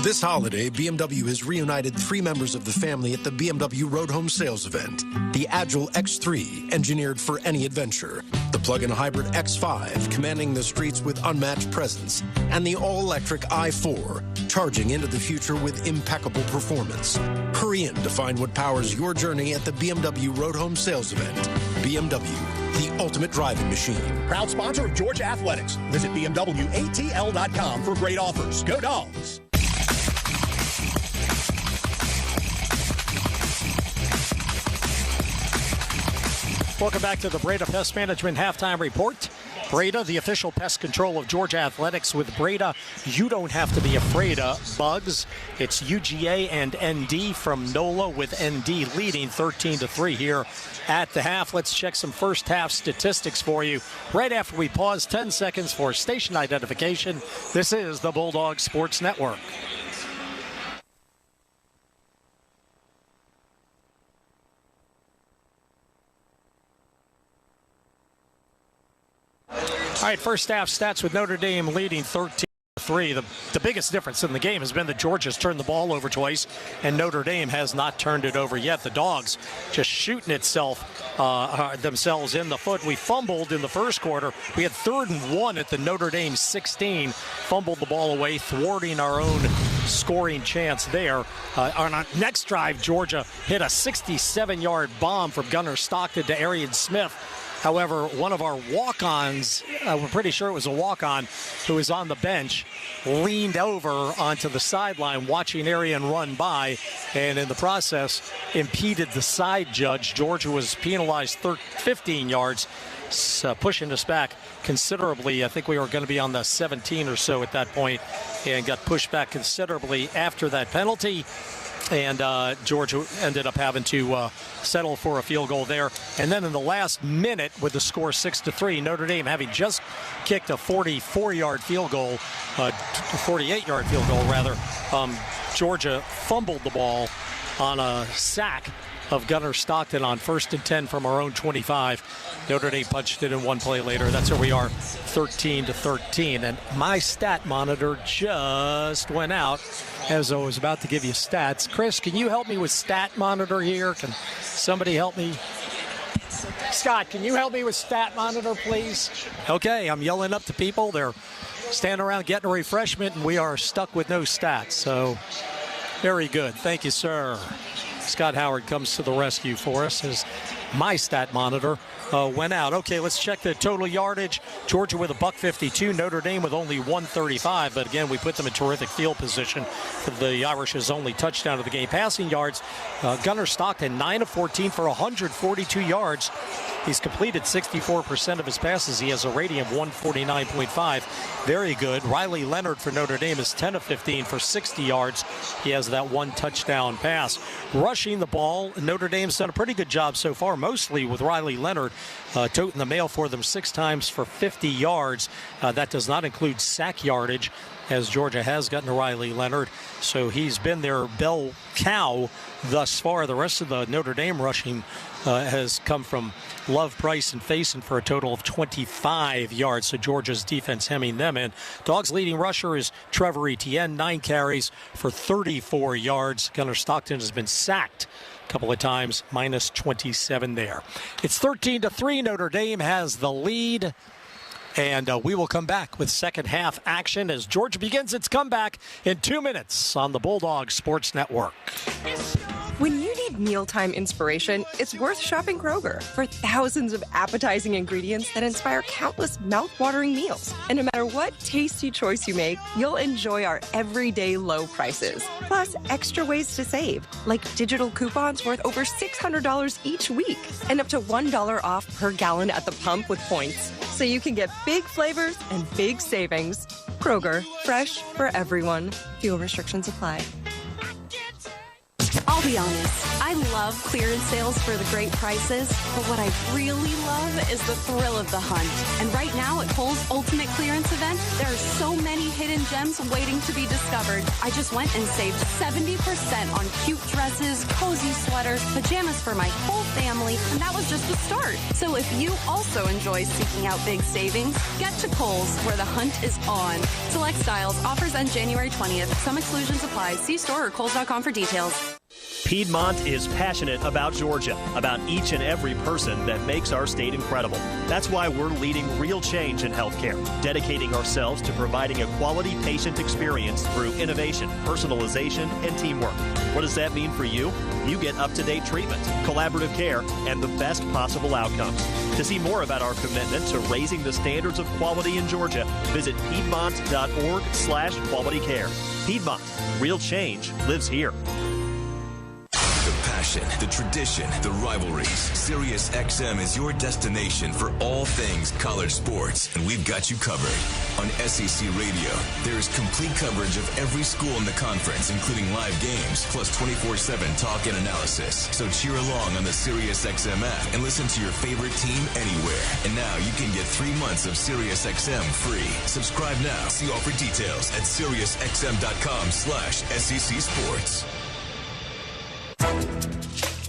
This holiday, BMW has reunited 3 members of the family at the BMW Road Home Sales Event. The Agile X3, engineered for any adventure. The plug-in hybrid X5, commanding the streets with unmatched presence. And the all-electric i4, charging into the future with impeccable performance. Hurry in to find what powers your journey at the BMW Road Home Sales Event. BMW, the ultimate driving machine. Proud sponsor of Georgia Athletics. Visit BMWATL.com for great offers. Go Dogs! Welcome back to the Breda Pest Management Halftime Report. Breda, the official pest control of Georgia Athletics. With Breda, you don't have to be afraid of bugs. It's UGA and ND from NOLA, with ND leading 13-3 here at the half. Let's check some first half statistics for you right after we pause 10 seconds for station identification. This is the Bulldog Sports Network. All right, first half stats with Notre Dame leading 13-3. The biggest difference in the game has been that Georgia's turned the ball over twice, and Notre Dame has not turned it over yet. The Dogs just shooting themselves in the foot. We fumbled in the first quarter. We had 3rd and 1 at the Notre Dame 16. Fumbled the ball away, thwarting our own scoring chance there. On our next drive, Georgia hit a 67-yard bomb from Gunnar Stockton to Arian Smith. However, one of our walk-ons, we're pretty sure it was a walk-on, who was on the bench, leaned over onto the sideline watching Arian run by, and in the process impeded the side judge. Georgia was penalized 15 yards, pushing us back considerably. I think we were going to be on the 17 or so at that point, and got pushed back considerably after that penalty. And Georgia ended up having to settle for a field goal there. And then in the last minute, with the score 6-3, Notre Dame having just kicked a 44-yard field goal, 48-yard field goal rather, Georgia fumbled the ball on a sack of Gunnar Stockton on 1st and 10 from our own 25. Notre Dame punched it in one play later. That's where we are, 13-13. And my stat monitor just went out as I was about to give you stats. Chris, can you help me with stat monitor here? Can somebody help me? Scott, can you help me with stat monitor, please? Okay, I'm yelling up to people. They're standing around getting a refreshment, and we are stuck with no stats. So very good. Thank you, sir. Scott Howard comes to the rescue for us as my stat monitor went out. Okay, let's check the total yardage. Georgia with $152, Notre Dame with only 135, but again, we put them in terrific field position for the Irish's only touchdown of the game. Passing yards, Gunnar Stockton, 9 of 14 for 142 yards. He's completed 64% of his passes. He has a rating of 149.5. Very good. Riley Leonard for Notre Dame is 10 of 15 for 60 yards. He has that one touchdown pass. Rushing the ball, Notre Dame's done a pretty good job so far, mostly with Riley Leonard toting the mail for them 6 times for 50 yards. That does not include sack yardage, as Georgia has gotten to Riley Leonard. So he's been their bell cow thus far. The rest of the Notre Dame rushing has come from Love, Price, and Faison for a total of 25 yards. So Georgia's defense hemming them in. Dogs' leading rusher is Trevor Etienne, 9 carries for 34 yards. Gunnar Stockton has been sacked a couple of times, minus 27 there. It's 13-3. Notre Dame has the lead. And we will come back with second half action as Georgia begins its comeback in 2 minutes on the Bulldogs Sports Network. When you need mealtime inspiration, it's worth shopping Kroger for thousands of appetizing ingredients that inspire countless mouth-watering meals. And no matter what tasty choice you make, you'll enjoy our everyday low prices. Plus, extra ways to save, like digital coupons worth over $600 each week and up to $1 off per gallon at the pump with points. So you can get big flavors and big savings. Kroger, fresh for everyone. Fuel restrictions apply. I'll be honest, I love clearance sales for the great prices, but what I really love is the thrill of the hunt. And right now at Kohl's Ultimate Clearance Event, there are so many hidden gems waiting to be discovered. I just went and saved 70% on cute dresses, cozy sweaters, pajamas for my whole family, and that was just the start. So if you also enjoy seeking out big savings, get to Kohl's, where the hunt is on. Select styles, offers end January 20th. Some exclusions apply. See store or Kohls.com for details. Piedmont is passionate about Georgia, about each and every person that makes our state incredible. That's why we're leading real change in healthcare, dedicating ourselves to providing a quality patient experience through innovation, personalization, and teamwork. What does that mean for you? You get up-to-date treatment, collaborative care, and the best possible outcomes. To see more about our commitment to raising the standards of quality in Georgia, visit Piedmont.org/quality care. Piedmont, real change lives here. The passion, the tradition, the rivalries. Sirius XM is your destination for all things college sports, and we've got you covered. On SEC Radio, there is complete coverage of every school in the conference, including live games, plus 24/7 talk and analysis. So cheer along on the Sirius XM app and listen to your favorite team anywhere. And now you can get 3 months of Sirius XM free. Subscribe now. See all for details at SiriusXM.com/SEC Sports.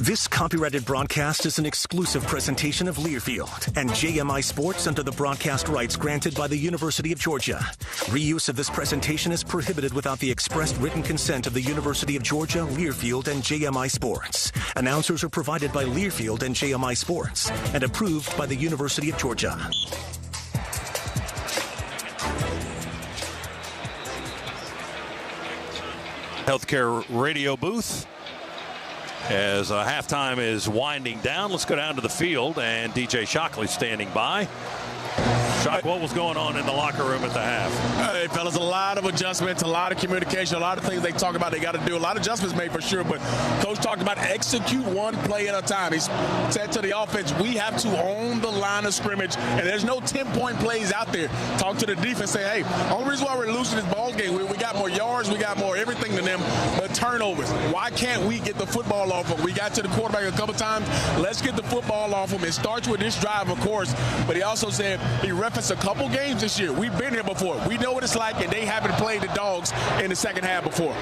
This copyrighted broadcast is an exclusive presentation of Learfield and JMI Sports under the broadcast rights granted by the University of Georgia. Reuse of this presentation is prohibited without the expressed written consent of the University of Georgia, Learfield, and JMI Sports. Announcers are provided by Learfield and JMI Sports and approved by the University of Georgia. Healthcare radio booth. As halftime is winding down, let's go down to the field, and DJ Shockley standing by. Shock, what was going on in the locker room at the half? Hey, fellas, a lot of adjustments, a lot of communication, a lot of things they talk about they got to do. A lot of adjustments made for sure, but Coach talked about execute one play at a time. He said to the offense, we have to own the line of scrimmage, and there's no 10-point plays out there. Talk to the defense, say, hey, only reason why we're losing this ball game, we got more yards, we got more everything than them, but turnovers. Why can't we get the football off them? We got to the quarterback a couple times. Let's get the football off them. It starts with this drive, of course, but he also said he referenced a couple games this year. We've been here before. We know what it's like, and they haven't played the Dogs in the second half before.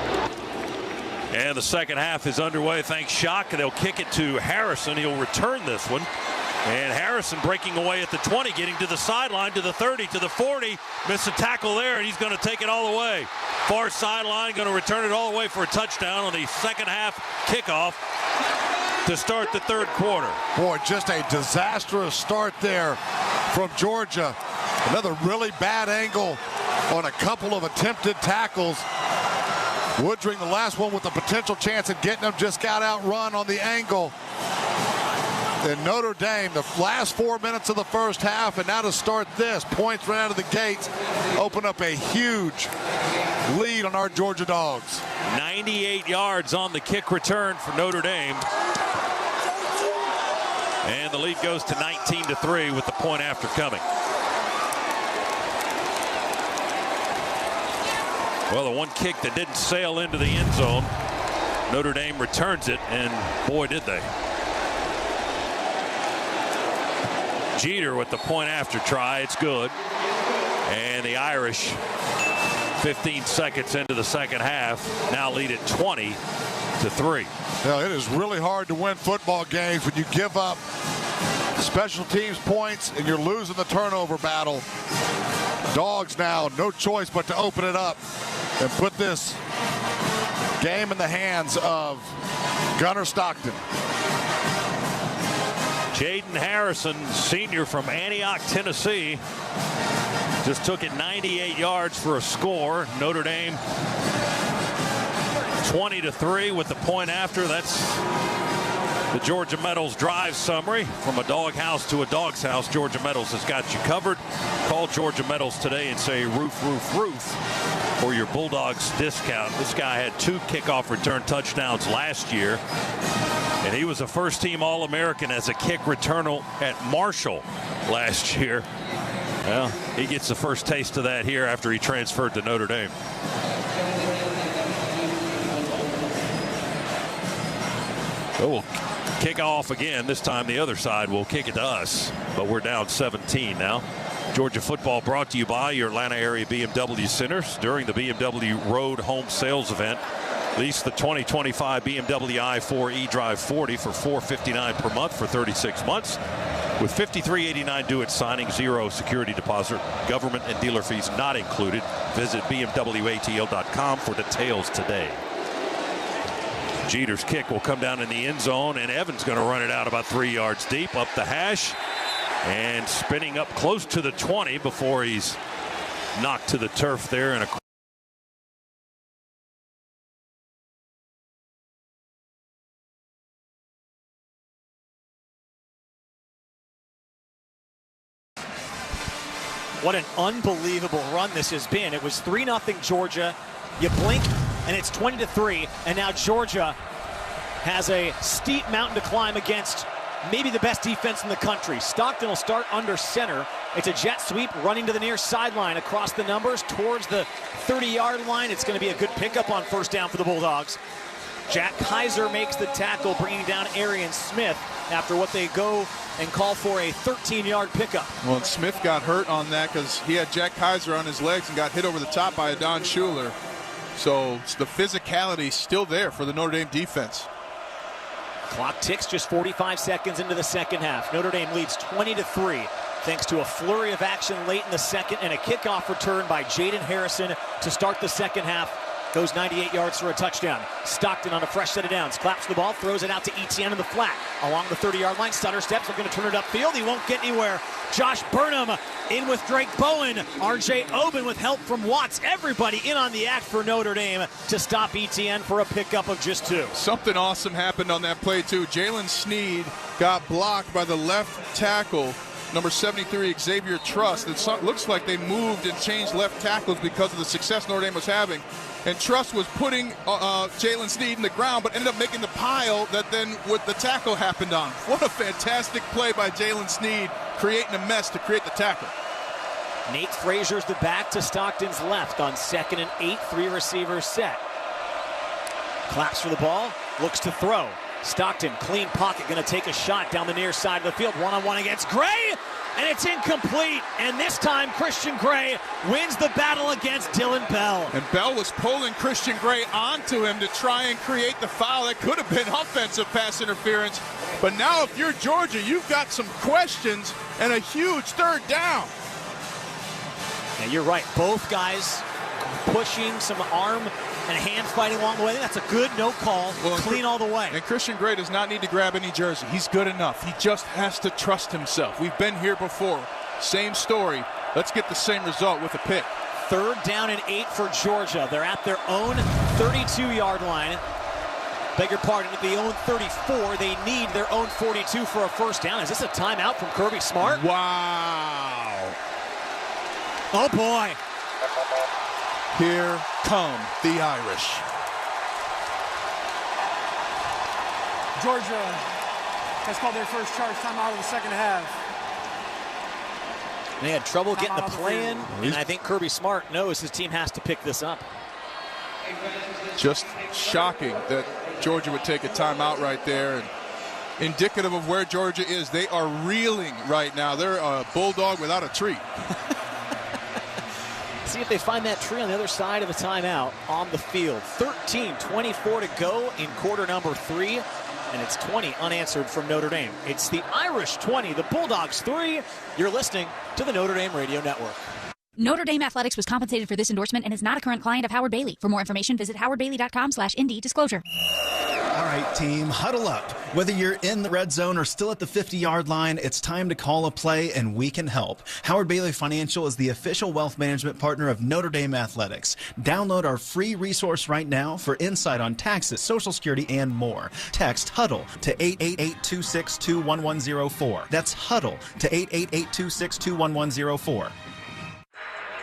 And the second half is underway. Thanks, Shock. They'll kick it to Harrison. He'll return this one. And Harrison breaking away at the 20, getting to the sideline, to the 30, to the 40. Missed a tackle there, and he's going to take it all the way. Far sideline, going to return it all the way for a touchdown on the second half kickoff to start the third quarter. Boy, just a disastrous start there from Georgia. Another really bad angle on a couple of attempted tackles. Woodring, the last one with a potential chance at getting them, just got outrun on the angle. And Notre Dame, the last 4 minutes of the first half, and now to start this, points right out of the gates, open up a huge lead on our Georgia Dogs. 98 yards on the kick return for Notre Dame. And the lead goes to 19-3 with the point after coming. Well, the one kick that didn't sail into the end zone, Notre Dame returns it, and boy, did they. Jeter with the point after try. It's good. And the Irish, 15 seconds into the second half, now lead it 20-3. Now, it is really hard to win football games when you give up special teams points and you're losing the turnover battle. Dogs now, no choice but to open it up and put this game in the hands of Gunnar Stockton. Jaden Harrison, senior from Antioch, Tennessee, just took it 98 yards for a score. Notre Dame 20-3 with the point after. That's the Georgia Metals drive summary. From a doghouse to a dog's house, Georgia Metals has got you covered. Call Georgia Metals today and say roof, roof, roof for your Bulldogs discount. This guy had 2 kickoff return touchdowns last year, and he was a first-team All-American as a kick returner at Marshall last year. Well, he gets the first taste of that here after he transferred to Notre Dame. So we'll kick off again. This time the other side will kick it to us, but we're down 17 now. Georgia football brought to you by your Atlanta area BMW centers. During the BMW Road Home Sales event, lease the 2025 BMW i4 eDrive 40 for $459 per month for 36 months. With $53.89 due at signing, 0 security deposit, government and dealer fees not included. Visit BMWATL.com for details today. Jeter's kick will come down in the end zone, and Evans going to run it out about 3 yards deep up the hash and spinning up close to the 20 before he's knocked to the turf there in a What an unbelievable run this has been. It was 3-0 Georgia. You blink and it's 20-3, and now Georgia has a steep mountain to climb against maybe the best defense in the country. Stockton will start under center. It's a jet sweep running to the near sideline across the numbers towards the 30-yard line. It's going to be a good pickup on first down for the Bulldogs. Jack Kaiser makes the tackle, bringing down Arian Smith after what they go and call for a 13-yard pickup. Well, and Smith got hurt on that because he had Jack Kaiser on his legs and got hit over the top by Adon Schuler. So the physicality still there for the Notre Dame defense. Clock ticks just 45 seconds into the second half. Notre Dame leads 20-3 thanks to a flurry of action late in the second and a kickoff return by Jaden Harrison to start the second half. Goes 98 yards for a touchdown. Stockton on a fresh set of downs. Claps the ball, throws it out to Etienne in the flat. Along the 30-yard line, Sutter steps, looking to turn it upfield. He won't get anywhere. Josh Burnham in with Drake Bowen. R.J. Oben with help from Watts. Everybody in on the act for Notre Dame to stop Etienne for a pickup of just 2. Something awesome happened on that play, too. Jalen Sneed got blocked by the left tackle, number 73, Xavier Truss. It looks like they moved and changed left tackles because of the success Notre Dame was having. And Truss was putting Jalen Sneed in the ground, but ended up making the pile that then with the tackle happened on. What a fantastic play by Jalen Sneed, creating a mess to create the tackle. Nate Frazier's the back to Stockton's left on 2nd and 8, 3 receivers set. Claps for the ball, looks to throw. Stockton, clean pocket, going to take a shot down the near side of the field. One-on-one against Gray, and it's incomplete. And this time, Christian Gray wins the battle against Dylan Bell. And Bell was pulling Christian Gray onto him to try and create the foul. That could have been offensive pass interference. But now if you're Georgia, you've got some questions and a huge 3rd down. Yeah, you're right. Both guys pushing, some arm and hand fighting along the way. I think that's a good no call. Well, clean all the way. And Christian Gray does not need to grab any jersey. He's good enough. He just has to trust himself. We've been here before. Same story. Let's get the same result with a pick. 3rd down and 8 for Georgia. They're at their own 32-yard line. Beg your pardon, at the own 34. They need their own 42 for a first down. Is this a timeout from Kirby Smart? Wow. Oh, boy. Here come the Irish. Georgia has called their first charge timeout of the second half. They had trouble getting the play in, and I think Kirby Smart knows his team has to pick this up. Just shocking that Georgia would take a timeout right there, and indicative of where Georgia is. They are reeling right now. They're a bulldog without a tree. See if they find that tree on the other side of the timeout on the field. 13:24 to go in quarter number 3, and it's 20 unanswered from Notre Dame. It's the Irish 20, the Bulldogs 3. You're listening to the Notre Dame Radio Network. Notre Dame Athletics was compensated for this endorsement and is not a current client of Howard Bailey. For more information, visit howardbailey.com/ND-disclosure. All right, team, huddle up. Whether you're in the red zone or still at the 50-yard line, it's time to call a play, and we can help. Howard Bailey Financial is the official wealth management partner of Notre Dame Athletics. Download our free resource right now for insight on taxes, Social Security, and more. Text HUDDLE to 888-262-1104. That's HUDDLE to 888-262-1104.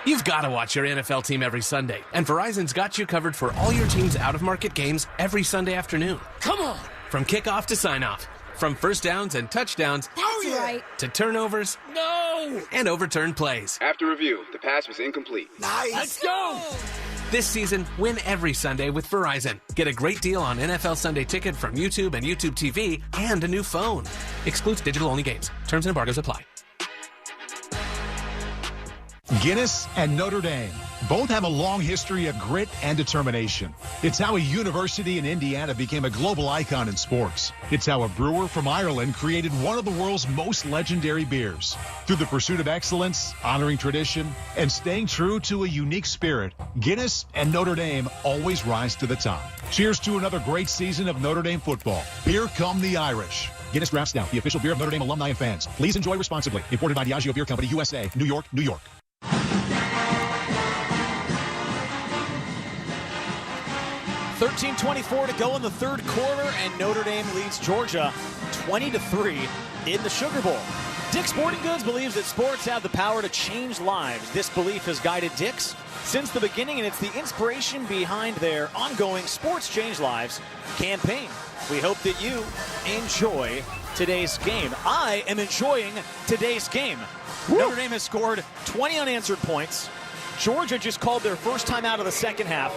You've got to watch your NFL team every Sunday, and Verizon's got you covered for all your team's out-of-market games every Sunday afternoon. Come on! From kickoff to sign-off, from first downs and touchdowns to turnovers, and overturned plays. After review, the pass was incomplete. Nice! Let's go! This season, win every Sunday with Verizon. Get a great deal on NFL Sunday Ticket from YouTube and YouTube TV, and a new phone. Excludes digital-only games. Terms and embargoes apply. Guinness and Notre Dame both have a long history of grit and determination. It's how a university in Indiana became a global icon in sports. It's how a brewer from Ireland created one of the world's most legendary beers. Through the pursuit of excellence, honoring tradition, and staying true to a unique spirit, Guinness and Notre Dame always rise to the top. Cheers to another great season of Notre Dame football. Here come the Irish. Guinness Draft Stout, the official beer of Notre Dame alumni and fans. Please enjoy responsibly. Imported by Diageo Beer Company, USA, New York, New York. 13:24 to go in the third quarter, and Notre Dame leads Georgia 20-3 in the Sugar Bowl. Dick's Sporting Goods believes that sports have the power to change lives. This belief has guided Dick's since the beginning, and it's the inspiration behind their ongoing Sports Change Lives campaign. We hope that you enjoy today's game. I am enjoying today's game. Woo! Notre Dame has scored 20 unanswered points. Georgia just called their first time out of the second half.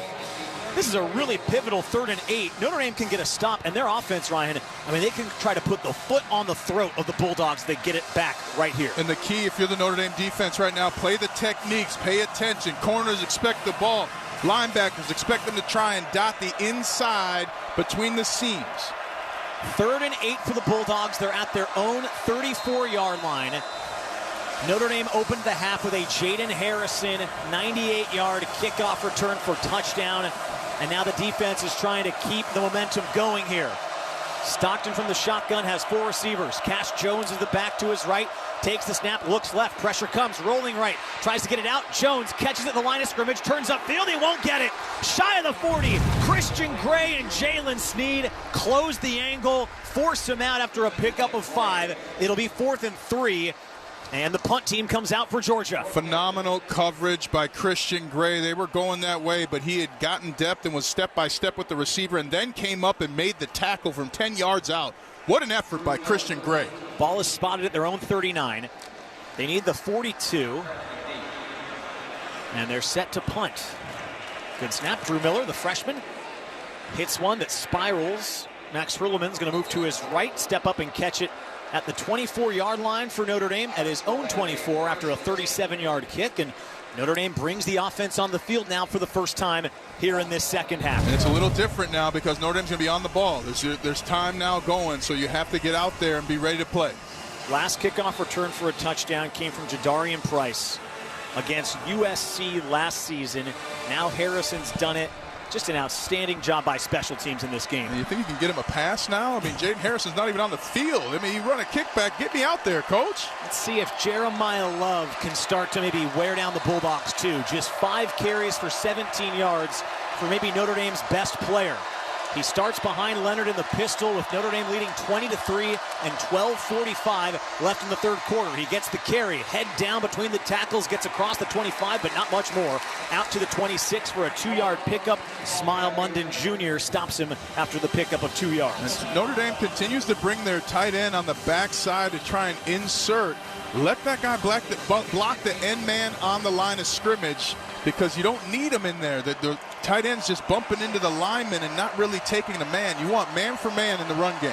This is a really pivotal 3rd and 8. Notre Dame can get a stop, and their offense, Ryan, I mean, they can try to put the foot on the throat of the Bulldogs. They get it back right here. And the key, if you're the Notre Dame defense right now, play the techniques, pay attention. Corners expect the ball. Linebackers expect them to try and dot the inside between the seams. 3rd and 8 for the Bulldogs. They're at their own 34-yard line. Notre Dame opened the half with a Jaden Harrison 98-yard kickoff return for touchdown. And now the defense is trying to keep the momentum going here. Stockton from the shotgun has 4 receivers. Cash Jones is the back to his right. Takes the snap, looks left. Pressure comes, rolling right. Tries to get it out. Jones catches it at the line of scrimmage. Turns upfield. He won't get it. Shy of the 40. Christian Gray and Jalen Sneed close the angle. Force him out after a pickup of 5. It'll be 4th and 3. And the punt team comes out for Georgia. Phenomenal coverage by Christian Gray. They were going that way, but he had gotten depth and was step-by-step with the receiver and then came up and made the tackle from 10 yards out. What an effort by Christian Gray. Ball is spotted at their own 39. They need the 42. And they're set to punt. Good snap. Drew Miller, the freshman, hits one that spirals. Max Hurleman's going to move to his right, step up and catch it at the 24-yard line for Notre Dame at his own 24 after a 37-yard kick. And Notre Dame brings the offense on the field now for the first time here in this second half. And it's a little different now because Notre Dame's going to be on the ball. There's time now going, so you have to get out there and be ready to play. Last kickoff return for a touchdown came from Jadarian Price against USC last season. Now Harrison's done it. Just an outstanding job by special teams in this game. And you think you can get him a pass now? I mean, Jaden Harrison's not even on the field. I mean, you run a kickback. Get me out there, coach. Let's see if Jeremiah Love can start to maybe wear down the Bulldogs, too. Just 5 carries for 17 yards for maybe Notre Dame's best player. He starts behind Leonard in the pistol with Notre Dame leading 20-3 and 12:45 left in the third quarter. He gets the carry, head down between the tackles, gets across the 25, but not much more. Out to the 26 for a 2-yard pickup. Smile Munden Jr. stops him after the pickup of 2 yards. And Notre Dame continues to bring their tight end on the backside to try and insert. Let that guy block the end man on the line of scrimmage because you don't need him in there. The tight end's just bumping into the lineman and not really taking the man. You want man for man in the run game.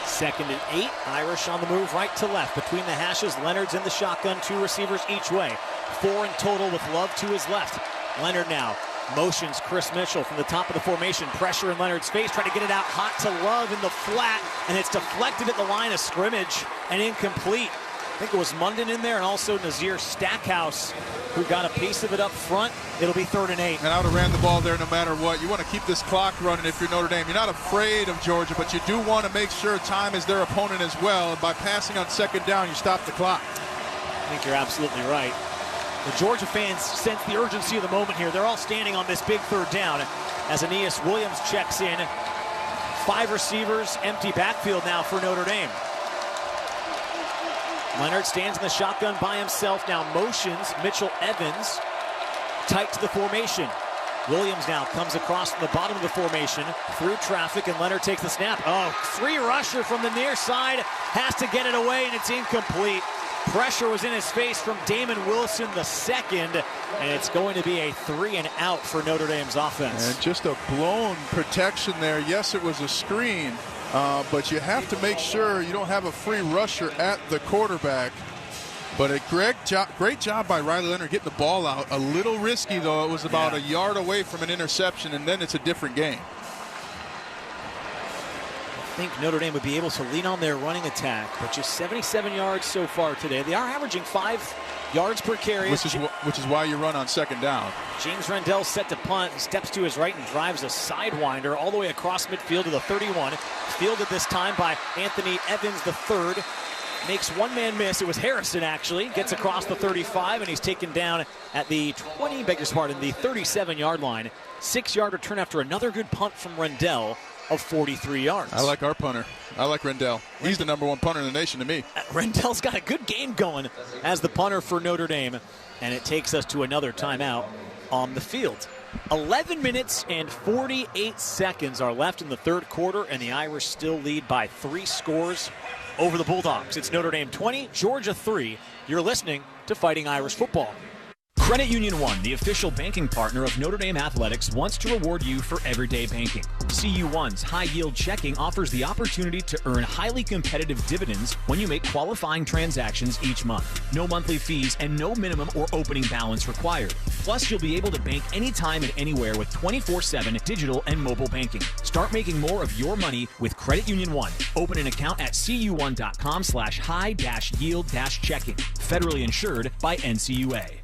2nd and 8. Irish on the move right to left. Between the hashes, Leonard's in the shotgun. 2 receivers each way. 4 in total with Love to his left. Leonard now motions Chris Mitchell from the top of the formation. Pressure in Leonard's face. Trying to get it out hot to Love in the flat. And it's deflected at the line of scrimmage and incomplete. I think it was Munden in there and also Nazir Stackhouse who got a piece of it up front. It'll be 3rd and 8. And I would have ran the ball there no matter what. You want to keep this clock running if you're Notre Dame. You're not afraid of Georgia, but you do want to make sure time is their opponent as well. And by passing on 2nd down, you stop the clock. I think you're absolutely right. The Georgia fans sense the urgency of the moment here. They're all standing on this big 3rd down as Aeneas Williams checks in. 5 receivers, empty backfield now for Notre Dame. Leonard stands in the shotgun by himself, now motions Mitchell Evans tight to the formation. Williams now comes across from the bottom of the formation through traffic, and Leonard takes the snap. Oh, free rusher from the near side, has to get it away, and it's incomplete. Pressure was in his face from Damon Wilson the second, and it's going to be a 3 and out for Notre Dame's offense. And just a blown protection there. Yes, it was a screen, but you have to make sure you don't have a free rusher at the quarterback. But a great job by Riley Leonard getting the ball out. A little risky, though. It was about a yard away from an interception, and then it's a different game. I think Notre Dame would be able to lean on their running attack, but just 77 yards so far today. They are averaging 5 yards per carry. Which is why you run on 2nd down. James Rendell set to punt, steps to his right and drives a sidewinder all the way across midfield to the 31. Fielded this time by Anthony Evans III. Makes one man miss. It was Harrison, actually. Gets across the 35, and he's taken down at the 37-yard line. 6-yard return after another good punt from Rendell of 43 yards. I like our punter. I like Rendell. He's the #1 punter in the nation to me. Rendell's got a good game going as the punter for Notre Dame, and it takes us to another timeout on the field. 11 minutes and 48 seconds are left in the third quarter, and the Irish still lead by 3 scores over the Bulldogs. It's Notre Dame 20, Georgia 3. You're listening to Fighting Irish Football. Credit Union One, the official banking partner of Notre Dame Athletics, wants to reward you for everyday banking. CU1's high-yield checking offers the opportunity to earn highly competitive dividends when you make qualifying transactions each month. No monthly fees and no minimum or opening balance required. Plus, you'll be able to bank anytime and anywhere with 24/7 digital and mobile banking. Start making more of your money with Credit Union One. Open an account at cu1.com/high-yield-checking. Federally insured by NCUA.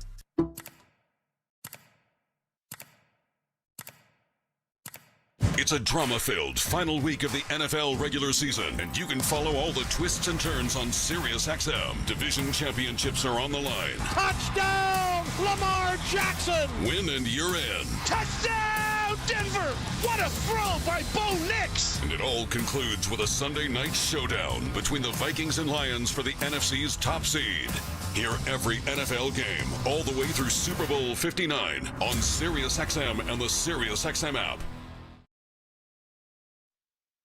It's a drama-filled final week of the NFL regular season, and you can follow all the twists and turns on SiriusXM. Division championships are on the line. Touchdown, Lamar Jackson! Win and you're in. Touchdown, Denver! What a throw by Bo Nix! And it all concludes with a Sunday night showdown between the Vikings and Lions for the NFC's top seed. Hear every NFL game all the way through Super Bowl 59 on SiriusXM and the SiriusXM app.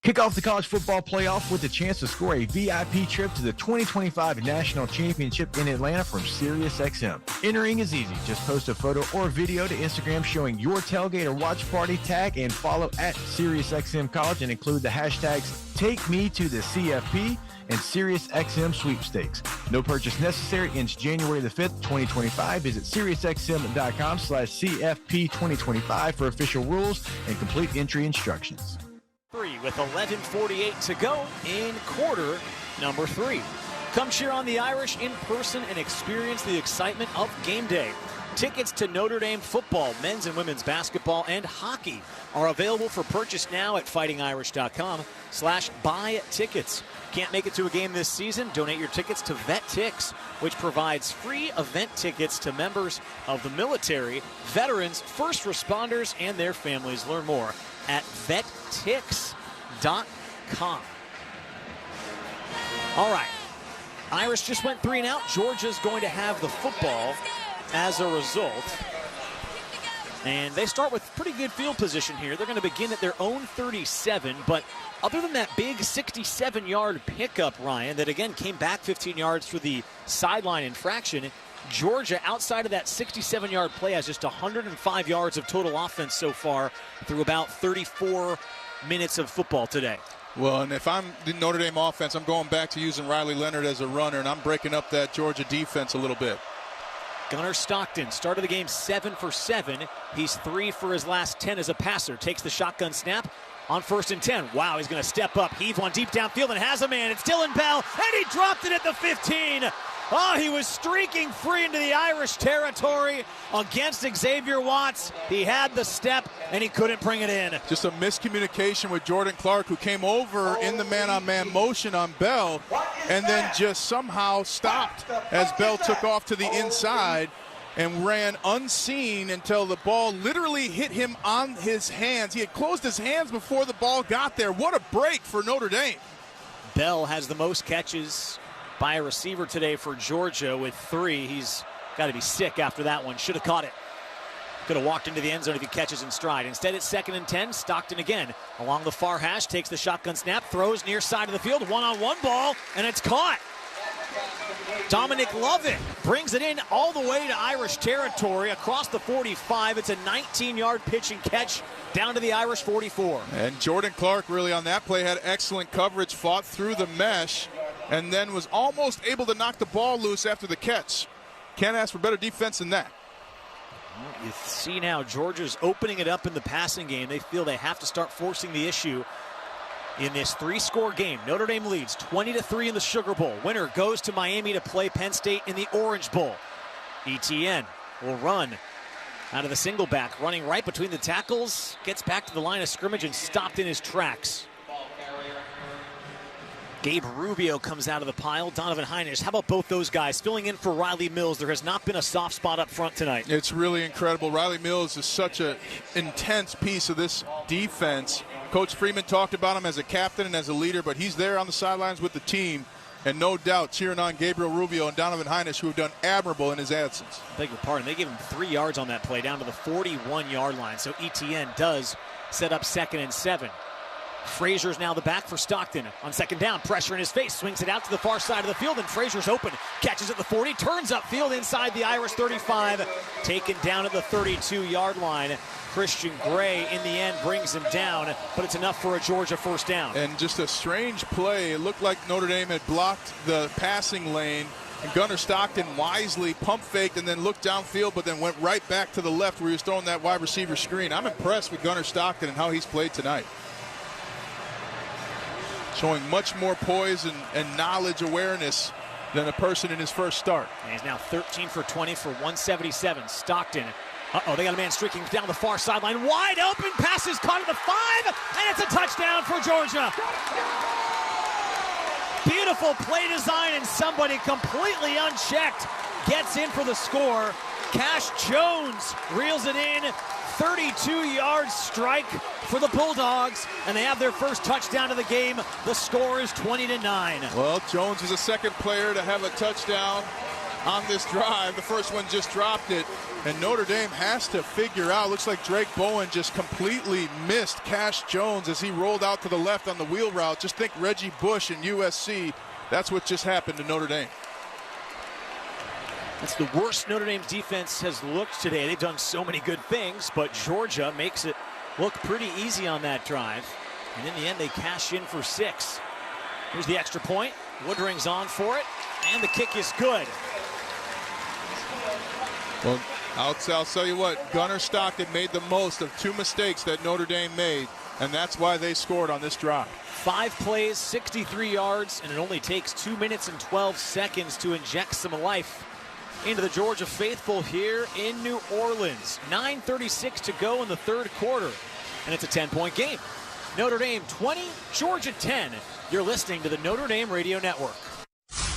Kick off the college football playoff with a chance to score a VIP trip to the 2025 National Championship in Atlanta from SiriusXM. Entering is easy. Just post a photo or video to Instagram showing your tailgate or watch party, tag and follow at SiriusXM College and include the hashtags TakeMeToTheCFP and SiriusXM Sweepstakes. No purchase necessary. Ends January the 5th, 2025. Visit SiriusXM.com/CFP2025 for official rules and complete entry instructions. With 11:48 to go in quarter number 3. Come cheer on the Irish in person and experience the excitement of game day. Tickets to Notre Dame football, men's and women's basketball, and hockey are available for purchase now at fightingirish.com/buy tickets. Can't make it to a game this season? Donate your tickets to VetTix, which provides free event tickets to members of the military, veterans, first responders, and their families. Learn more at vettix.com. All right. Irish just went 3 and out. Georgia's going to have the football as a result. And they start with pretty good field position here. They're going to begin at their own 37, but other than that big 67-yard pickup, Ryan, that again came back 15 yards for the sideline infraction, Georgia, outside of that 67-yard play, has just 105 yards of total offense so far through about 34 minutes of football today. Well, and if I'm the Notre Dame offense, I'm going back to using Riley Leonard as a runner, and I'm breaking up that Georgia defense a little bit. Gunnar Stockton started the game 7 for 7. He's 3 for his last 10 as a passer. Takes the shotgun snap on 1st and 10. Wow, he's going to step up, heave one deep downfield, and has a man. It's Dylan Bell, and he dropped it at the 15. Oh, he was streaking free into the Irish territory against Xavier Watts. He had the step, and he couldn't bring it in. Just a miscommunication with Jordan Clark, who came over in the man-on-man motion on Bell, and then just somehow stopped as Bell took off to the inside and ran unseen until the ball literally hit him on his hands. He had closed his hands before the ball got there. What a break for Notre Dame. Bell has the most catches by a receiver today for Georgia with 3. He's got to be sick after that one. Should have caught it. Could have walked into the end zone if he catches in stride. Instead, it's 2nd and 10. Stockton again along the far hash, takes the shotgun snap, throws near side of the field, one-on-one ball, and it's caught. Dominic Lovett brings it in all the way to Irish territory across the 45. It's a 19-yard pitch and catch down to the Irish 44. And Jordan Clark really on that play had excellent coverage, fought through the mesh, and then was almost able to knock the ball loose after the catch. Can't ask for better defense than that. You see now Georgia's opening it up in the passing game. They feel they have to start forcing the issue in this 3-score game. Notre Dame leads 20-3 in the Sugar Bowl. Winner goes to Miami to play Penn State in the Orange Bowl. Etienne will run out of the single back, running right between the tackles, gets back to the line of scrimmage and stopped in his tracks. Gabe Rubio comes out of the pile. Donovan Hinish. How about both those guys filling in for Riley Mills? There has not been a soft spot up front tonight. It's really incredible. Riley Mills is such an intense piece of this defense. Coach Freeman talked about him as a captain and as a leader, but he's there on the sidelines with the team, and no doubt cheering on Gabriel Rubio and Donovan Hinish, who have done admirable in his absence. Beg your pardon. They gave him 3 yards on that play down to the 41-yard line, so Etienne does set up 2nd and 7. Frazier's now the back for Stockton. On second down, pressure in his face, swings it out to the far side of the field, and Frazier's open. Catches at the 40, turns upfield inside the Irish 35, taken down at the 32-yard line. Christian Gray, in the end, brings him down, but it's enough for a Georgia first down. And just a strange play. It looked like Notre Dame had blocked the passing lane, and Gunnar Stockton wisely pump faked and then looked downfield, but then went right back to the left where he was throwing that wide receiver screen. I'm impressed with Gunnar Stockton and how he's played tonight. Showing much more poise and knowledge, awareness than a person in his first start. And he's now 13 for 20 for 177. Stockton. They got a man streaking down the far sideline. Wide open, passes caught at the 5, and it's a touchdown for Georgia. Beautiful play design, and somebody completely unchecked gets in for the score. Cash Jones reels it in. 32-yard strike for the Bulldogs, and they have their first touchdown of the game. The score is 20-9. Well, Jones is the second player to have a touchdown on this drive. The first one just dropped it, and Notre Dame has to figure out. Looks like Drake Bowen just completely missed Cash Jones as he rolled out to the left on the wheel route. Just think Reggie Bush and USC. That's what just happened to Notre Dame. That's the worst Notre Dame's defense has looked today. They've done so many good things, but Georgia makes it look pretty easy on that drive. And in the end, they cash in for 6. Here's the extra point. Woodring's on for it, and the kick is good. Well, I'll tell you what, Gunnar Stockton made the most of 2 mistakes that Notre Dame made, and that's why they scored on this drive. 5 plays, 63 yards, and it only takes 2 minutes and 12 seconds to inject some life into the Georgia faithful here in New Orleans. 9:36 to go in the third quarter, and it's a 10-point game. Notre Dame 20, Georgia 10. You're listening to the Notre Dame Radio Network.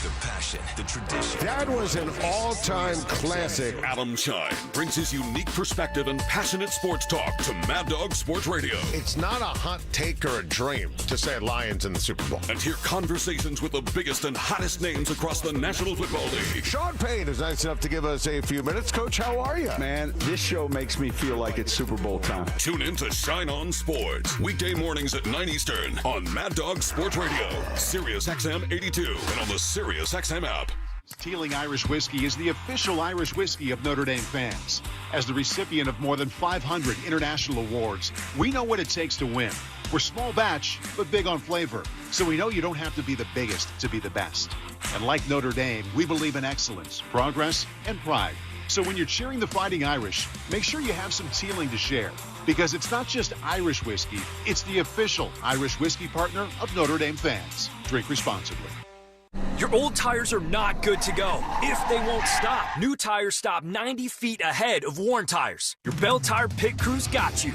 The passion, the tradition. That was an all-time classic. Adam Shine brings his unique perspective and passionate sports talk to Mad Dog Sports Radio. It's not a hot take or a dream to say Lions in the Super Bowl. And hear conversations with the biggest and hottest names across the National Football League. Sean Payne is nice enough to give us a few minutes. Coach, how are you? Man, this show makes me feel like it's Super Bowl time. Tune in to Shine On Sports, weekday mornings at 9 Eastern on Mad Dog Sports Radio, Sirius XM 82, and on the Sirius XM app. Teeling Irish Whiskey is the official Irish whiskey of Notre Dame fans. As the recipient of more than 500 international awards, we know what it takes to win. We're small batch, but big on flavor, so we know you don't have to be the biggest to be the best. And like Notre Dame, we believe in excellence, progress, and pride. So when you're cheering the Fighting Irish, make sure you have some Teeling to share, because it's not just Irish whiskey, it's the official Irish whiskey partner of Notre Dame fans. Drink responsibly. Your old tires are not good to go if they won't stop. New tires stop 90 feet ahead of worn tires. Your Bell Tire Pit Crew's got you.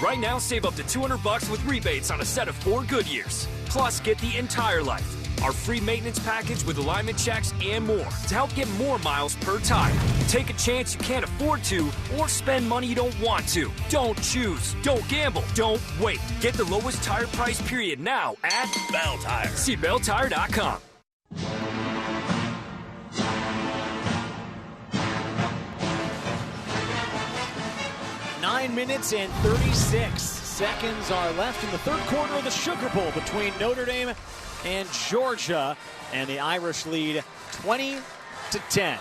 Right now, save up to $200 with rebates on a set of 4 Goodyears. Plus, get the entire life, our free maintenance package with alignment checks and more to help get more miles per tire. Take a chance you can't afford to or spend money you don't want to. Don't choose. Don't gamble. Don't wait. Get the lowest tire price period now at Bell Tire. See belltire.com. 9 minutes and 36 seconds are left in the third quarter of the Sugar Bowl between Notre Dame and Georgia, and the Irish lead 20-10.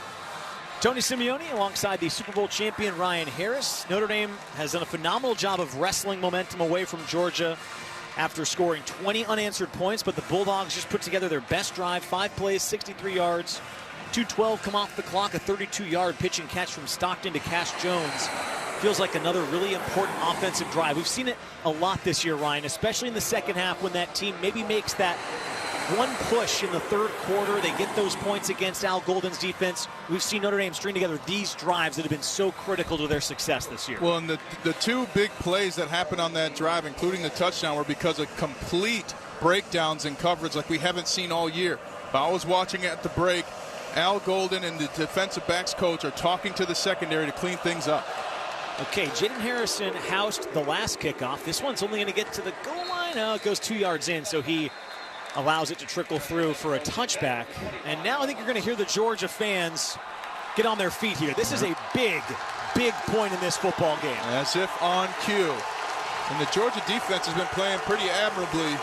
Tony Simeone alongside the Super Bowl champion Ryan Harris. Notre Dame has done a phenomenal job of wrestling momentum away from Georgia after scoring 20 unanswered points, but the Bulldogs just put together their best drive, 5 plays, 63 yards, 2:12 come off the clock, a 32-yard pitch and catch from Stockton to Cash Jones. Feels like another really important offensive drive. We've seen it a lot this year, Ryan, especially in the second half when that team maybe makes that one push in the third quarter. They get those points against Al Golden's defense. We've seen Notre Dame string together these drives that have been so critical to their success this year. Well, and the 2 big plays that happened on that drive, including the touchdown, were because of complete breakdowns in coverage like we haven't seen all year. If I was watching at the break, Al Golden and the defensive backs coach are talking to the secondary to clean things up. Okay, Jaden Harrison housed the last kickoff. This one's only going to get to the goal line. Oh, it goes 2 yards in, so he allows it to trickle through for a touchback. And now I think you're going to hear the Georgia fans get on their feet here. This is a big, big point in this football game. As if on cue. And the Georgia defense has been playing pretty admirably.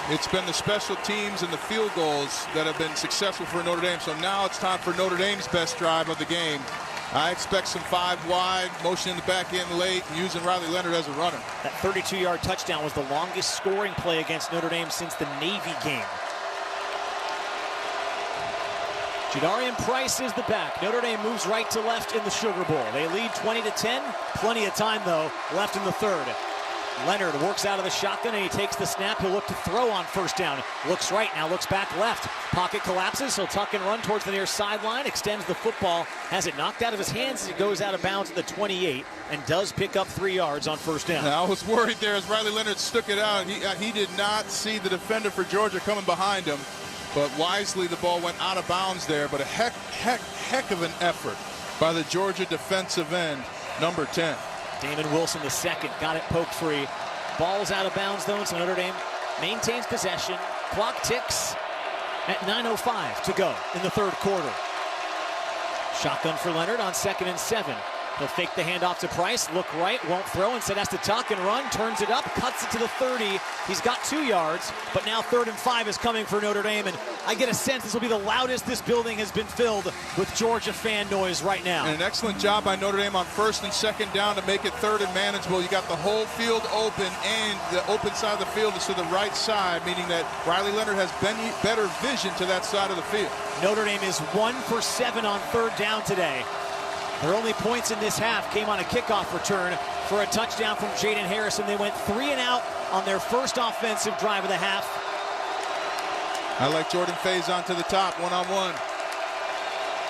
It's been the special teams and the field goals that have been successful for Notre Dame. So now it's time for Notre Dame's best drive of the game. I expect some 5 wide, motion in the back end late, and using Riley Leonard as a runner. That 32-yard touchdown was the longest scoring play against Notre Dame since the Navy game. Jadarian Price is the back. Notre Dame moves right to left in the Sugar Bowl. They lead 20-10. Plenty of time, though, left in the third. Leonard works out of the shotgun and he takes the snap. He'll look to throw on first down. Looks right, now looks back left. Pocket collapses, he'll tuck and run towards the near sideline, extends the football, has it knocked out of his hands as he goes out of bounds at the 28 and does pick up 3 yards on first down. Now, I was worried there as Riley Leonard stuck it out. He did not see the defender for Georgia coming behind him, but wisely the ball went out of bounds there. But a heck of an effort by the Georgia defensive end, number 10. Damon Wilson, the second, got it poked free. Ball's out of bounds, though, so Notre Dame maintains possession. Clock ticks at 9:05 to go in the third quarter. Shotgun for Leonard on 2nd and 7. He'll fake the handoff to Price, look right, won't throw, instead has to tuck and run, turns it up, cuts it to the 30. He's got 2 yards, but now 3rd and 5 is coming for Notre Dame, and I get a sense this will be the loudest this building has been filled with Georgia fan noise right now. And an excellent job by Notre Dame on 1st and 2nd down to make it 3rd and manageable. You got the whole field open, and the open side of the field is to the right side, meaning that Riley Leonard has better vision to that side of the field. Notre Dame is 1 for 7 on 3rd down today. Their only points in this half came on a kickoff return for a touchdown from Jaden Harrison. They went 3 and out on their first offensive drive of the half. I like Jordan Faison to the top, one-on-one.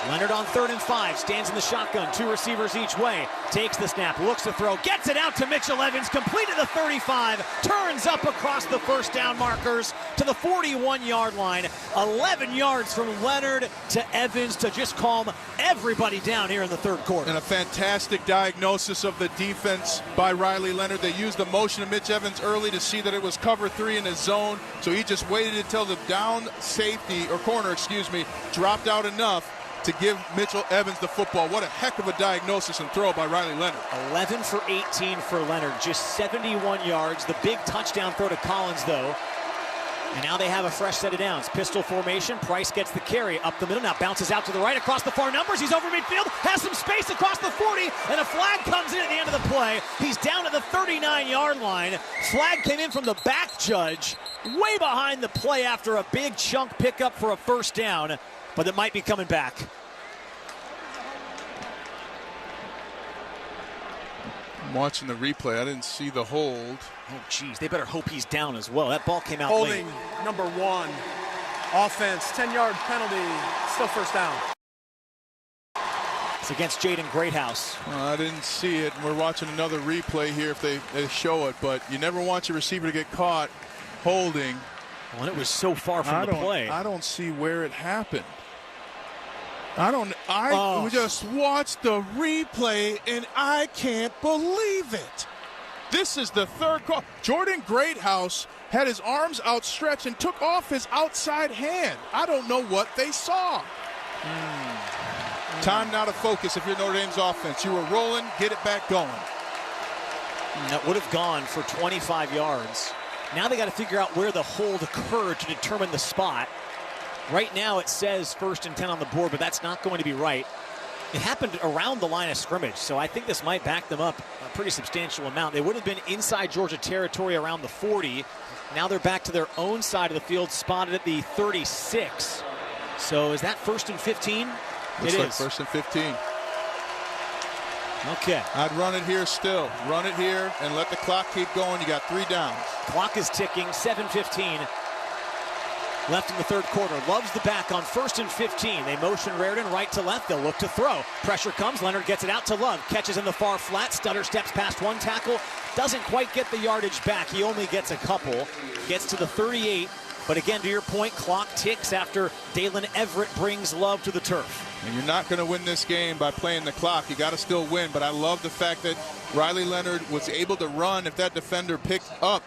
Leonard on 3rd and 5, stands in the shotgun, 2 receivers each way, takes the snap, looks to throw, gets it out to Mitchell Evans, completed the 35, turns up across the first down markers to the 41-yard line. 11 yards from Leonard to Evans to just calm everybody down here in the third quarter. And a fantastic diagnosis of the defense by Riley Leonard. They used the motion of Mitch Evans early to see that it was cover 3 in his zone, so he just waited until the down safety, or corner, excuse me, dropped out enough to give Mitchell Evans the football. What a heck of a diagnosis and throw by Riley Leonard. 11 for 18 for Leonard, just 71 yards. The big touchdown throw to Collins, though. And now they have a fresh set of downs. Pistol formation, Price gets the carry up the middle, now bounces out to the right across the far numbers. He's over midfield, has some space across the 40, and a flag comes in at the end of the play. He's down to the 39-yard line. Flag came in from the back judge, way behind the play after a big chunk pickup for a first down. But it might be coming back. I'm watching the replay. I didn't see the hold. Oh, geez. They better hope he's down as well. That ball came out Holding late. number 1. Offense, 10-yard penalty. Still first down. It's against Jaden Greathouse. I didn't see it. We're watching another replay here if they show it. But you never want your receiver to get caught holding. Well, it was so far from the play. I don't see where it happened. I just watched the replay and I can't believe it. This is the third call. Jordan Greathouse had his arms outstretched and took off his outside hand. I don't know what they saw. Time now to focus if you're Notre Dame's offense. You were rolling, get it back going. That would have gone for 25 yards. Now they got to figure out where the hold occurred to determine the spot. Right now it says 1st and 10 on the board, but that's not going to be right. It happened around the line of scrimmage, so I think this might back them up a pretty substantial amount. They would have been inside Georgia territory around the 40. Now they're back to their own side of the field, spotted at the 36. So is that 1st and 15? Looks like 1st and 15. Okay. I'd run it here still. Run it here and let the clock keep going. You got 3 downs. Clock is ticking, 7:15 left in the third quarter. Loves the back on 1st and 15. They motion Raridan right to left. They'll look to throw. Pressure comes. Leonard gets it out to Love. Catches in the far flat. Stutter steps past one tackle. Doesn't quite get the yardage back. He only gets a couple. Gets to the 38. But again, to your point, clock ticks after Dalen Everett brings Love to the turf. And you're not going to win this game by playing the clock. You got to still win. But I love the fact that Riley Leonard was able to run if that defender picked up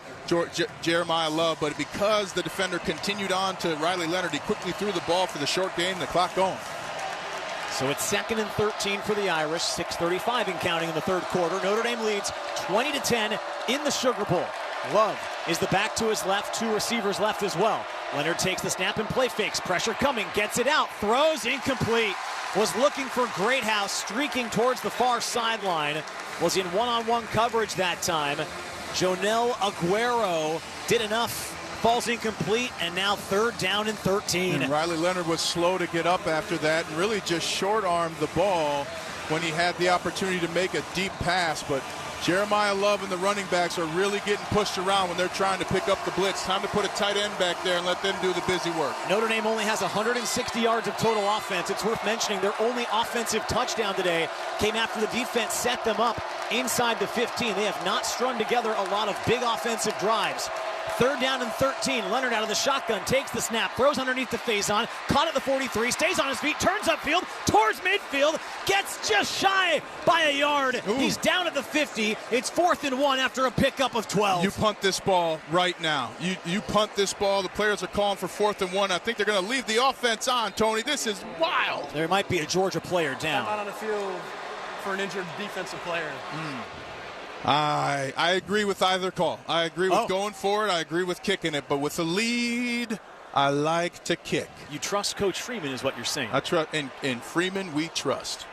Jeremiah Love. But because the defender continued on to Riley Leonard, he quickly threw the ball for the short game, the clock going. So it's 2nd and 13 for the Irish, 6:35 and counting in the third quarter. Notre Dame leads 20-10 in the Sugar Bowl. Love is the back to his left, 2 receivers left as well. Leonard takes the snap and play fakes. Pressure coming, gets it out, throws incomplete. Was looking for Greathouse, streaking towards the far sideline. Was in one-on-one coverage that time. Jonel Aguero did enough, falls incomplete, and now 3rd down and 13. And Riley Leonard was slow to get up after that and really just short-armed the ball when he had the opportunity to make a deep pass. But Jeremiah Love and the running backs are really getting pushed around when they're trying to pick up the blitz. Time to put a tight end back there and let them do the busy work. Notre Dame only has 160 yards of total offense. It's worth mentioning their only offensive touchdown today came after the defense set them up inside the 15. They have not strung together a lot of big offensive drives. 3rd down and 13. Leonard out of the shotgun, takes the snap, throws underneath the Faison, caught at the 43, stays on his feet, turns upfield, towards midfield, gets just shy by a yard. Ooh. He's down at the 50. It's 4th and 1 after a pickup of 12. You punt this ball right now. You punt this ball. The players are calling for 4th and 1. I think they're going to leave the offense on, Tony. This is wild. There might be a Georgia player down. Out on the field for an injured defensive player. I agree with either call. I agree with going for it. I agree with kicking it. But with the lead, I like to kick. You trust Coach Freeman is what you're saying. I trust in Freeman, we trust.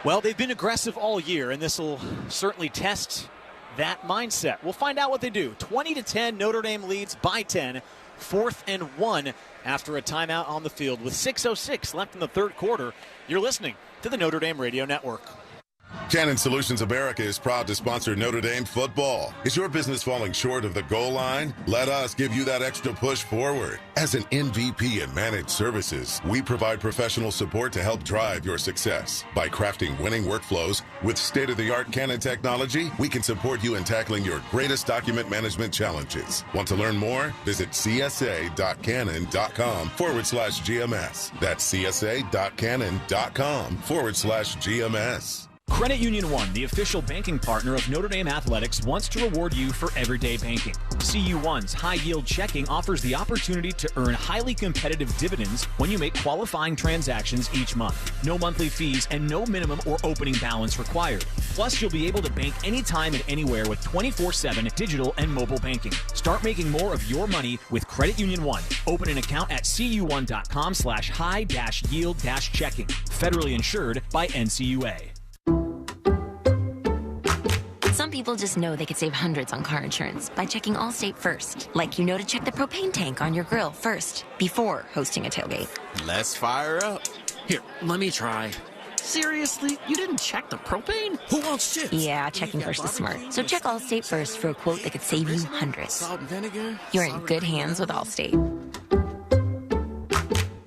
Well, they've been aggressive all year, and this will certainly test that mindset. We'll find out what they do. 20-10, Notre Dame leads by 10. 4th and 1 after a timeout on the field. With 6:06 left in the third quarter, you're listening to the Notre Dame Radio Network. Cannon Solutions America is proud to sponsor Notre Dame football. Is your business falling short of the goal line? Let us give you that extra push forward. As an MVP in managed services, we provide professional support to help drive your success. By crafting winning workflows with state-of-the-art Cannon technology, we can support you in tackling your greatest document management challenges. Want to learn more? Visit csa.cannon.com/GMS. That's csa.cannon.com/GMS. Credit Union One, the official banking partner of Notre Dame Athletics, wants to reward you for everyday banking. CU1's high-yield checking offers the opportunity to earn highly competitive dividends when you make qualifying transactions each month. No monthly fees and no minimum or opening balance required. Plus, you'll be able to bank anytime and anywhere with 24/7 digital and mobile banking. Start making more of your money with Credit Union One. Open an account at cu1.com/high-yield-checking. Federally insured by NCUA. Some people just know they could save hundreds on car insurance by checking Allstate first. Like you know to check the propane tank on your grill first before hosting a tailgate. Let's fire up. Here, let me try. Seriously? You didn't check the propane? Who wants chips? Yeah, checking first is smart. So check Allstate first for a quote that could save you hundreds. Salt and vinegar? You're in good hands with Allstate.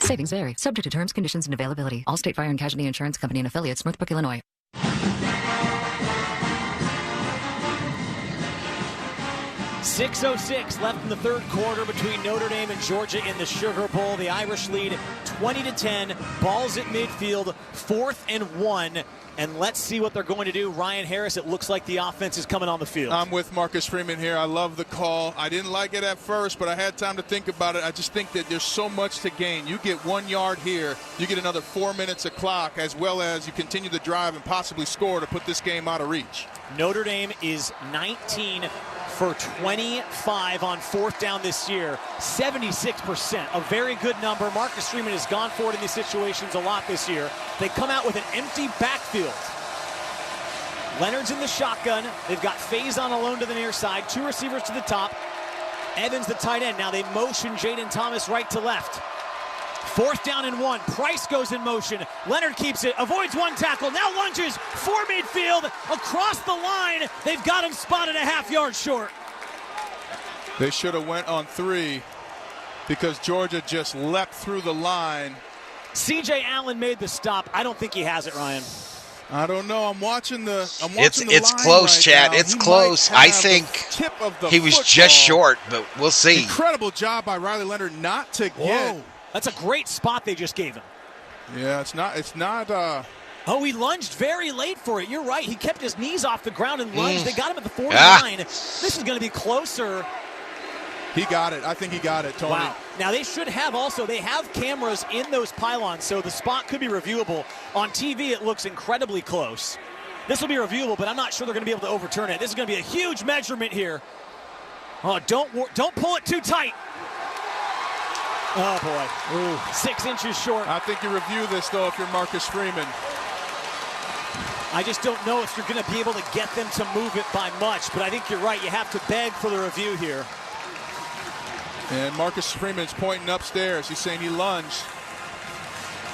Savings vary. Subject to terms, conditions, and availability. Allstate Fire and Casualty Insurance Company and affiliates, Northbrook, Illinois. 6:06 left in the third quarter between Notre Dame and Georgia in the Sugar Bowl. The Irish lead 20-10. Balls at midfield, 4th and 1. And let's see what they're going to do. Ryan Harris, it looks like the offense is coming on the field. I'm with Marcus Freeman here. I love the call. I didn't like it at first, but I had time to think about it. I just think that there's so much to gain. You get 1 yard here, you get another 4 minutes of clock, as well as you continue the drive and possibly score to put this game out of reach. Notre Dame is 19 for 25 on 4th down this year, 76%, a very good number. Marcus Freeman has gone for it in these situations a lot this year. They come out with an empty backfield. Leonard's in the shotgun. They've got Faison alone to the near side, 2 receivers to the top. Evans the tight end. Now they motion Jaden Thomas right to left. 4th down and 1. Price goes in motion. Leonard keeps it, avoids 1 tackle, now lunges for midfield, across the line. They've got him spotted a half-yard short. They should have went on 3 because Georgia just leapt through the line. C.J. Allen made the stop. I don't think he has it, Ryan. I don't know. I'm watching the It's close, right Chad. now. It's He close. might I have think the tip of the he was football. just short, but we'll see. Incredible job by Riley Leonard not to get. That's a great spot they just gave him. Yeah, it's not. Oh, he lunged very late for it. You're right. He kept his knees off the ground and lunged. They got him at the 49. This is going to be closer. He got it. I think he got it, Tony. Wow. Now they should have they have cameras in those pylons, so the spot could be reviewable. On TV, it looks incredibly close. This will be reviewable, but I'm not sure they're going to be able to overturn it. This is going to be a huge measurement here. Oh, don't pull it too tight. Oh, boy. Ooh, 6 inches short. I think you review this, though, if you're Marcus Freeman. I just don't know if you're going to be able to get them to move it by much, but I think you're right. You have to beg for the review here. And Marcus Freeman's pointing upstairs. He's saying he lunged.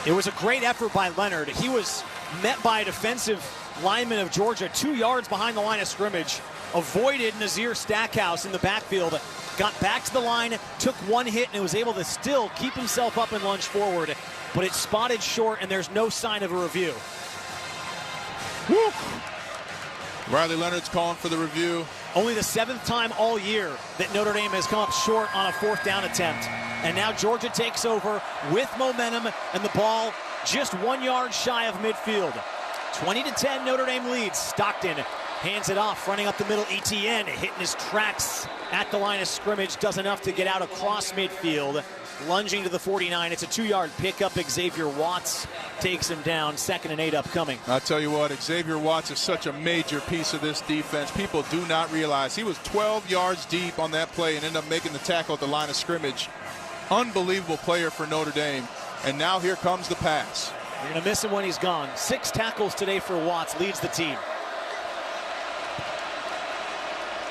It was a great effort by Leonard. He was met by a defensive lineman of Georgia 2 yards behind the line of scrimmage, avoided Nazir Stackhouse in the backfield, got back to the line, took one hit, and was able to still keep himself up and lunge forward, but it's spotted short, and there's no sign of a review. Woo. Riley Leonard's calling for the review. Only the 7th time all year that Notre Dame has come up short on a 4th down attempt. And now Georgia takes over with momentum and the ball just 1 yard shy of midfield. 20-10 Notre Dame leads. Stockton hands it off, running up the middle. Etienne hitting his tracks at the line of scrimmage. Does enough to get out across midfield. Lunging to the 49. It's a 2-yard pickup. Xavier Watts takes him down. 2nd and 8 upcoming. I'll tell you what, Xavier Watts is such a major piece of this defense. People do not realize he was 12 yards deep on that play and ended up making the tackle at the line of scrimmage. Unbelievable player for Notre Dame. And now here comes the pass. You're going to miss him when he's gone. 6 tackles today for Watts, leads the team.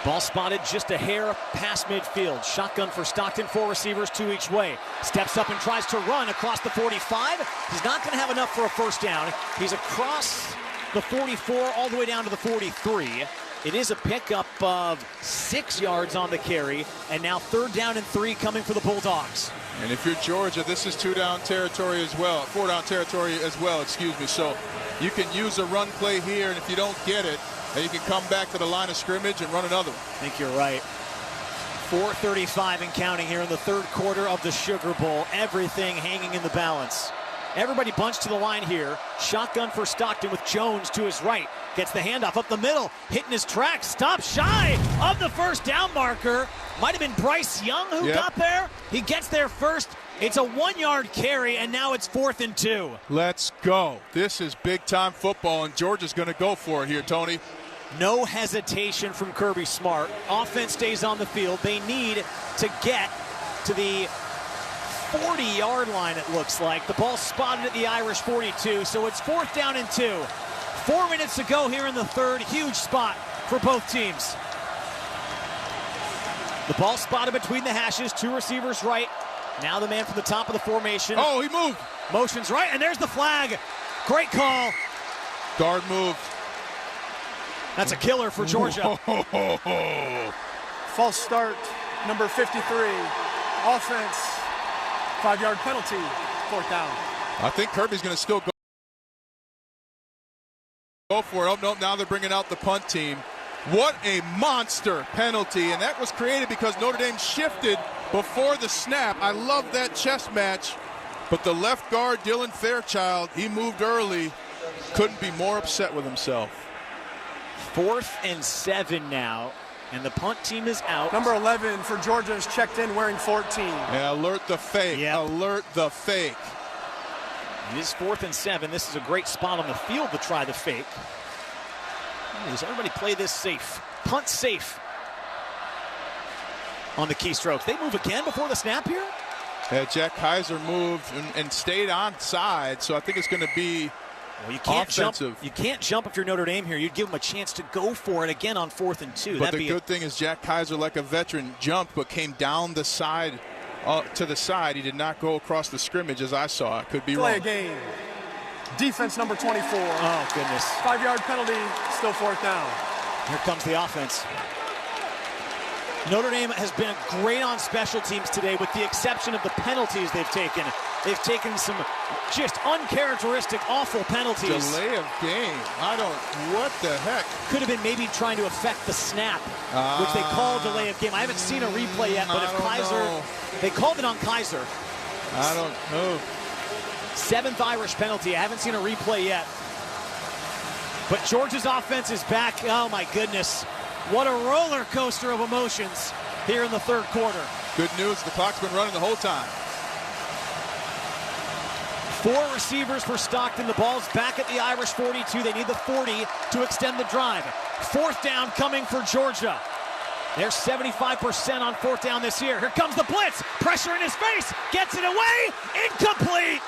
Ball spotted just a hair past midfield. Shotgun for Stockton, 4 receivers, 2 each way. Steps up and tries to run across the 45. He's not going to have enough for a first down. He's across the 44 all the way down to the 43. It is a pickup of 6 yards on the carry, and now 3rd down and 3 coming for the Bulldogs. And if you're Georgia, this is 2-down territory as well, 4-down territory as well, excuse me. So you can use a run play here, and if you don't get it, then you can come back to the line of scrimmage and run another one. I think you're right. 4:35 and counting here in the 3rd quarter of the Sugar Bowl. Everything hanging in the balance. Everybody bunched to the line here. Shotgun for Stockton with Jones to his right. Gets the handoff up the middle, hitting his tracks. Stops shy of the first down marker. Might have been Bryce Young who got there. He gets there first. It's a 1-yard carry, and now it's 4th and 2. Let's go. This is big-time football, and Georgia's going to go for it here, Tony. No hesitation from Kirby Smart. Offense stays on the field. They need to get to the 40-yard line, it looks like. The ball spotted at the Irish 42, so it's 4th down and 2. 4 minutes to go here in the 3rd. Huge spot for both teams. The ball spotted between the hashes. 2 receivers right. Now the man from the top of the formation. Oh, he moved. Motions right, and there's the flag. Great call. Guard moved. That's a killer for Georgia. False start, number 53. Offense, 5-yard penalty, 4th down. I think Kirby's going to still go for it. Oh, no, now they're bringing out the punt team. What a monster penalty, and that was created because Notre Dame shifted before the snap. I love that chess match, but the left guard, Dylan Fairchild, he moved early. Couldn't be more upset with himself. 4th and 7 now, and the punt team is out. Number 11 for Georgia is checked in wearing 14. Yeah, alert the fake. Yep. Alert the fake. It is 4th and 7. This is a great spot on the field to try the fake. Does everybody play this safe? Punt safe on the keystrokes. They move again before the snap here? Yeah, Jack Kaiser moved and stayed on side, so I think it's going to be you can't offensive. Jump. You can't jump if you're Notre Dame here. You'd give them a chance to go for it again on 4th and 2. But the good thing is Jack Kaiser, like a veteran, jumped but came down the side to the side. He did not go across the scrimmage as I saw. It could be Play wrong. a game. Defense number 24. Oh, goodness. 5-yard penalty, still 4th down. Here comes the offense. Notre Dame has been great on special teams today with the exception of the penalties they've taken. They've taken some just uncharacteristic, awful penalties. Delay of game. What the heck? Could have been maybe trying to affect the snap, which they call delay of game. I haven't seen a replay yet, but if Kaiser, they called it on Kaiser. I don't know. 7th Irish penalty. I haven't seen a replay yet. But Georgia's offense is back. Oh, my goodness. What a roller coaster of emotions here in the 3rd quarter. Good news, the clock's been running the whole time. 4 receivers for Stockton. The ball's back at the Irish 42. They need the 40 to extend the drive. 4th down coming for Georgia. They're 75% on 4th down this year. Here comes the blitz. Pressure in his face. Gets it away. Incomplete.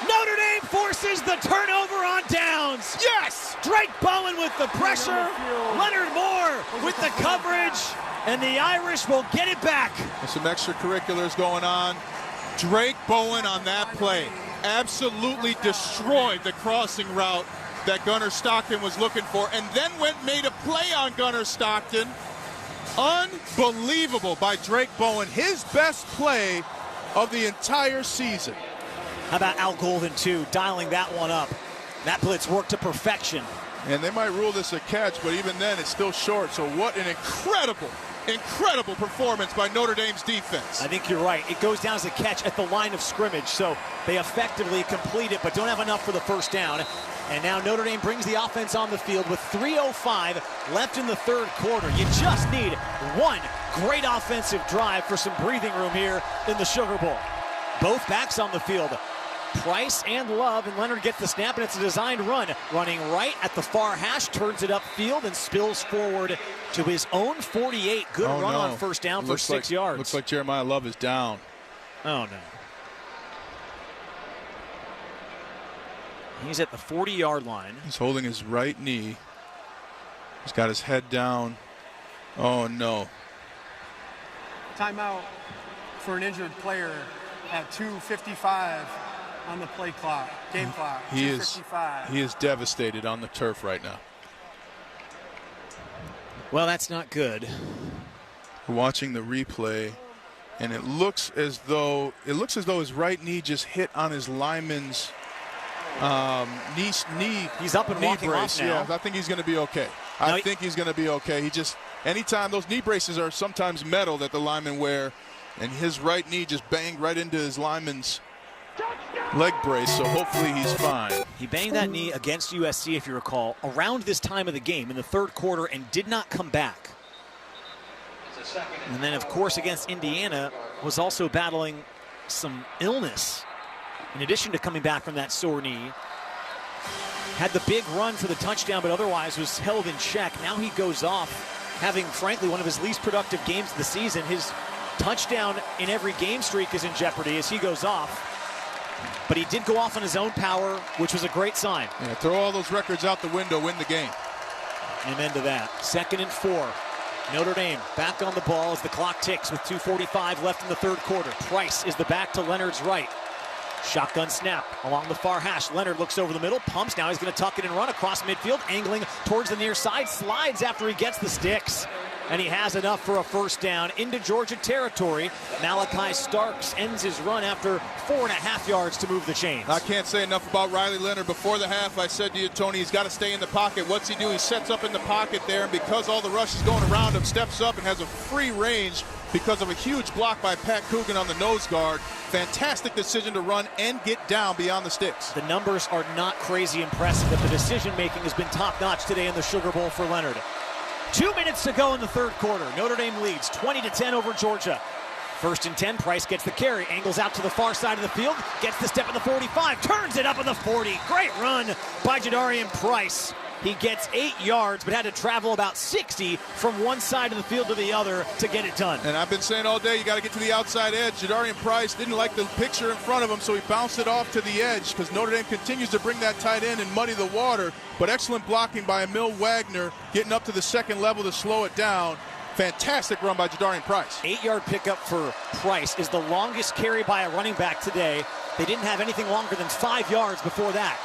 Notre Dame forces the turnover on downs. Yes! Drake Bowen with the pressure. Leonard Moore with the coverage. And the Irish will get it back. There's some extracurriculars going on. Drake Bowen on that play absolutely destroyed the crossing route that Gunnar Stockton was looking for, and then made a play on Gunnar Stockton. Unbelievable by Drake Bowen. His best play of the entire season. How about Al Golden, too, dialing that one up. That blitz worked to perfection. And they might rule this a catch, but even then it's still short. So what an incredible performance by Notre Dame's defense. I think you're right. It goes down as a catch at the line of scrimmage, so they effectively complete it, but don't have enough for the 1st down. And now Notre Dame brings the offense on the field with 3:05 left in the 3rd quarter. You just need one great offensive drive for some breathing room here in the Sugar Bowl. Both backs on the field. Price and Love, and Leonard gets the snap, and it's a designed run. Running right at the far hash, turns it upfield, and spills forward to his own 48. Good run on 1st down for 6 yards. Looks like Jeremiah Love is down. Oh, no. He's at the 40-yard line. He's holding his right knee. He's got his head down. Oh, no. Timeout for an injured player at 2:55 on the play clock, game clock. He is devastated on the turf right now. Well, that's not good. We're watching the replay, and it looks as though his right knee just hit on his lineman's knee. He's up and walking brace. off now. Yeah, I think he's going to be okay. I think he's going to be okay. Anytime those knee braces are sometimes metal that the linemen wear, and his right knee just banged right into his lineman's leg brace, so hopefully he's fine. He banged that knee against USC, if you recall, around this time of the game in the 3rd quarter and did not come back. And then, of course, against Indiana, was also battling some illness in addition to coming back from that sore knee. Had the big run for the touchdown, but otherwise was held in check. Now he goes off, having, frankly, one of his least productive games of the season. His touchdown in every game streak is in jeopardy as he goes off. But he did go off on his own power, which was a great sign. Yeah, throw all those records out the window, win the game. Amen to that. 2nd and 4. Notre Dame back on the ball as the clock ticks with 2:45 left in the 3rd quarter. Price is the back to Leonard's right. Shotgun snap along the far hash. Leonard looks over the middle, pumps. Now he's going to tuck it and run across midfield, angling towards the near side. Slides after he gets the sticks. And he has enough for a 1st down into Georgia territory. Malachi Starks ends his run after 4.5 yards to move the chains. I can't say enough about Riley Leonard. Before the half, I said to you, Tony, he's got to stay in the pocket. What's he do? He sets up in the pocket there, and because all the rush is going around him, steps up and has a free range because of a huge block by Pat Coogan on the nose guard. Fantastic decision to run and get down beyond the sticks. The numbers are not crazy impressive, but the decision-making has been top-notch today in the Sugar Bowl for Leonard. 2 minutes to go in the 3rd quarter. Notre Dame leads 20-10 over Georgia. 1st and 10, Price gets the carry, angles out to the far side of the field, gets the step at the 45, turns it up at the 40. Great run by Jadarian Price. He gets 8 yards, but had to travel about 60 from one side of the field to the other to get it done. And I've been saying all day, you got to get to the outside edge. Jadarian Price didn't like the picture in front of him, so he bounced it off to the edge because Notre Dame continues to bring that tight end and muddy the water. But excellent blocking by Emil Wagner, getting up to the 2nd level to slow it down. Fantastic run by Jadarian Price. 8-yard pickup for Price is the longest carry by a running back today. They didn't have anything longer than 5 yards before that.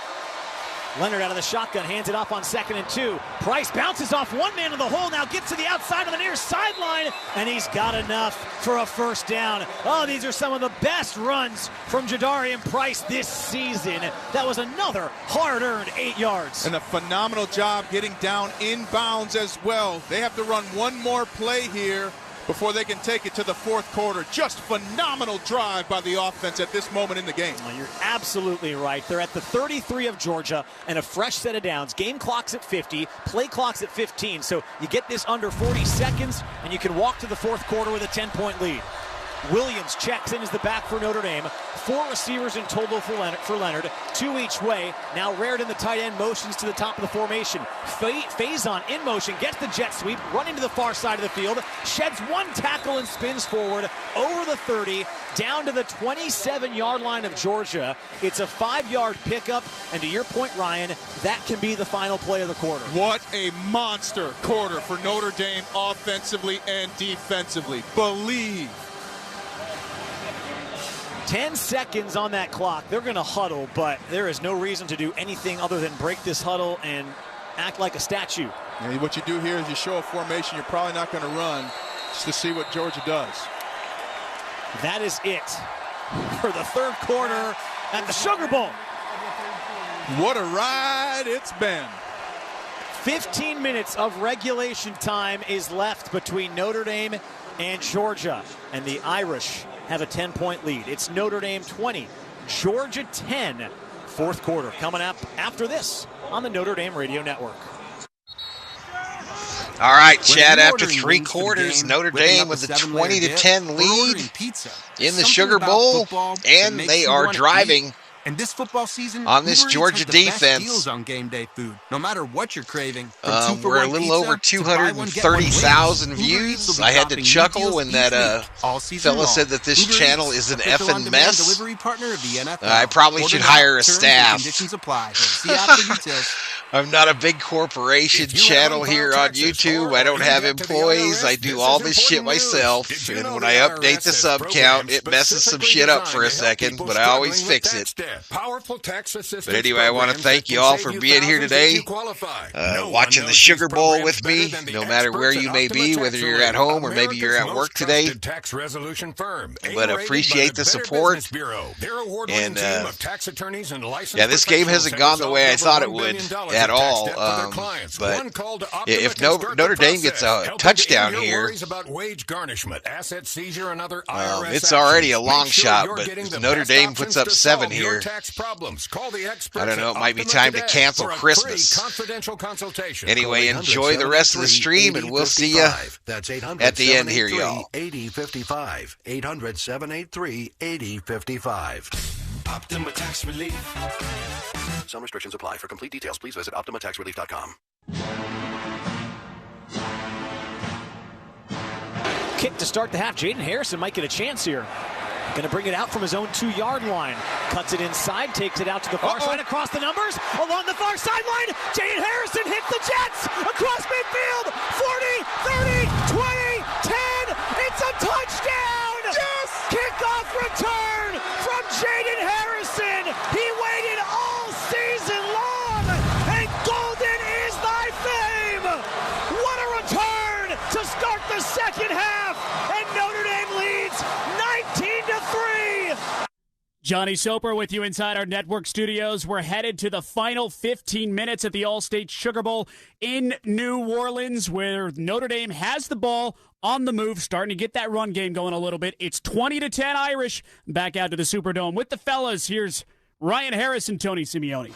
Leonard out of the shotgun, hands it off on 2nd and 2. Price bounces off one man in the hole, now gets to the outside of the near sideline, and he's got enough for a 1st down. Oh, these are some of the best runs from Jadarian Price this season. That was another hard-earned 8 yards. And a phenomenal job getting down inbounds as well. They have to run one more play here before they can take it to the fourth quarter. Just phenomenal drive by the offense at this moment in the game. Well, you're absolutely right. They're at the 33 of Georgia and a fresh set of downs. Game clock's at 50, play clock's at 15. So you get this under 40 seconds, and you can walk to the fourth quarter with a 10-point lead. Williams checks in as the back for Notre Dame. 4 receivers in total for Leonard, 2 each way. Now Raridan, the tight end, motions to the top of the formation. Faison in motion, gets the jet sweep, running to the far side of the field, sheds 1 tackle and spins forward over the 30, down to the 27-yard line of Georgia. It's a 5-yard pickup, and to your point, Ryan, that can be the final play of the quarter. What a monster quarter for Notre Dame offensively and defensively. Believe. 10 seconds on that clock. They're going to huddle, but there is no reason to do anything other than break this huddle and act like a statue. And what you do here is you show a formation. You're probably not going to run, just to see what Georgia does. That is it for the third quarter at the Sugar Bowl. What a ride it's been. 15 minutes of regulation time is left between Notre Dame and Georgia, and the Irish have a 10-point lead. It's Notre Dame 20, Georgia 10. Fourth quarter coming up after this on the Notre Dame Radio Network. All right, Chad, after 3 quarters, Notre Dame with a 20-10 lead in the Sugar Bowl, and they are driving And this football season, on this Uber Georgia Eats has the defense. best deals on game day food, no matter what you're craving. We're a little over 230,000 views. I had to chuckle when that fella said that this channel is an effing mess. Delivery partner of the NFL. I probably should hire a staff. Conditions apply. See after details. I'm not a big corporation channel here on YouTube. I don't have employees. I do all this shit myself. And when I update the sub count, it messes some shit up for a second, but I always fix it. But anyway, I want to thank you all for being here today, watching the Sugar Bowl with me, no matter where you may be, whether you're at home or maybe you're at work today. But appreciate the support. And yeah, this game hasn't gone the way I thought it would at all. But if Notre Dame gets a touchdown here, it's already a long shot. But if Notre Dame puts up 7 here, I don't know, it might be time to cancel Christmas. Anyway, enjoy the rest of the stream, and we'll see you at the end here, y'all. 8055 800-783-8055. Optima Tax Relief. Some restrictions apply. For complete details, please visit OptimaTaxRelief.com. Kick to start the half. Jaden Harrison might get a chance here. Going to bring it out from his own 2-yard line. Cuts it inside, takes it out to the far side, across the numbers, along the far sideline. Jaden Harrison hits the Jets across midfield. 40, 30, 20, 10. It's a touchdown! Yes! Kickoff return from Jaden Harrison. He waited all season long, and golden is thy fame. What a return to start the second half, and Notre Dame leads 19-3. Johnny Soper with you inside our network studios. We're headed to the final 15 minutes at the All-State Sugar Bowl in New Orleans, where Notre Dame has the ball on the move, starting to get that run game going a little bit. It's 20-10 Irish. Back out to the Superdome with the fellas. Here's Ryan Harris and Tony Simeone.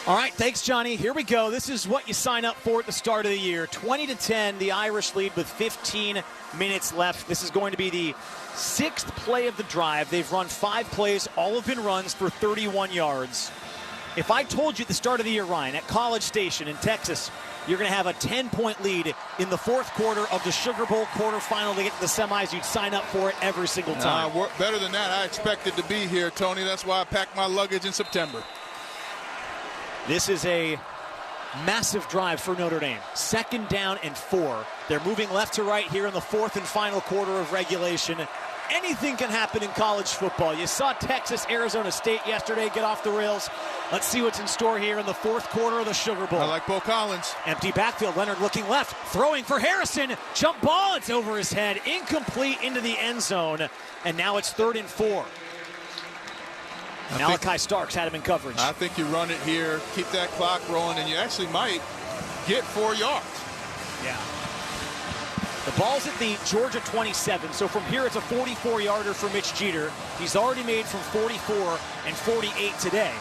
All right, thanks, Johnny. Here we go. This is what you sign up for at the start of the year. 20-10, the Irish lead with 15 minutes left. This is going to be the 6th play of the drive. They've run 5 plays. All have been runs for 31 yards. If I told you at the start of the year, Ryan, at College Station in Texas, you're going to have a 10-point lead in the fourth quarter of the Sugar Bowl quarterfinal to get to the semis, you'd sign up for it every single time. Better than that, I expected to be here, Tony. That's why I packed my luggage in September. This is a massive drive for Notre Dame. 2nd down and 4. They're moving left to right here in the 4th and final quarter of regulation. Anything can happen in college football. You saw Texas, Arizona State yesterday get off the rails. Let's see what's in store here in the 4th quarter of the Sugar Bowl. I like Bo Collins. Empty backfield. Leonard looking left, throwing for Harrison. Jump ball. It's over his head. Incomplete into the end zone. And now it's 3rd and 4. Malachi Starks had him in coverage. I think you run it here, keep that clock rolling, and you actually might get 4 yards. Yeah. The ball's at the Georgia 27, so from here it's a 44-yarder for Mitch Jeter. He's already made from 44 and 48 today.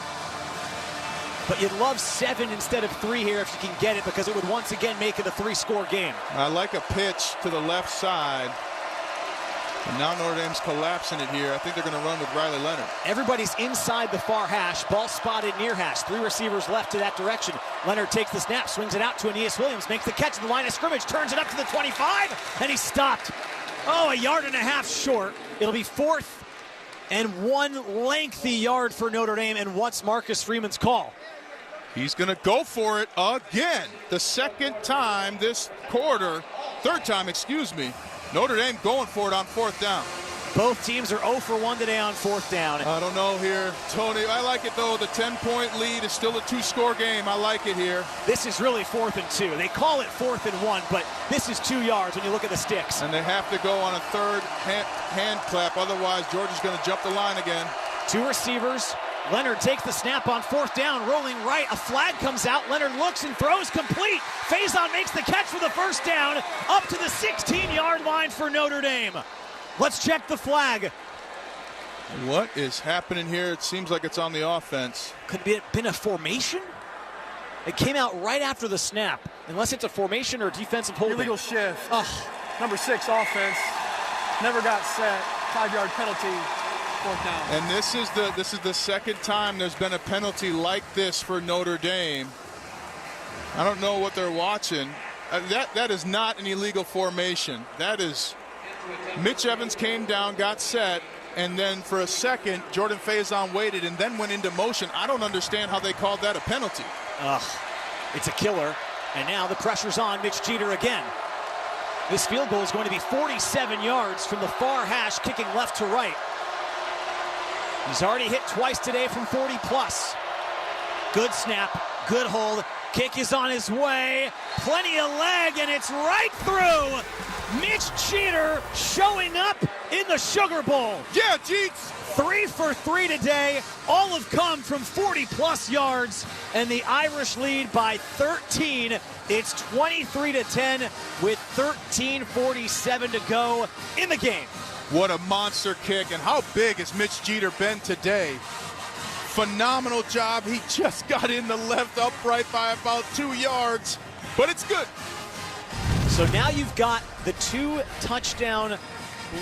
But you'd love 7 instead of 3 here if you can get it, because it would once again make it a 3-score game. I like a pitch to the left side. And now Notre Dame's collapsing it here. I think they're going to run with Riley Leonard. Everybody's inside the far hash. Ball spotted near hash. 3 receivers left to that direction. Leonard takes the snap, swings it out to Aeneas Williams, makes the catch at the line of scrimmage, turns it up to the 25, and he's stopped. Oh, a yard and a half short. It'll be 4th and 1 lengthy yard for Notre Dame, and what's Marcus Freeman's call? He's going to go for it again. The second time this quarter, third time, excuse me. Notre Dame going for it on 4th down. Both teams are 0 for 1 today on 4th down. I don't know here, Tony. I like it, though. The 10-point lead is still a 2-score game. I like it here. This is really 4th and 2. They call it 4th and 1, but this is 2 yards when you look at the sticks. And they have to go on a third hand clap. Otherwise, Georgia's going to jump the line again. 2 receivers. Leonard takes the snap on 4th down, rolling right. A flag comes out. Leonard looks and throws complete. Faison makes the catch for the first down, up to the 16-yard line for Notre Dame. Let's check the flag. What is happening here? It seems like it's on the offense. Could it have been a formation? It came out right after the snap, unless it's a formation or defensive holding. Illegal shift. Oh. Number 6 offense. Never got set. 5-yard penalty. 4th down. And this is the second time there's been a penalty like this for Notre Dame. I don't know what they're watching. That is not an illegal formation. That is, Mitch Evans came down, got set, and then for a second, Jordan Faison waited and then went into motion. I don't understand how they called that a penalty. It's a killer. And now the pressure's on Mitch Jeter again. This field goal is going to be 47 yards from the far hash, kicking left to right. He's already hit twice today from 40 plus. Good snap, good hold. Kick is on his way. Plenty of leg, and it's right through. Mitch Jeter showing up in the Sugar Bowl. Yeah, Jeets. 3 for 3 today. All have come from 40 plus yards, and the Irish lead by 13. It's 23-10 with 13:47 to go in the game. What a monster kick, and how big has Mitch Jeter been today? Phenomenal job. He just got in the left upright by about 2 yards, but it's good. So now you've got the 2-touchdown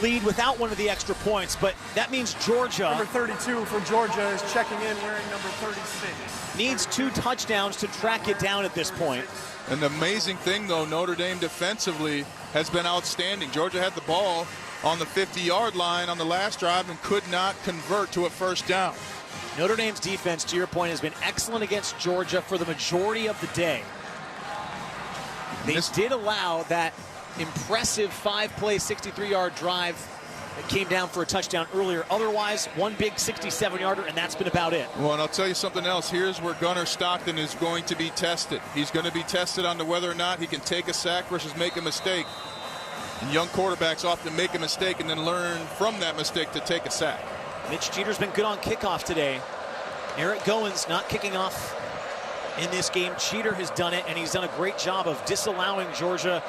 lead without one of the extra points, but that means Georgia, number 32 for Georgia, is checking in wearing number 36. Needs 2 touchdowns to track it down at this point. And the amazing thing, though, Notre Dame defensively has been outstanding. Georgia had the ball on the 50-yard line on the last drive and could not convert to a first down. Notre Dame's defense, to your point, has been excellent against Georgia for the majority of the day. They did allow that impressive 5-play, 63-yard drive that came down for a touchdown earlier. Otherwise, one big 67-yarder, and that's been about it. Well, and I'll tell you something else. Here's where Gunnar Stockton is going to be tested. He's going to be tested on to whether or not he can take a sack versus make a mistake. And young quarterbacks often make a mistake and then learn from that mistake to take a sack. Mitch Jeter's been good on kickoff today. Eric Goins not kicking off in this game. Jeter has done it, and he's done a great job of disallowing Georgia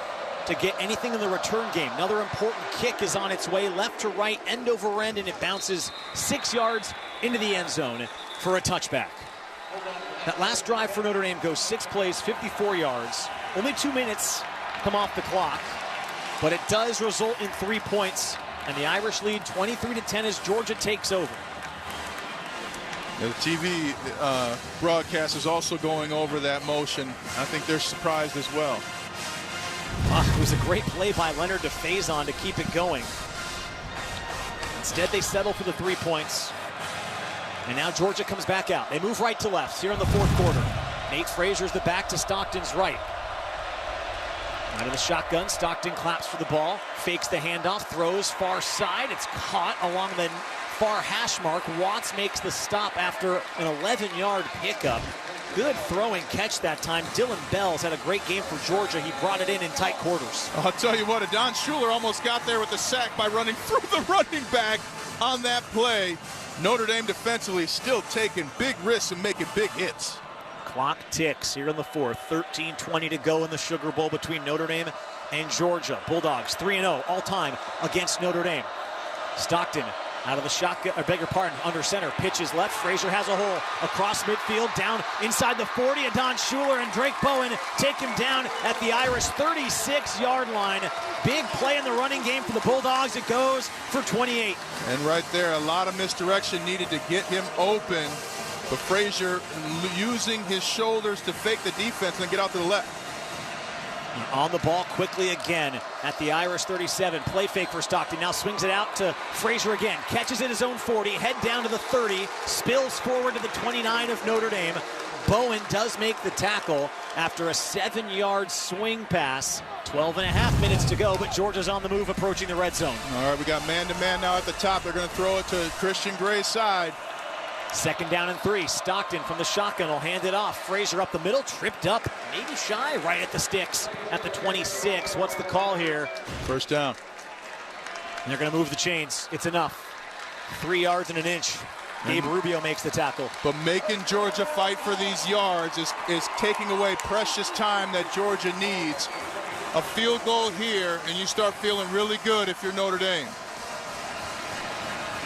to get anything in the return game. Another important kick is on its way, left to right, end over end, and it bounces 6 yards into the end zone for a touchback. That last drive for Notre Dame goes 6 plays, 54 yards. Only 2 minutes come off the clock, but it does result in 3 points, and the Irish lead 23-10 as Georgia takes over. The TV broadcast is also going over that motion. I think they're surprised as well. It was a great play by Leonard to Faison to keep it going. Instead, they settle for the 3 points. And now Georgia comes back out. They move right to left here in the fourth quarter. Nate Frazier's the back to Stockton's right. Out of the shotgun, Stockton claps for the ball, fakes the handoff, throws far side. It's caught along the far hash mark. Watts makes the stop after an 11-yard pickup. Good throwing catch that time. Dylan Bell's had a great game for Georgia. He brought it in tight quarters. I'll tell you what, Adon Schuler almost got there with the sack by running through the running back on that play. Notre Dame defensively still taking big risks and making big hits. Clock ticks here in the fourth. 13:20 to go in the Sugar Bowl between Notre Dame and Georgia. Bulldogs 3-0 all time against Notre Dame. Stockton out of the shotgun, or beg your pardon, under center, pitches left. Frazier has a hole across midfield, down inside the 40. Adon Schuler and Drake Bowen take him down at the Irish 36-yard line. Big play in the running game for the Bulldogs. It goes for 28. And right there, a lot of misdirection needed to get him open. But Frazier using his shoulders to fake the defense and get out to the left. On the ball quickly again at the Irish 37. Play fake for Stockton. Now swings it out to Frazier again. Catches in his own 40. Head down to the 30. Spills forward to the 29 of Notre Dame. Bowen does make the tackle after a 7-yard swing pass. 12.5 minutes to go, but Georgia's on the move approaching the red zone. All right, we got man-to-man now at the top. They're going to throw it to Christian Gray's side. 2nd down and 3. Stockton from the shotgun will hand it off. Frazier up the middle, tripped up, maybe shy, right at the sticks at the 26. What's the call here? First down. And they're going to move the chains. It's enough. 3 yards and an inch. Gabe Rubio makes the tackle. But making Georgia fight for these yards is taking away precious time that Georgia needs. A field goal here, and you start feeling really good if you're Notre Dame.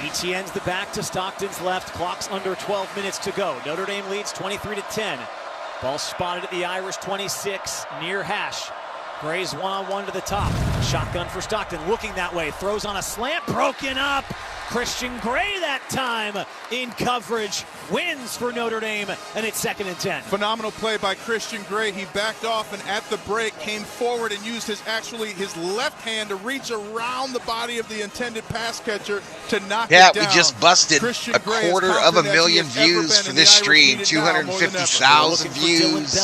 Etienne's the back to Stockton's left. Clock's under 12 minutes to go. Notre Dame leads 23-10. Ball spotted at the Irish 26, near hash. Gray's one-on-one to the top. Shotgun for Stockton, looking that way. Throws on a slant, broken up. Christian Gray that time in coverage. Wins for Notre Dame, and it's 2nd and 10. Phenomenal play by Christian Gray. He backed off and at the break came forward and used his left hand to reach around the body of the intended pass catcher to knock it down. Yeah, we just busted Christian a Gray 250,000 views for this stream. 250,000 views.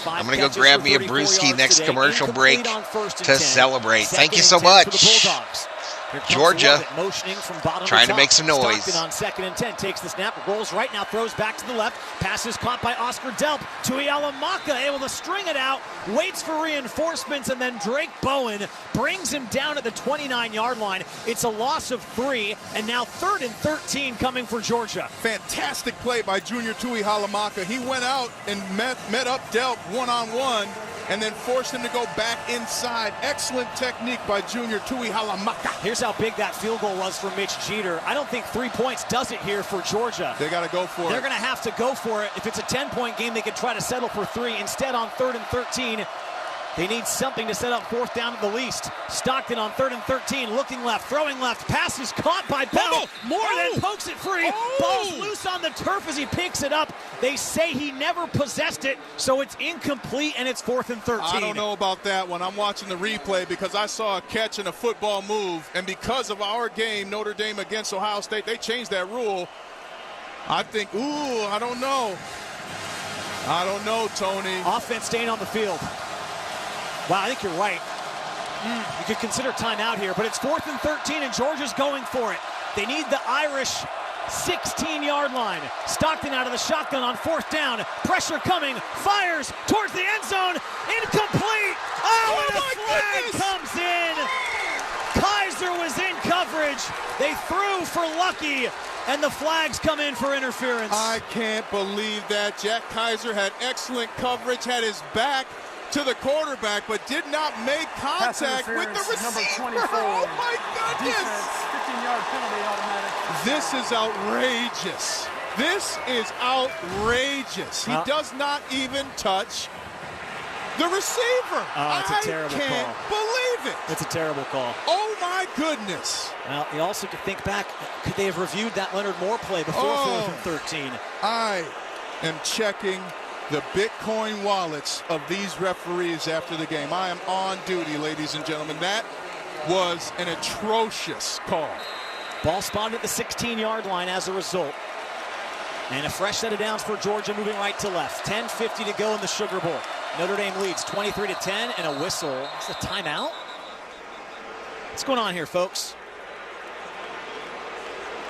I'm going to go grab me a brewski next commercial break to celebrate. Thank you so much. Georgia trying to make some noise. Stockton on 2nd and 10 takes the snap, rolls right now, throws back to the left. Pass is caught by Oscar Delp. Tuihalamaka able to string it out, waits for reinforcements, and then Drake Bowen brings him down at the 29-yard line. It's a loss of 3, and now 3rd and 13 coming for Georgia. Fantastic play by Junior Tuihalamaka. He went out and met up Delp one-on-one and then forced him to go back inside. Excellent technique by Junior Tuihalamaka. Here's how big that field goal was for Mitch Jeter. I don't think 3 points does it here for Georgia. They got to go for it. They're going to have to go for it. If it's a 10-point game, they could try to settle for 3. Instead, on 3rd and 13, they need something to set up 4th down at the least. Stockton on 3rd and 13, looking left, throwing left. Pass is caught by Bell. More than pokes it free. Ball's loose on the turf as he picks it up. They say he never possessed it, so it's incomplete, and it's 4th and 13. I don't know about that one. I'm watching the replay because I saw a catch and a football move, and because of our game, Notre Dame against Ohio State, they changed that rule. I think, I don't know. I don't know, Tony. Offense staying on the field. Wow, I think you're right. You could consider timeout here, but it's 4th and 13, and Georgia's going for it. They need the Irish 16-yard line. Stockton out of the shotgun on 4th down. Pressure coming. Fires towards the end zone. Incomplete. Oh, and a flag comes in. Kaiser was in coverage. They threw for Lucky, and the flags come in for interference. I can't believe that. Jack Kaiser had excellent coverage, had his back to the quarterback, but did not make contact with the receiver. Number 24. Oh my goodness! Defense, 15-yard penalty automatic. This is outrageous. This is outrageous. He does not even touch the receiver. Oh, it's a terrible call. I can't believe it. It's a terrible call. Oh my goodness. Well, you also have to think back. Could they have reviewed that Leonard Moore play before 4th and 13? I am checking the Bitcoin wallets of these referees after the game. I am on duty, ladies and gentlemen. That was an atrocious call. Ball spotted at the 16-yard line as a result. And a fresh set of downs for Georgia, moving right to left. 10:50 to go in the Sugar Bowl. Notre Dame leads 23-10, and a whistle. It's a timeout. What's going on here, folks?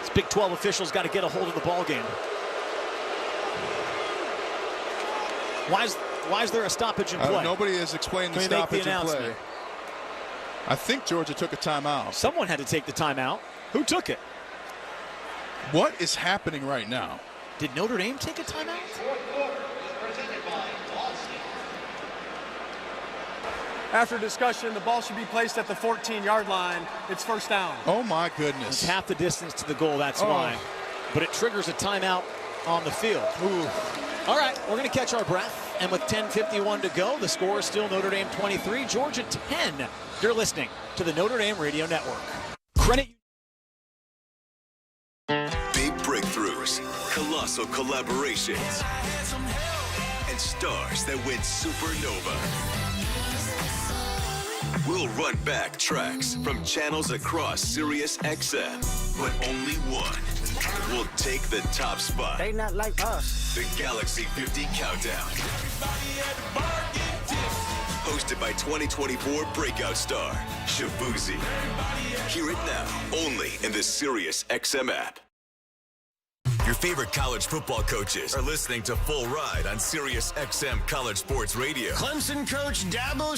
This Big 12 officials got to get a hold of the ball game. Why is there a stoppage in play? Nobody has explained the stoppage in play. I think Georgia took a timeout. Someone had to take the timeout. Who took it? What is happening right now? Did Notre Dame take a timeout? After discussion, the ball should be placed at the 14-yard line. It's first down. Oh, my goodness. It's half the distance to the goal, that's why. But it triggers a timeout on the field. Ooh. All right, we're going to catch our breath. And with 10:51 to go, the score is still Notre Dame 23, Georgia 10. You're listening to the Notre Dame Radio Network. Credit. Big breakthroughs, colossal collaborations, and stars that went supernova. We'll run back tracks from channels across Sirius XM, but only one will take the top spot. They not like us. The Galaxy 50 Countdown. Hosted by 2024 breakout star, Shabuzi. Hear it now, only in the Sirius XM app. Your favorite college football coaches are listening to Full Ride on Sirius XM College Sports Radio. Clemson coach Dabo